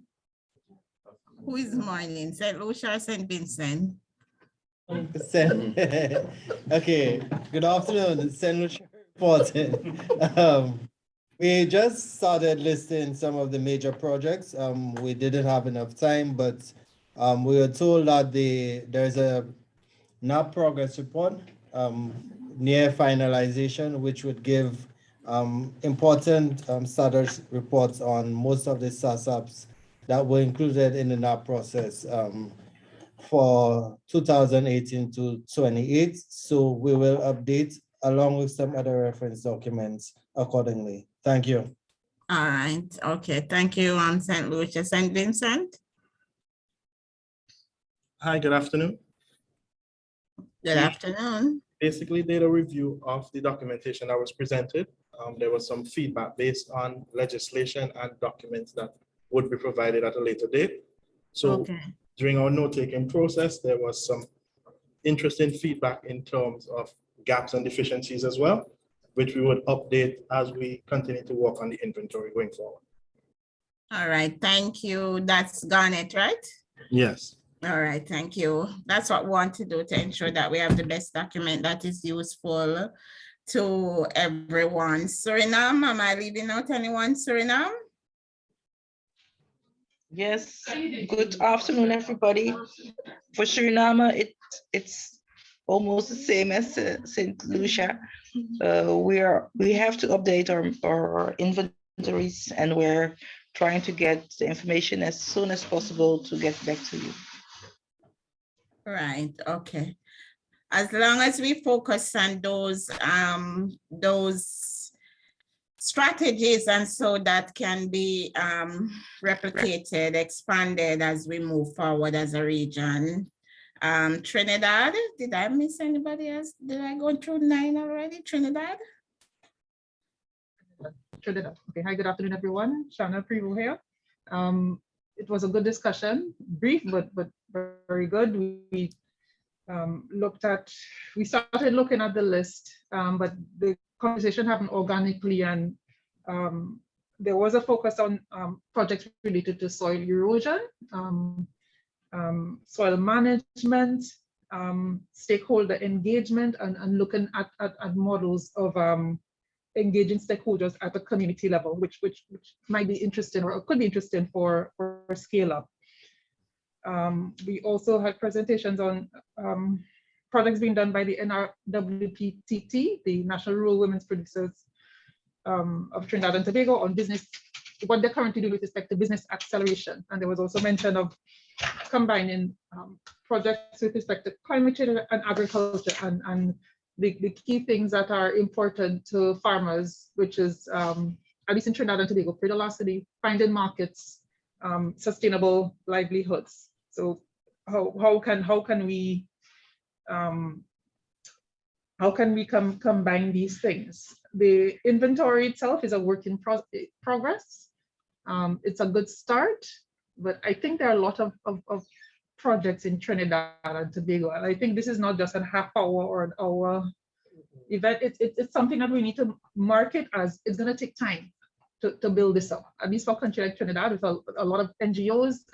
Who is morning? St. Lucia or St. Vincent? Okay, good afternoon, St. Lucia reporting. We just started listing some of the major projects. We didn't have enough time, but we were told that there's a NAP progress report near finalization, which would give important status reports on most of the SASAPs that were included in the NAP process for 2018 to 28. So we will update along with some other reference documents accordingly. Thank you. All right. Okay. Thank you, St. Lucia. St. Vincent. Hi, good afternoon. Good afternoon. Basically did a review of the documentation that was presented. There was some feedback based on legislation and documents that would be provided at a later date. So during our note-taking process, there was some interesting feedback in terms of gaps and deficiencies as well, which we would update as we continue to work on the inventory going forward. All right, thank you. That's Garnet, right? Yes. All right, thank you. That's what we want to do to ensure that we have the best document that is useful to everyone. Suriname, am I leaving out anyone? Suriname? Yes, good afternoon, everybody. For Suriname, it's almost the same as St. Lucia. We have to update our inventories, and we're trying to get the information as soon as possible to get back to you. Right, okay. As long as we focus on those strategies and so that can be replicated, expanded as we move forward as a region. Trinidad, did I miss anybody else? Did I go through 9 already? Trinidad? Trinidad. Okay, hi, good afternoon, everyone. Shana Prevo here. It was a good discussion, brief, but very good. We started looking at the list, but the conversation happened organically, and there was a focus on projects related to soil erosion, soil management, stakeholder engagement, and looking at models of engaging stakeholders at the community level, which might be interesting or could be interesting for scale up. We also had presentations on projects being done by the NRWPTT, the National Rural Women's Producers of Trinidad and Tobago, on business, what they're currently doing with respect to business acceleration. And there was also mention of combining projects with respect to climate change and agriculture, and the key things that are important to farmers, which is at least in Trinidad and Tobago, velocity, finding markets, sustainable livelihoods. So how can we combine these things? The inventory itself is a work in progress. It's a good start, but I think there are a lot of projects in Trinidad and Tobago, and I think this is not just a half hour or an hour event. It's something that we need to market as it's going to take time to build this up. At least for a country like Trinidad, with a lot of NGOs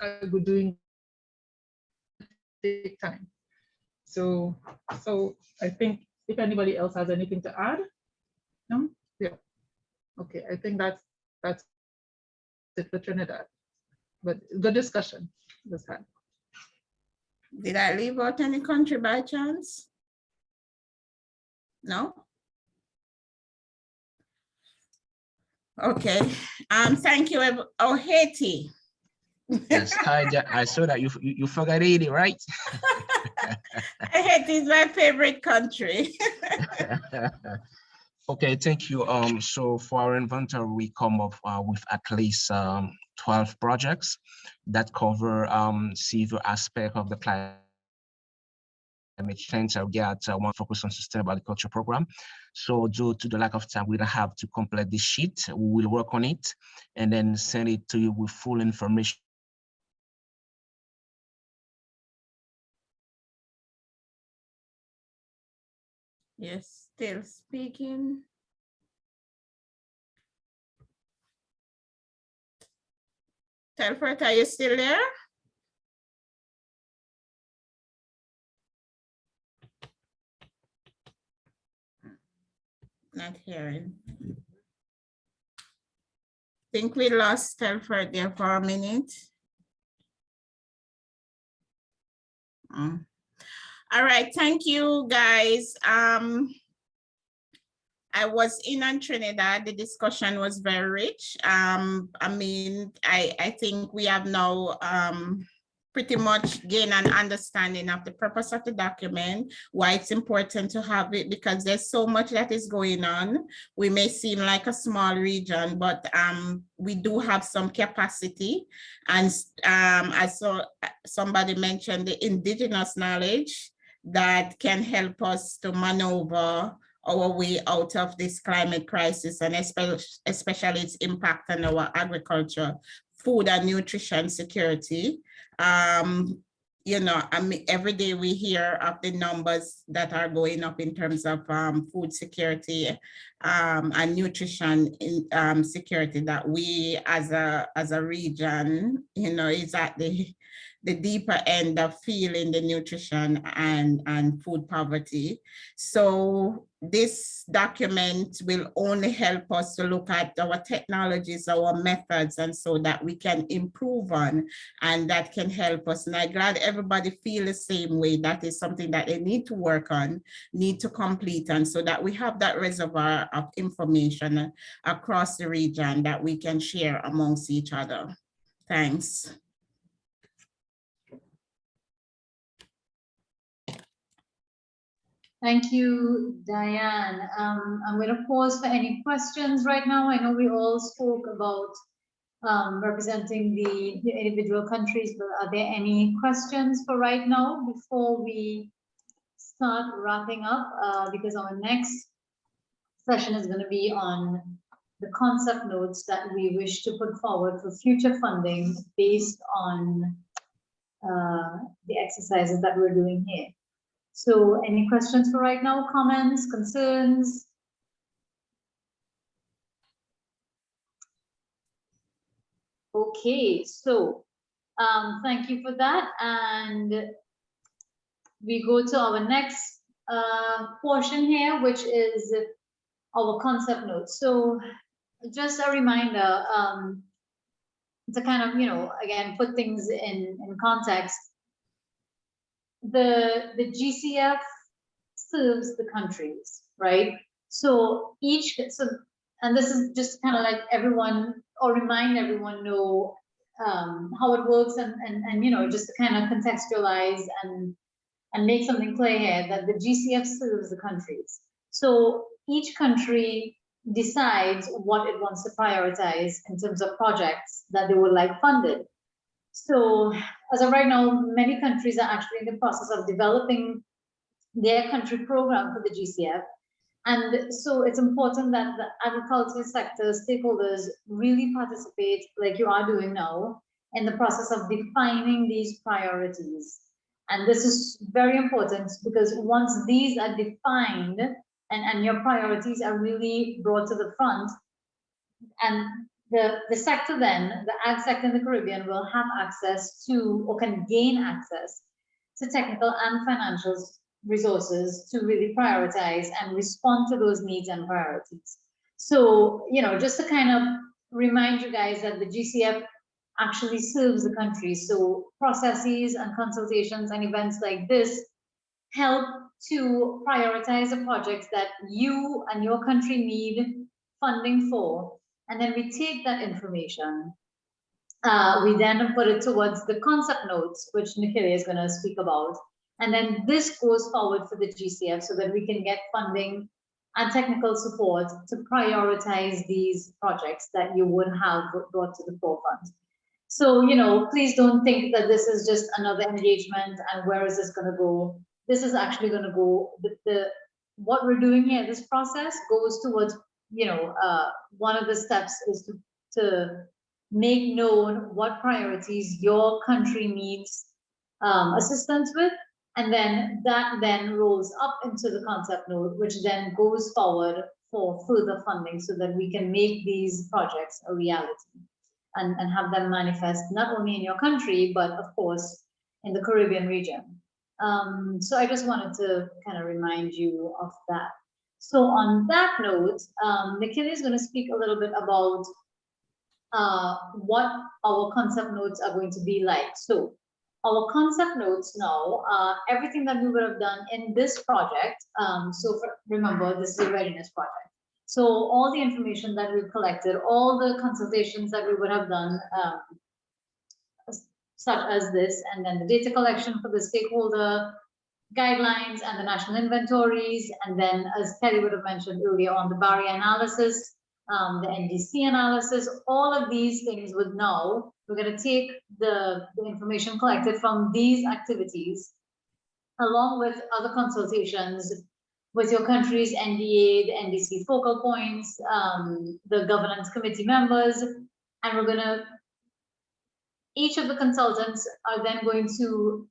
doing take time. So I think if anybody else has anything to add, no, yeah, okay. I think that's it for Trinidad. But good discussion was had. Did I leave out any country by chance? No? Okay, thank you. Oh, Haiti. Yes, I saw that you forgot Haiti, right? Haiti is my favorite country. Okay, thank you. So for our inventory, we come up with at least 12 projects that cover several aspects of the climate change. I'll get one focus on sustainable agriculture program. So due to the lack of time, we don't have to complete this sheet. We will work on it and then send it to you with full information. Yes, still speaking. Telford, are you still there? Not hearing. Think we lost Telford there for a minute. All right, thank you guys. I was in Trinidad. The discussion was very rich. I mean, I think we have now pretty much gained an understanding of the purpose of the document, why it's important to have it, because there's so much that is going on. We may seem like a small region, but we do have some capacity. And as somebody mentioned, the indigenous knowledge that can help us to maneuver our way out of this climate crisis, and especially its impact on our agriculture, food and nutrition security. You know, I mean, every day we hear of the numbers that are going up in terms of food security and nutrition security, that we as a region, you know, is at the deeper end of feeling the nutrition and food poverty. So this document will only help us to look at our technologies, our methods, and so that we can improve on, and that can help us. And I'm glad everybody feel the same way. That is something that they need to work on, need to complete, and so that we have that reservoir of information across the region that we can share amongst each other. Thanks. Thank you, Diane. I'm going to pause for any questions right now. I know we all spoke about representing the individual countries, but are there any questions for right now before we start wrapping up? Because our next session is going to be on the concept notes that we wish to put forward for future funding based on the exercises that we're doing here. So any questions for right now, comments, concerns? Okay, so thank you for that. And we go to our next portion here, which is our concept notes. So just a reminder to kind of, you know, again, put things in context. The GCF serves the countries, right? So and this is just kind of like everyone, or remind everyone know how it works, and you know, just to kind of contextualize and make something clear here, that the GCF serves the countries. So each country decides what it wants to prioritize in terms of projects that they would like funded. So as of right now, many countries are actually in the process of developing their country program for the GCF. And so it's important that the agriculture sector stakeholders really participate, like you are doing now, in the process of defining these priorities. And this is very important because once these are defined and your priorities are really brought to the front, and the sector then, the ag sector in the Caribbean will have access to, or can gain access to technical and financial resources to really prioritize and respond to those needs and priorities. So, you know, just to kind of remind you guys that the GCF actually serves the country. So processes and consultations and events like this help to prioritize the projects that you and your country need funding for. And then we take that information, we then put it towards the concept notes, which Nikhila is going to speak about. And then this goes forward for the GCF so that we can get funding and technical support to prioritize these projects that you would have brought to the forefront. So, you know, please don't think that this is just another engagement and where is this going to go? This is actually going to go, what we're doing here, this process goes towards, you know, one of the steps is to make known what priorities your country needs assistance with. And then that then rolls up into the concept note, which then goes forward for further funding so that we can make these projects a reality and have them manifest not only in your country, but of course in the Caribbean region. So I just wanted to kind of remind you of that. So on that note, Nikhila is going to speak a little bit about what our concept notes are going to be like. So our concept notes now are everything that we would have done in this project. Remember, this is a readiness project. So all the information that we've collected, all the consultations that we would have done, such as this, and then the data collection for the stakeholder guidelines and the national inventories, and then as Kelly would have mentioned earlier on, the barrier analysis, the NDC analysis, all of these things would now, we're going to take the information collected from these activities, along with other consultations with your country's NDA, the NDC focal points, the governance committee members, and we're going to, each of the consultants are then going to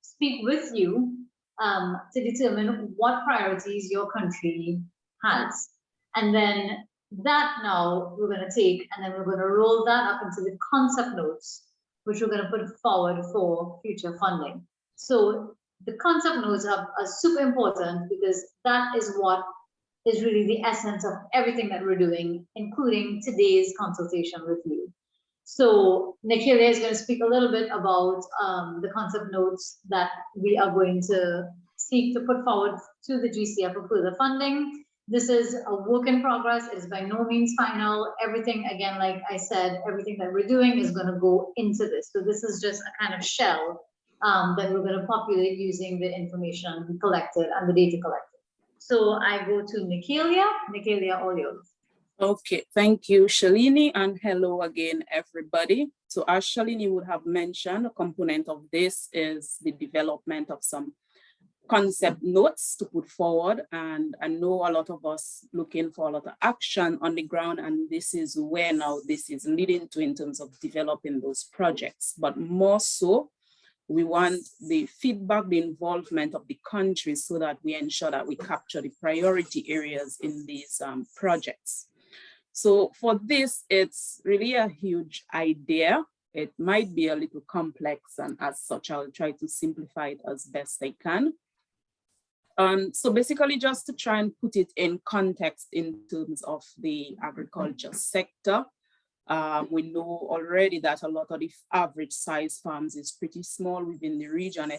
speak with you to determine what priorities your country has. And then that now we're going to take, and then we're going to roll that up into the concept notes, which we're going to put forward for future funding. So the concept notes are super important because that is what is really the essence of everything that we're doing, including today's consultation with you. So Nikhila is going to speak a little bit about the concept notes that we are going to seek to put forward to the GCF for further funding. This is a work in progress. It is by no means final. Everything, again, like I said, everything that we're doing is going to go into this. So this is just a kind of shell that we're going to populate using the information collected and the data collected. So I go to Nikhila. Nikhila, all yours. Okay, thank you, Shalini, and hello again, everybody. So as Shalini would have mentioned, a component of this is the development of some concept notes to put forward. And I know a lot of us looking for a lot of action on the ground, and this is where now this is leading to in terms of developing those projects. But more so, we want the feedback, the involvement of the countries so that we ensure that we capture the priority areas in these projects. So for this, it's really a huge idea. It might be a little complex, and as such, I'll try to simplify it as best I can. So basically, just to try and put it in context in terms of the agriculture sector, we know already that a lot of the average size farms is pretty small within the region,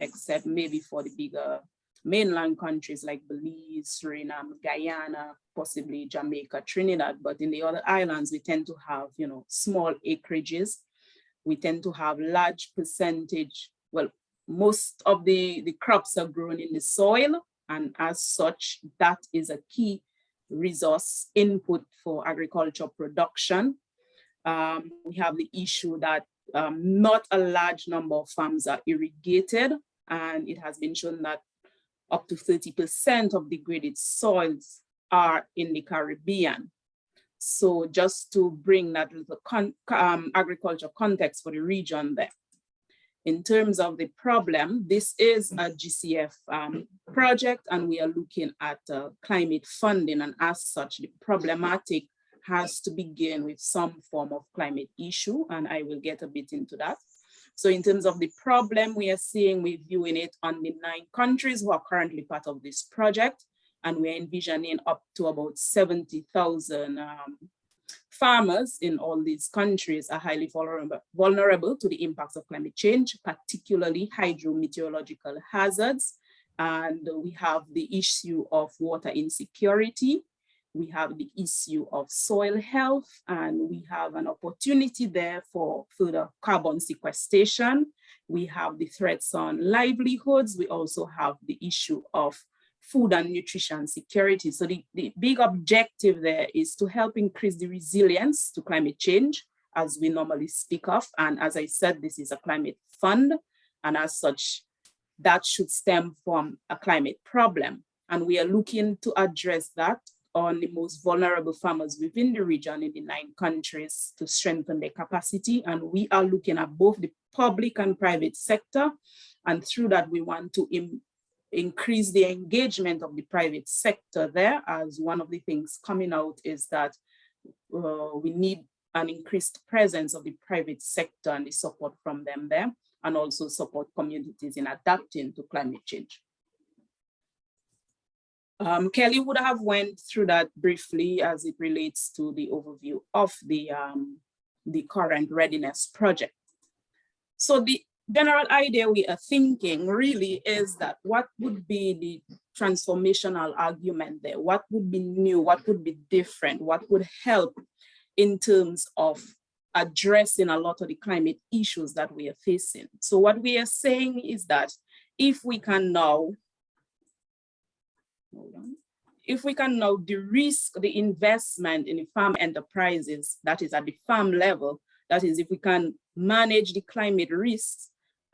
except maybe for the bigger mainland countries like Belize, Suriname, Guyana, possibly Jamaica, Trinidad. But in the other islands, we tend to have, you know, small acreages. We tend to have large percentage, well, most of the crops are grown in the soil, and as such, that is a key resource input for agriculture production. We have the issue that not a large number of farms are irrigated, and it has been shown that up to 30% of degraded soils are in the Caribbean. So just to bring that little agriculture context for the region there. In terms of the problem, this is a GCF project, and we are looking at climate funding, and as such, the problematic has to begin with some form of climate issue, and I will get a bit into that. So in terms of the problem, we are seeing, we're viewing it on the 9 countries who are currently part of this project, and we're envisioning up to about 70,000 farmers in all these countries are highly vulnerable to the impacts of climate change, particularly hydrometeorological hazards. And we have the issue of water insecurity. We have the issue of soil health, and we have an opportunity there for further carbon sequestration. We have the threats on livelihoods. We also have the issue of food and nutrition security. So the big objective there is to help increase the resilience to climate change, as we normally speak of. And as I said, this is a climate fund, and as such, that should stem from a climate problem. And we are looking to address that on the most vulnerable farmers within the region in the 9 countries to strengthen their capacity. And we are looking at both the public and private sector. And through that, we want to increase the engagement of the private sector there, as one of the things coming out is that we need an increased presence of the private sector and the support from them there, and also support communities in adapting to climate change. Kelly would have went through that briefly as it relates to the overview of the current readiness project. So the general idea we are thinking really is that what would be the transformational argument there? What would be new? What would be different? What would help in terms of addressing a lot of the climate issues that we are facing? So what we are saying is that if we can now de-risk the investment in the farm enterprises, that is at the farm level, that is if we can manage the climate risks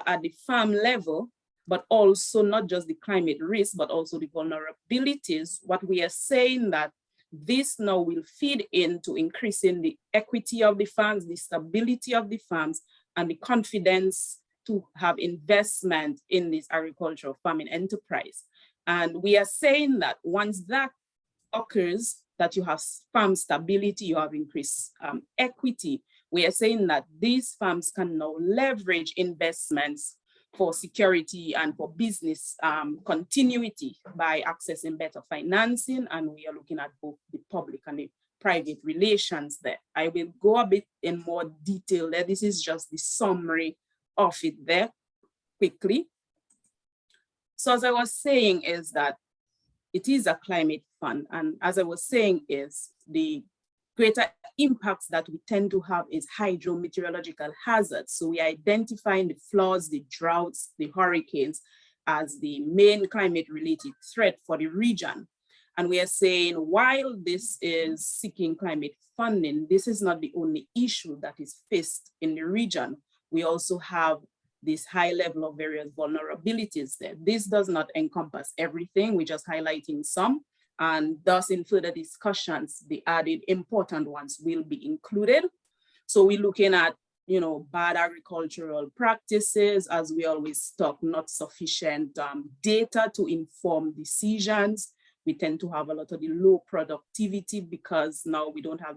at the farm level, but also not just the climate risk, but also the vulnerabilities, what we are saying that this now will feed into increasing the equity of the farms, the stability of the farms, and the confidence to have investment in this agricultural farming enterprise. And we are saying that once that occurs, that you have farm stability, you have increased equity, we are saying that these farms can now leverage investments for security and for business continuity by accessing better financing. And we are looking at both the public and the private relations there. I will go a bit in more detail there. This is just the summary of it there quickly. So as I was saying is that it is a climate fund. And as I was saying is the greater impacts that we tend to have is hydrometeorological hazards. So we are identifying the floods, the droughts, the hurricanes as the main climate related threat for the region. And we are saying while this is seeking climate funding, this is not the only issue that is faced in the region. We also have this high level of various vulnerabilities there. This does not encompass everything, we're just highlighting some. And thus in further discussions, the added important ones will be included. So we're looking at, bad agricultural practices, as we always talk, not sufficient data to inform decisions. We tend to have a lot of the low productivity because now we don't have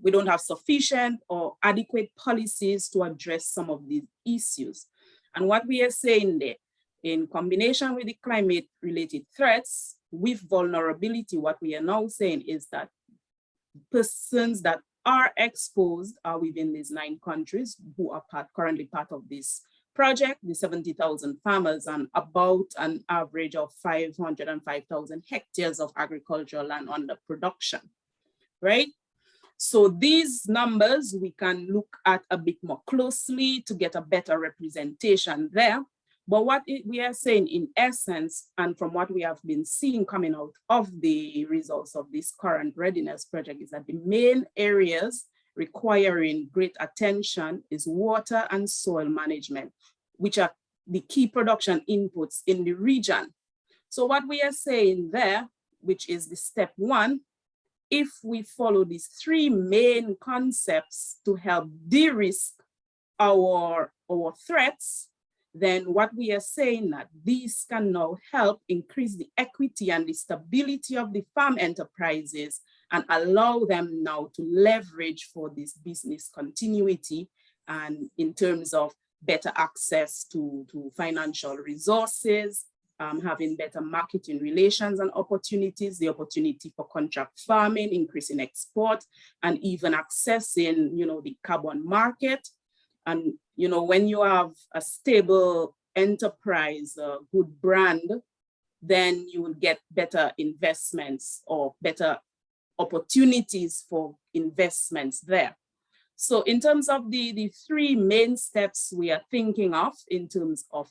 we don't have sufficient or adequate policies to address some of these issues. And what we are saying there, in combination with the climate related threats, with vulnerability, what we are now saying is that persons that are exposed are within these 9 countries who are currently part of this project, the 70,000 farmers and about an average of 505,000 hectares of agricultural land under production, right? So these numbers we can look at a bit more closely to get a better representation there. But what we are saying in essence, and from what we have been seeing coming out of the results of this current readiness project, is that the main areas requiring great attention is water and soil management, which are the key production inputs in the region. So what we are saying there, which is the step one, if we follow these three main concepts to help de-risk our threats, then what we are saying that these can now help increase the equity and the stability of the farm enterprises and allow them now to leverage for this business continuity and in terms of better access to financial resources, having better marketing relations and opportunities, the opportunity for contract farming, increasing export, and even accessing, the carbon market. And, when you have a stable enterprise, a good brand, then you will get better investments or better opportunities for investments there. So in terms of the three main steps we are thinking of in terms of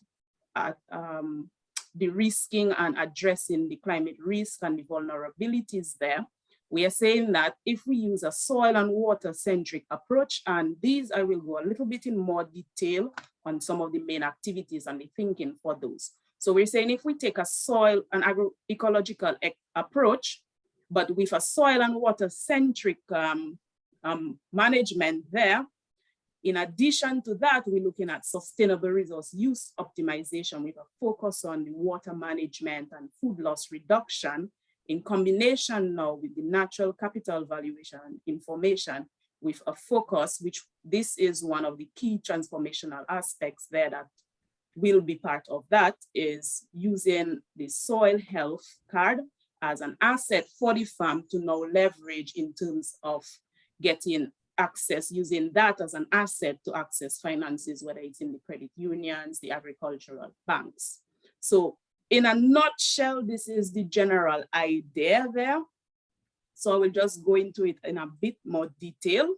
de-risking and addressing the climate risk and the vulnerabilities there, we are saying that if we use a soil and water centric approach, and these I will go a little bit in more detail on some of the main activities and the thinking for those. So we're saying if we take a soil and agroecological approach, but with a soil and water centric management there, in addition to that, we're looking at sustainable resource use optimization with a focus on the water management and food loss reduction in combination now with the natural capital valuation information with a focus, which this is one of the key transformational aspects there that will be part of that, is using the soil health card as an asset for the farm to now leverage in terms of getting access, using that as an asset to access finances, whether it's in the credit unions, the agricultural banks. So in a nutshell, this is the general idea there. So I will just go into it in a bit more detail.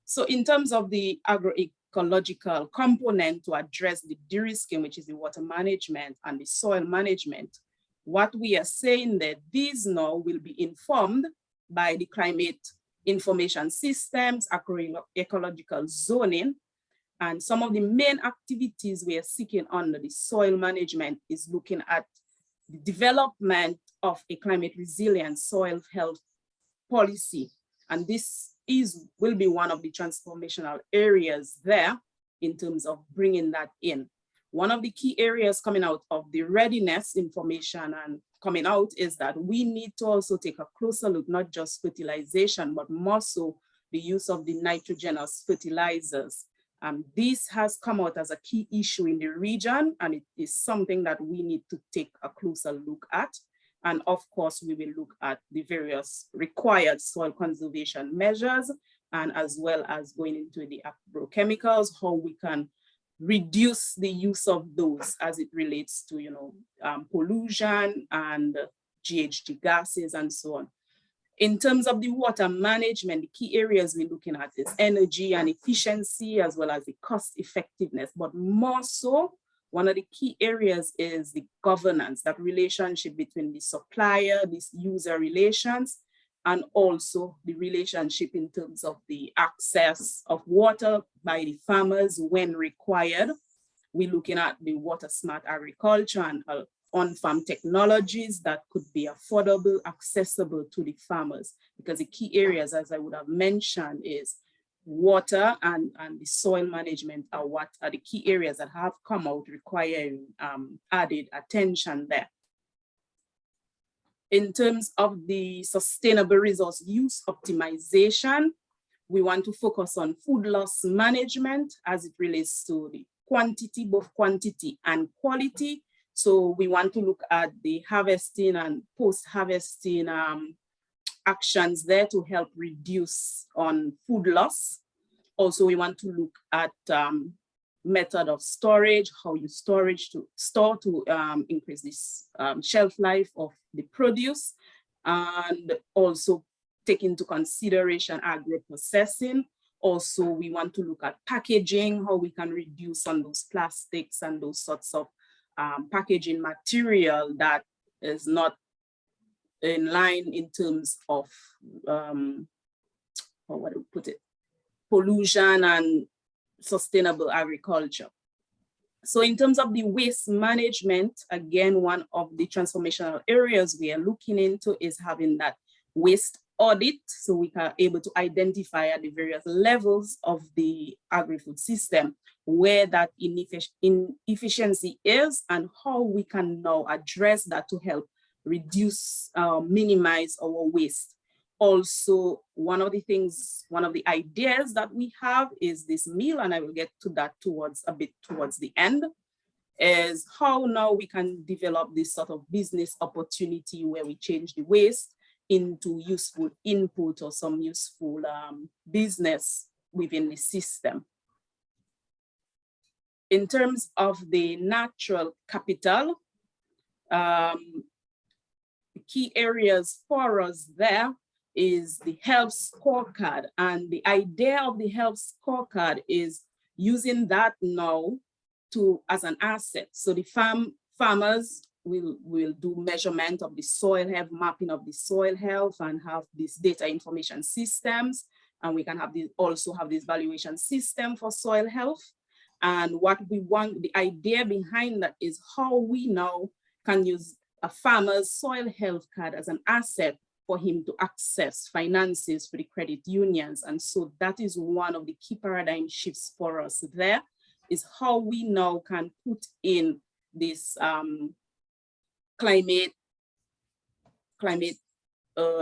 So in terms of the agroecological component to address the de-risking, which is the water management and the soil management, what we are saying that these now will be informed by the climate information systems, agroecological zoning, and some of the main activities we are seeking under the soil management is looking at the development of a climate resilient soil health policy. And this will be one of the transformational areas there in terms of bringing that in. One of the key areas coming out of the readiness information and coming out is that we need to also take a closer look, not just fertilization, but more so the use of the nitrogenous fertilizers. This has come out as a key issue in the region, and it is something that we need to take a closer look at. And of course, we will look at the various required soil conservation measures, and as well as going into the agrochemicals, how we can reduce the use of those as it relates to, pollution and GHG gases and so on. In terms of the water management, the key areas we're looking at is energy and efficiency, as well as the cost effectiveness. But more so, one of the key areas is the governance, that relationship between the supplier, this user relations, and also the relationship in terms of the access of water by the farmers when required. We're looking at the water smart agriculture and on-farm technologies that could be affordable, accessible to the farmers, because the key areas, as I would have mentioned, is water and the soil management are what are the key areas that have come out requiring added attention there. In terms of the sustainable resource use optimization, we want to focus on food loss management as it relates to the quantity, both quantity and quality. So we want to look at the harvesting and post-harvesting actions there to help reduce on food loss. Also, we want to look at method of storage, how you store to increase this shelf life of the produce, and also take into consideration agro-processing, Also, we want to look at packaging, how we can reduce on those plastics and those sorts of packaging material that is not in line in terms of, how do we put it, pollution and sustainable agriculture. So in terms of the waste management, again, one of the transformational areas we are looking into is having that waste audit, so we are able to identify at the various levels of the agri-food system where that inefficiency is and how we can now address that to help reduce, minimize our waste. Also, one of the ideas that we have is this meal, and I will get to that towards the end, is how now we can develop this sort of business opportunity where we change the waste into useful input or some useful business within the system. In terms of the natural capital, the key areas for us there is the health scorecard. And the idea of the health scorecard is using that now as an asset. So the farmers will do measurement of the soil health, mapping of the soil health, and have these data information systems. And we can have also have this valuation system for soil health. And what we want, the idea behind that is how we now can use a farmer's soil health card as an asset for him to access finances for the credit unions. And so that is one of the key paradigm shifts for us there, is how we now can put in this climate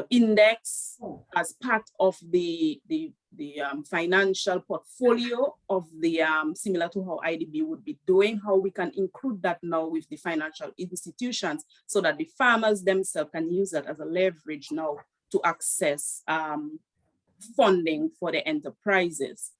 index as part of the financial portfolio of the, similar to how IDB would be doing, how we can include that now with the financial institutions so that the farmers themselves can use that as a leverage now to access funding for the enterprises.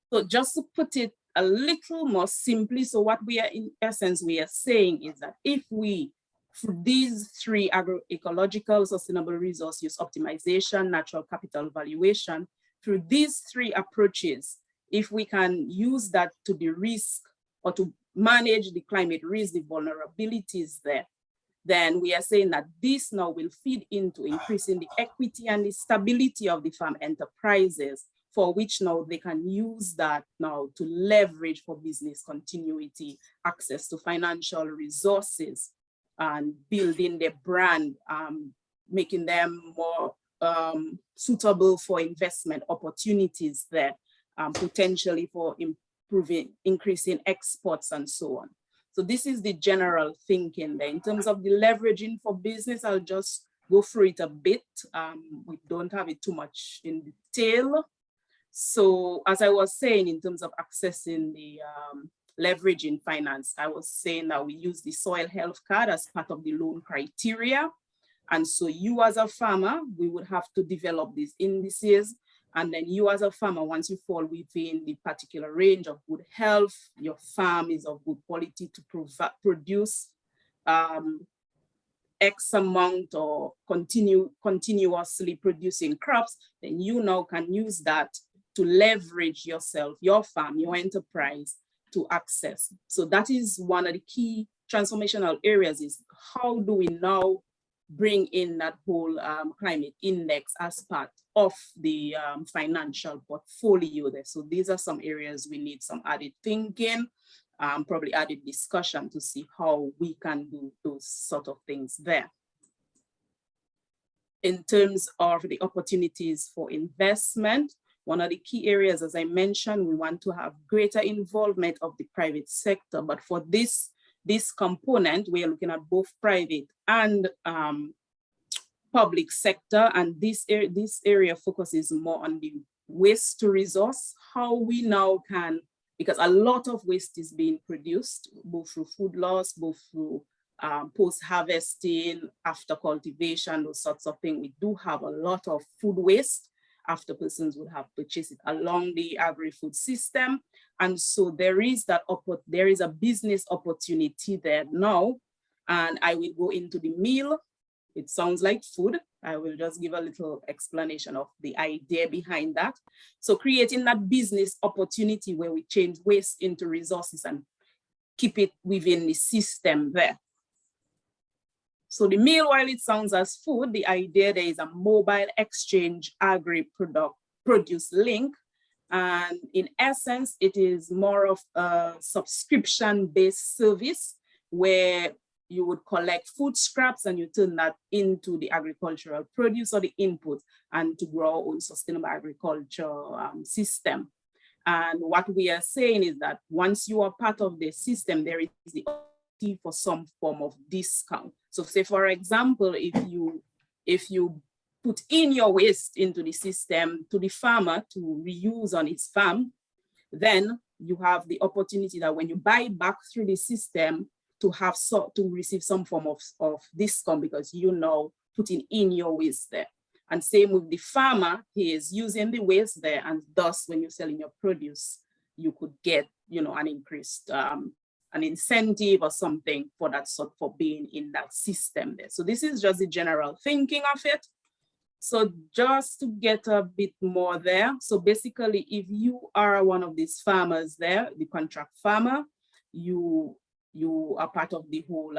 So just to put it a little more simply, so what we are in essence, we are saying is that if we, through these three agroecological, sustainable resource use optimization, natural capital valuation, through these three approaches, if we can use that to de-risk or to manage the climate risk, the vulnerabilities there, then we are saying that this now will feed into increasing the equity and the stability of the farm enterprises, for which now they can use that now to leverage for business continuity, access to financial resources, and building their brand, making them more suitable for investment opportunities there, potentially for increasing exports and so on. So this is the general thinking there. In terms of the leveraging for business, I'll just go through it a bit. We don't have it too much in detail. So as I was saying, in terms of accessing the leveraging finance, I was saying that we use the soil health card as part of the loan criteria. And so you as a farmer, we would have to develop these indices. And then you as a farmer, once you fall within the particular range of good health, your farm is of good quality to produce X amount or continuously producing crops, then you now can use that to leverage yourself, your farm, your enterprise to access. So that is one of the key transformational areas, is how do we now bring in that whole climate index as part of the financial portfolio there. So these are some areas we need some added thinking, probably added discussion to see how we can do those sort of things there. In terms of the opportunities for investment, one of the key areas, as I mentioned, we want to have greater involvement of the private sector. But for this component, we are looking at both private and public sector. And this area focuses more on the waste to resource, how we now can, because a lot of waste is being produced, both through food loss, both through post-harvesting, after cultivation, those sorts of things. We do have a lot of food waste after persons would have purchased it along the agri-food system. And so there is a business opportunity there now. And I will go into the meal it sounds like food. I will just give a little explanation of the idea behind that. So creating that business opportunity where we change waste into resources and keep it within the system there. So the meal, while it sounds as food, the idea there is a mobile exchange agri-produce link. And in essence, it is more of a subscription-based service where you would collect food scraps and you turn that into the agricultural produce or the input and to grow our own sustainable agriculture system. And what we are saying is that once you are part of the system, there is the opportunity for some form of discount. So say, for example, if you put in your waste into the system to the farmer to reuse on his farm, then you have the opportunity that when you buy back through the system, to receive some form of discount because you know putting in your waste there. And same with the farmer, he is using the waste there, and thus when you're selling your produce, you could get, you know, an increased an incentive or something for that sort for being in that system there. So this is just the general thinking of it. So just to get a bit more there. So basically, if you are one of these farmers there, the contract farmer, you are part of the whole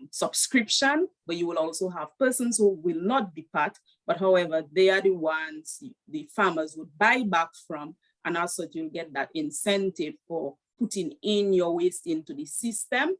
subscription, but you will also have persons who will not be part, but however, they are the ones the farmers would buy back from, and also you'll get that incentive for putting in your waste into the system.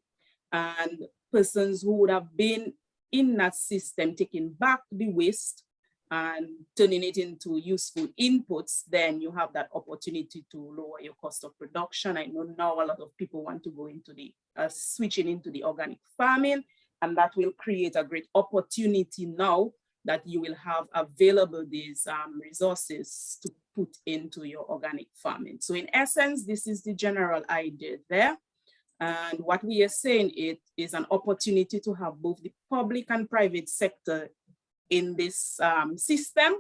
And persons who would have been in that system taking back the waste and turning it into useful inputs, then you have that opportunity to lower your cost of production. I know now a lot of people want to go into the switching into the organic farming, and that will create a great opportunity now that you will have available these resources to put into your organic farming. So in essence, this is the general idea there. And what we are saying, it is an opportunity to have both the public and private sector in this system.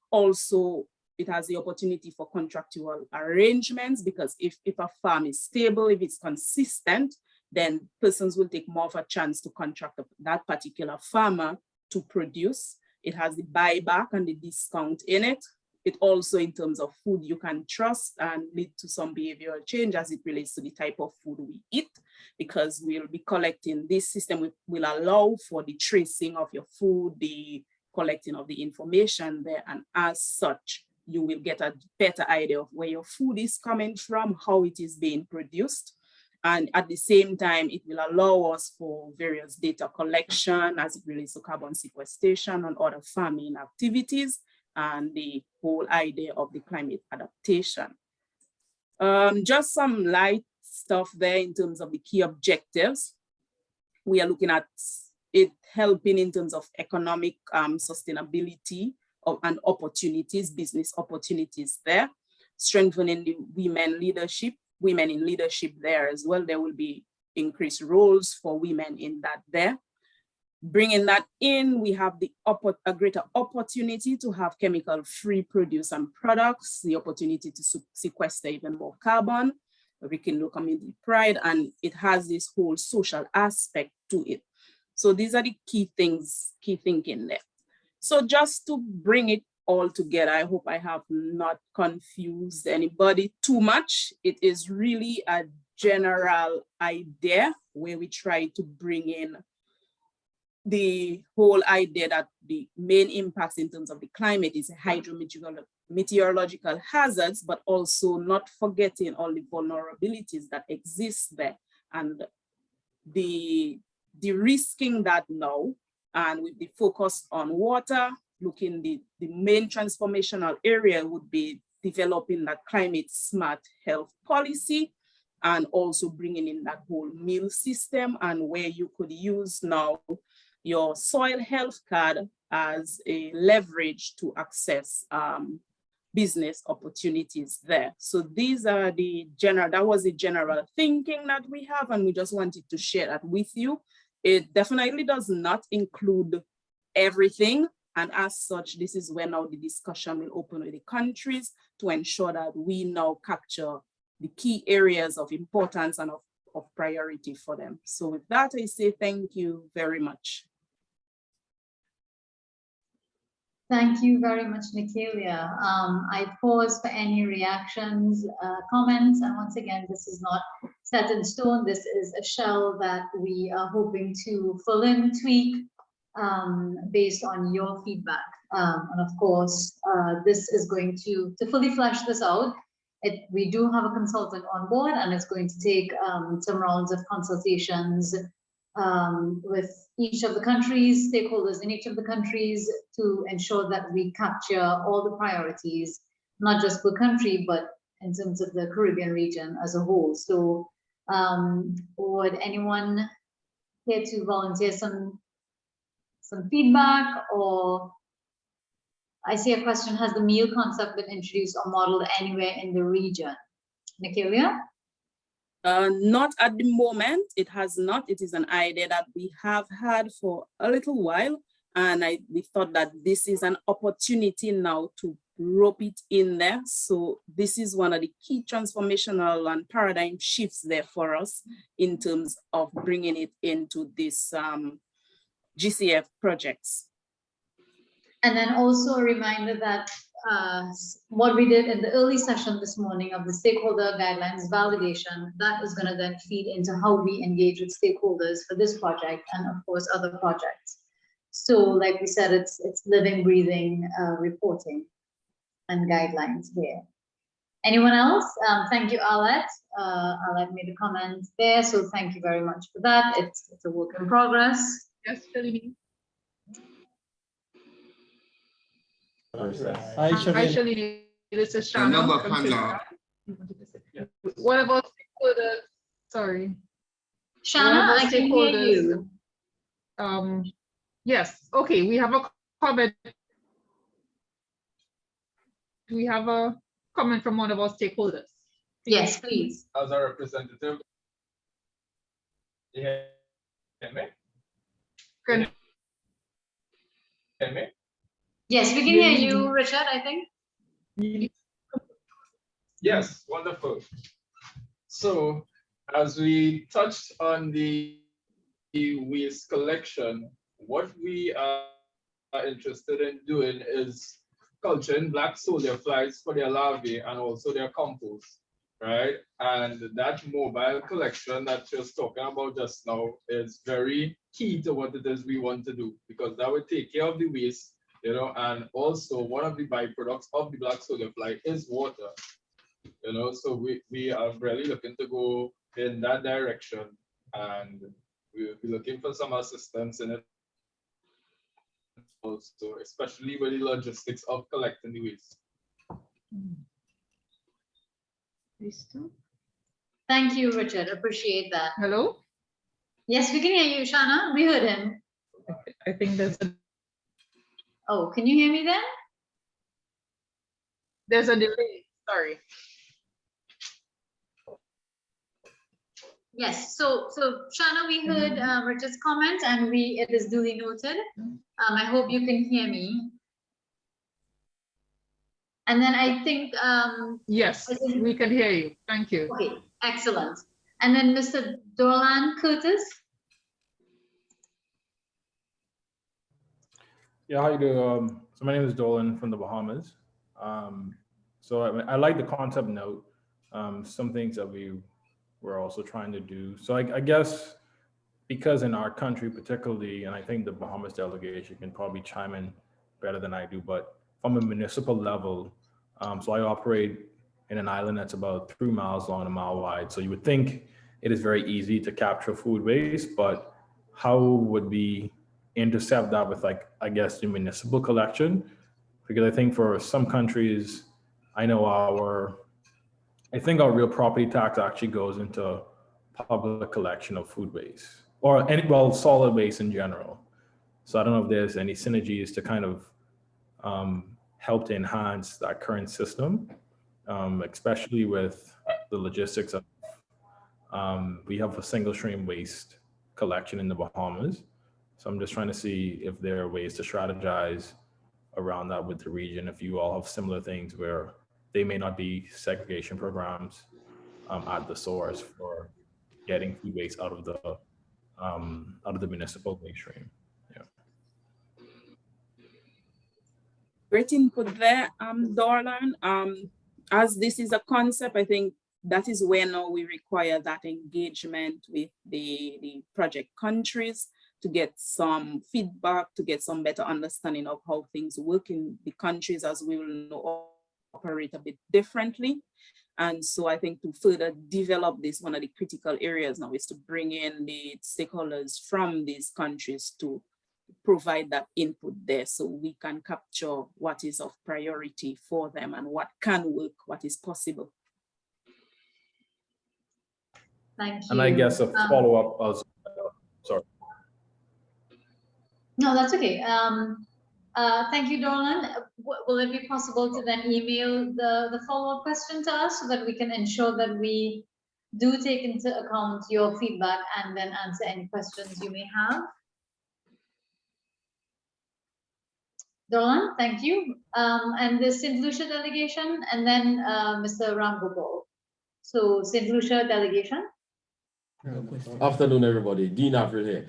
Also, it has the opportunity for contractual arrangements, because if a farm is stable, if it's consistent, then persons will take more of a chance to contract that particular farmer to produce. It has the buyback and the discount in it. It also, in terms of food, you can trust and lead to some behavioral change as it relates to the type of food we eat, because we'll be collecting, this system will allow for the tracing of your food, the collecting of the information there, and as such, you will get a better idea of where your food is coming from, how it is being produced. And at the same time, it will allow us for various data collection as it relates to carbon sequestration and other farming activities, and the whole idea of the climate adaptation. Just some light stuff there in terms of the key objectives. We are looking at it helping in terms of economic sustainability and opportunities, business opportunities there, strengthening the women in leadership there as well. There will be increased roles for women in that there. Bringing that in, we have a greater opportunity to have chemical-free produce and products, the opportunity to sequester even more carbon, rekindle community pride, and it has this whole social aspect to it. So these are the key things, key thinking there. So just to bring it all together, I hope I have not confused anybody too much. It is really a general idea where we try to bring in the whole idea that the main impacts in terms of the climate is hydrometeorological hazards, but also not forgetting all the vulnerabilities that exist there, and the de-risking that now, and with the focus on water, looking the main transformational area would be developing that climate smart health policy, and also bringing in that whole meal system, and where you could use now your soil health card as a leverage to access business opportunities there. So these are that was the general thinking that we have, and we just wanted to share that with you. It definitely does not include everything. And as such, this is where now the discussion will open with the countries to ensure that we now capture the key areas of importance and of priority for them. So with that, I say thank you very much. Thank you very much, Nikhilya. I pause for any reactions, comments, and once again, this is not set in stone. This is a shell that we are hoping to fill in, tweak, based on your feedback. And of course, this is going to fully flesh this out. We do have a consultant on board, and it's going to take some rounds of consultations with each of the countries, stakeholders in each of the countries, to ensure that we capture all the priorities, not just per country, but in terms of the Caribbean region as a whole. So would anyone care to volunteer some feedback? Or I see a question, has the meal concept been introduced or modeled anywhere in the region? Nikhilya? Not at the moment, it has not. It is an idea that we have had for a little while, and we thought that this is an opportunity now to rope it in there. So this is one of the key transformational and paradigm shifts there for us in terms of bringing it into this GCF projects. And then also a reminder that what we did in the early session this morning of the stakeholder guidelines validation, that is going to then feed into how we engage with stakeholders for this project and of course other projects. So like we said, it's living, breathing reporting and guidelines here. Anyone else? Thank you, Alet. Alet made a comment there, so thank you very much for that. It's a work in progress. Yes, Shalini. Hi, Shalini. This is Shannon from CCRAF. What about stakeholders? Sorry. Shanna, I can hear you. Yes, okay, we have a comment. We have a comment from one of our stakeholders. Yes, please. As a representative. Yeah. Can hear me? Yes, we can hear you, Richard, I think. Yes, wonderful. So as we touched on the waste collection, what we are interested in doing is culturing black soldier flies for their larvae and also their compost, right? And that mobile collection that you're talking about just now is very key to what it is we want to do, because that would take care of the waste, you know, and also one of the byproducts of the black soldier fly is water, you know, so we are really looking to go in that direction, and we'll be looking for some assistance in it also, especially with the logistics of collecting the waste. Thank you, Richard. Appreciate that. Hello? Yes, we can hear you, Shanna. We heard him. I think there's a... Oh, can you hear me then? There's a delay, sorry. Yes, so Shanna, we heard Richard's comment and it is duly noted. I hope you can hear me. And then I think yes, we can hear you. Thank you. Okay, excellent. And then Mr. Dorlan Curtis. Yeah, how you doing? So my name is Dolan from the Bahamas. So I like the concept note. Some things that we're also trying to do. So I guess because in our country particularly, and I think the Bahamas delegation can probably chime in better than I do, but from a municipal level, so I operate in an island that's about 3 miles long and 1 mile wide. So you would think it is very easy to capture food waste, but how would we intercept that with, like, I guess, the municipal collection? Because I think for some countries, I know I think our real property tax actually goes into public collection of food waste, or well, solid waste in general. So I don't know if there's any synergies to kind of help to enhance that current system, especially with the logistics of, we have a single stream waste collection in the Bahamas. So I'm just trying to see if there are ways to strategize around that with the region, if you all have similar things where they may not be segregation programs at the source for getting food waste out of the municipal waste stream. Yeah. great input there, Dorlan. As this is a concept, I think that is where now we require that engagement with the project countries to get some feedback, to get some better understanding of how things work in the countries, as we will know operate a bit differently. And so I think to further develop this, one of the critical areas now is to bring in the stakeholders from these countries to provide that input there so we can capture what is of priority for them and what can work, what is possible. Thank you. And I guess a follow-up as sorry. No, that's okay. Thank you, Dorlan. Will it be possible to then email the follow-up question to us so that we can ensure that we do take into account your feedback and then answer any questions you may have? Dorlan, thank you. And the St. Lucia delegation, and then Mr. Ramgopal. So St. Lucia delegation. Afternoon, everybody. Dean Afril here.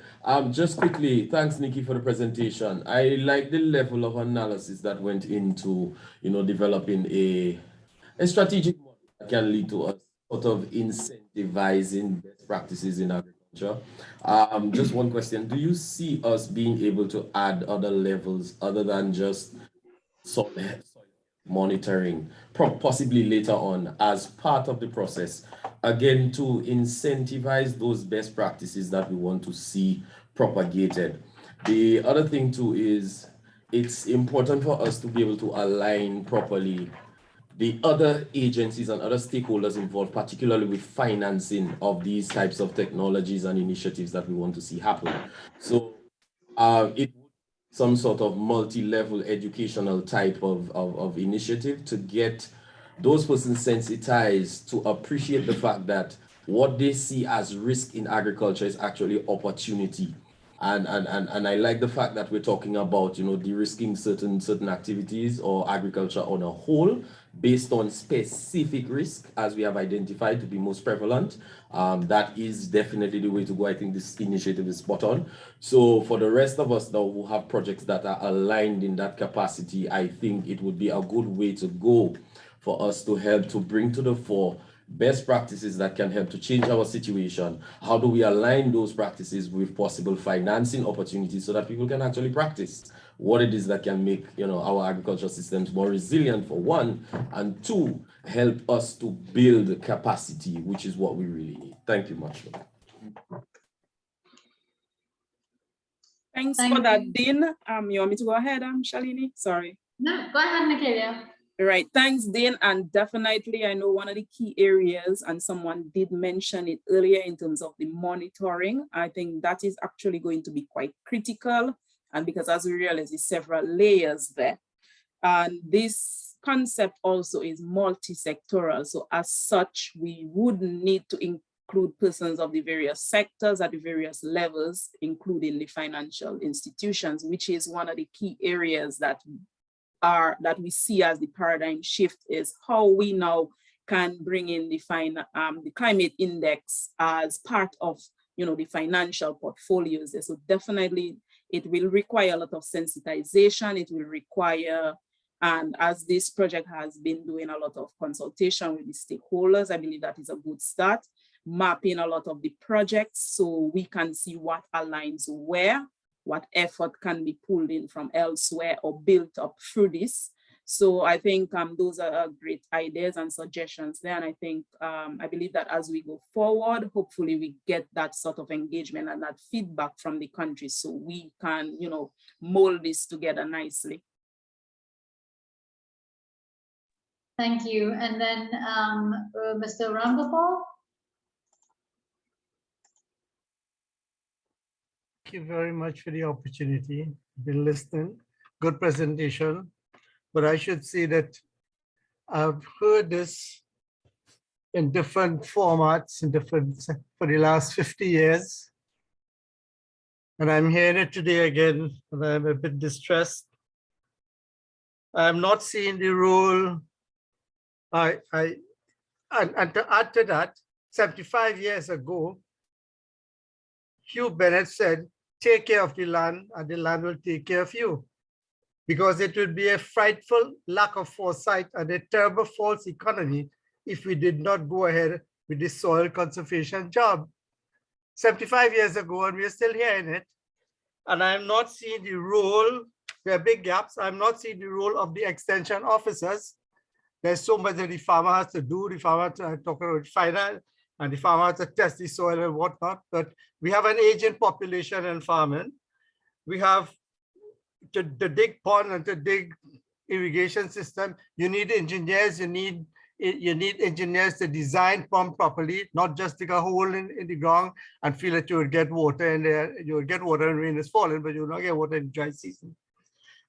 Just quickly, thanks, Nikki, for the presentation. I like the level of analysis that went into, developing a strategic model that can lead to us sort of incentivizing best practices in agriculture. Just one question: do you see us being able to add other levels other than just soil monitoring, possibly later on as part of the process, again, to incentivize those best practices that we want to see propagated? The other thing too is it's important for us to be able to align properly the other agencies and other stakeholders involved, particularly with financing of these types of technologies and initiatives that we want to see happen. So it some sort of multi-level educational type of initiative to get those persons sensitized to appreciate the fact that what they see as risk in agriculture is actually opportunity. And I like the fact that we're talking about, de-risking certain activities or agriculture on a whole based on specific risk as we have identified to be most prevalent. That is definitely the way to go. I think this initiative is spot on. So for the rest of us now who have projects that are aligned in that capacity, I think it would be a good way to go for us to help to bring to the fore best practices that can help to change our situation. How do we align those practices with possible financing opportunities so that people can actually practice what it is that can make our agricultural systems more resilient, for one, and two, help us to build capacity, which is what we really need. Thank you much for that. Thanks for that, Dean. You want me to go ahead, Shalini? Sorry. No, go ahead, Nigeria. Right, thanks, Dean. And definitely, I know one of the key areas, and someone did mention it earlier in terms of the monitoring. I think that is actually going to be quite critical. And because as we realize, there's several layers there. And this concept also is multi-sectoral. So as such, we would need to include persons of the various sectors at the various levels, including the financial institutions, which is one of the key areas that we see as the paradigm shift, is how we now can bring in the climate index as part of the financial portfolios. So definitely it will require a lot of sensitization. It will require, and as this project has been doing a lot of consultation with the stakeholders, I believe that is a good start. Mapping a lot of the projects so we can see what aligns where, what effort can be pulled in from elsewhere or built up through this. So I think those are great ideas and suggestions there. And I think, I believe that as we go forward, hopefully we get that sort of engagement and that feedback from the country so we can, mold this together nicely. Thank you. And then Mr. Ramgopal. Thank you very much for the opportunity. Been listening. Good presentation. But I should say that I've heard this in different formats, for the last 50 years. And I'm hearing it today again, and I'm a bit distressed. I'm not seeing the role. And to add to that, 75 years ago, Hugh Bennett said, take care of the land and the land will take care of you. because it would be a frightful lack of foresight and a terrible false economy if we did not go ahead with the soil conservation job 75 years ago, and we're still here in it. And I'm not seeing the role, there are big gaps. I'm not seeing the role of the extension officers. There's so much that the farmer has to do. The farmer has to talk about finance, and the farmer has to test the soil and whatnot. But we have an aging population in farming. We have to dig pond and to dig irrigation system. You need engineers. You need engineers to design pump properly, not just dig a hole in the ground and feel that you will get water in there. You will get water when rain is falling, but you will not get water in dry season.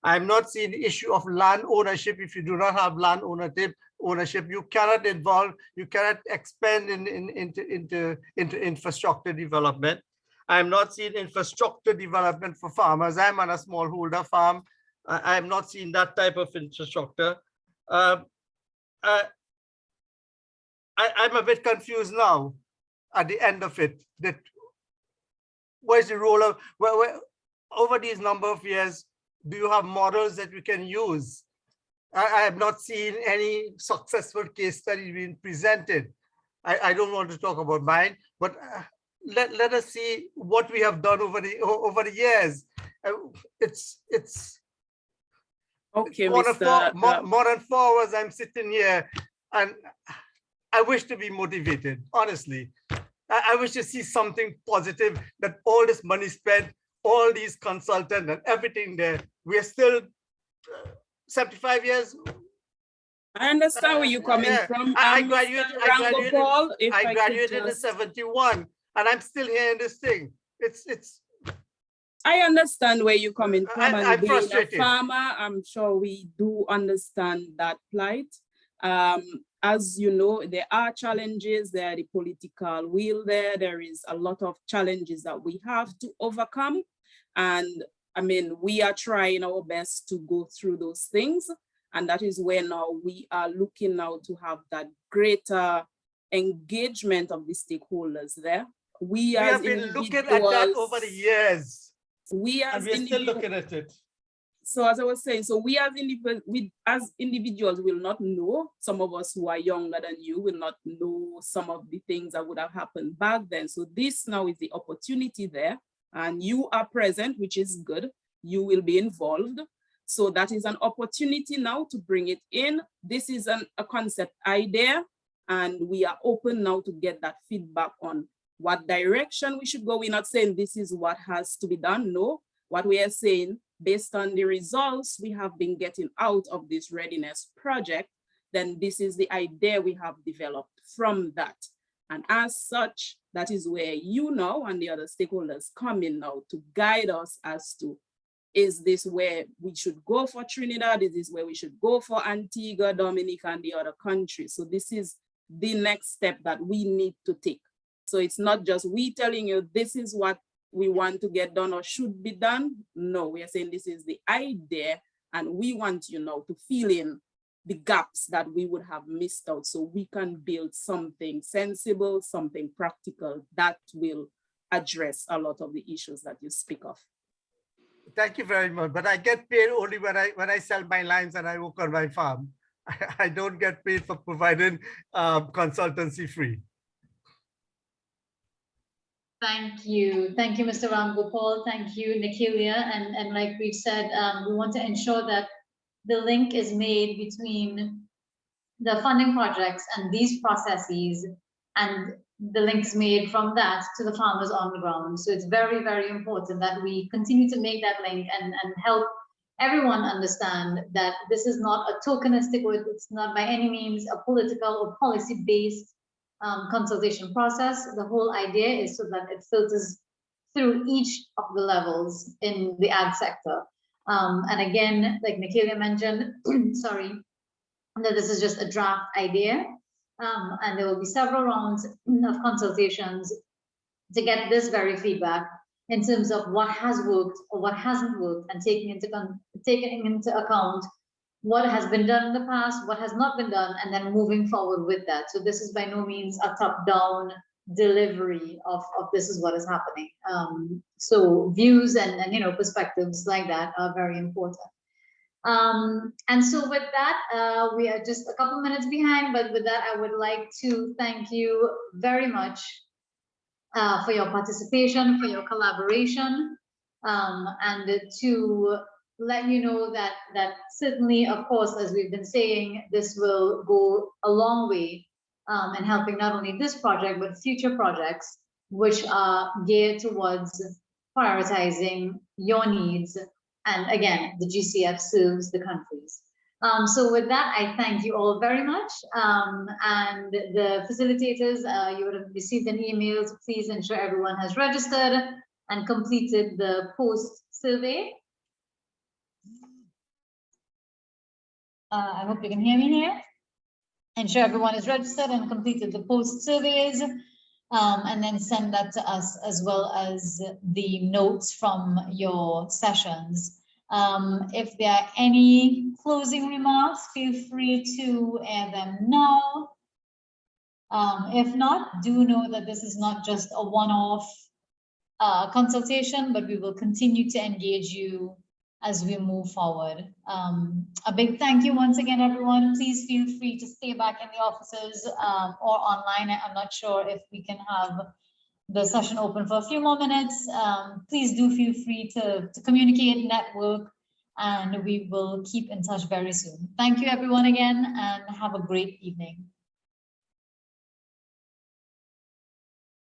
I'm not seeing the issue of land ownership. If you do not have land ownership, you cannot involve, you cannot expand into infrastructure development. I'm not seeing infrastructure development for farmers. I'm on a smallholder farm. I'm not seeing that type of infrastructure. I'm a bit confused now at the end of it, that where's the role of, over these number of years, do you have models that we can use? I have not seen any successful case study being presented. I don't want to talk about mine, but let us see what we have done over the years. It's okay, more than 4 hours I'm sitting here, and I wish to be motivated, honestly. I wish to see something positive, that all this money spent, all these consultants and everything there, we're still 75 years. I understand where you're coming from. I graduated in 71, and I'm still here in this thing. I understand where you're coming from. I'm frustrated. Being a farmer, I'm sure we do understand that plight. As you know, there are challenges, there are the political will there is a lot of challenges that we have to overcome. And I mean, we are trying our best to go through those things. And that is where now we are looking now to have that greater engagement of the stakeholders there. We have been looking at that over the years. We're still looking at it. So as I was saying, so we as individuals will not know, some of us who are younger than you will not know some of the things that would have happened back then. So this now is the opportunity there, and you are present, which is good. You will be involved. So that is an opportunity now to bring it in. This is a concept idea, and we are open now to get that feedback on what direction we should go. We're not saying this is what has to be done. No, what we are saying, based on the results we have been getting out of this readiness project, then this is the idea we have developed from that. And as such, that is where you now and the other stakeholders come in now to guide us as to, is this where we should go for Trinidad? Is this where we should go for Antigua, Dominica, and the other countries? So this is the next step that we need to take. So it's not just we telling you this is what we want to get done or should be done. No, we are saying this is the idea, and we want you now to fill in the gaps that we would have missed out, so we can build something sensible, something practical that will address a lot of the issues that you speak of. Thank you very much. But I get paid only when I sell my lines and I work on my farm. I don't get paid for providing consultancy free. Thank you, Mr. Ramgopal. Thank you, Nikhilya. And like we've said, we want to ensure that the link is made between the funding projects and these processes, and the link is made from that to the farmers on the ground. So it's very, very important that we continue to make that link and help everyone understand that this is not a tokenistic, or it's not by any means a political or policy-based consultation process. The whole idea is so that it filters through each of the levels in the ag sector. And again, like Nikhilya mentioned, sorry, that this is just a draft idea, and there will be several rounds of consultations to get this very feedback in terms of what has worked or what hasn't worked, and taking into account what has been done in the past, what has not been done, and then moving forward with that. So this is by no means a top-down delivery of this is what is happening. So views and perspectives like that are very important. And so with that, we are just a couple minutes behind, but with that, I would like to thank you very much for your participation, for your collaboration, and to let you know that certainly, of course, as we've been saying, this will go a long way in helping not only this project, but future projects, which are geared towards prioritizing your needs. And again, the GCF serves the countries. So with that, I thank you all very much. And the facilitators, you would have received an email. So please ensure everyone has registered and completed the post survey. I hope you can hear me here. Ensure everyone is registered and completed the post surveys, and then send that to us as well as the notes from your sessions. If there are any closing remarks, feel free to air them now. If not, do know that this is not just a one-off consultation, but we will continue to engage you as we move forward. A big thank you once again, everyone. Please feel free to stay back in the offices or online. I'm not sure if we can have the session open for a few more minutes. Please do feel free to communicate, network, and we will keep in touch very soon. Thank you, everyone, again, and have a great evening.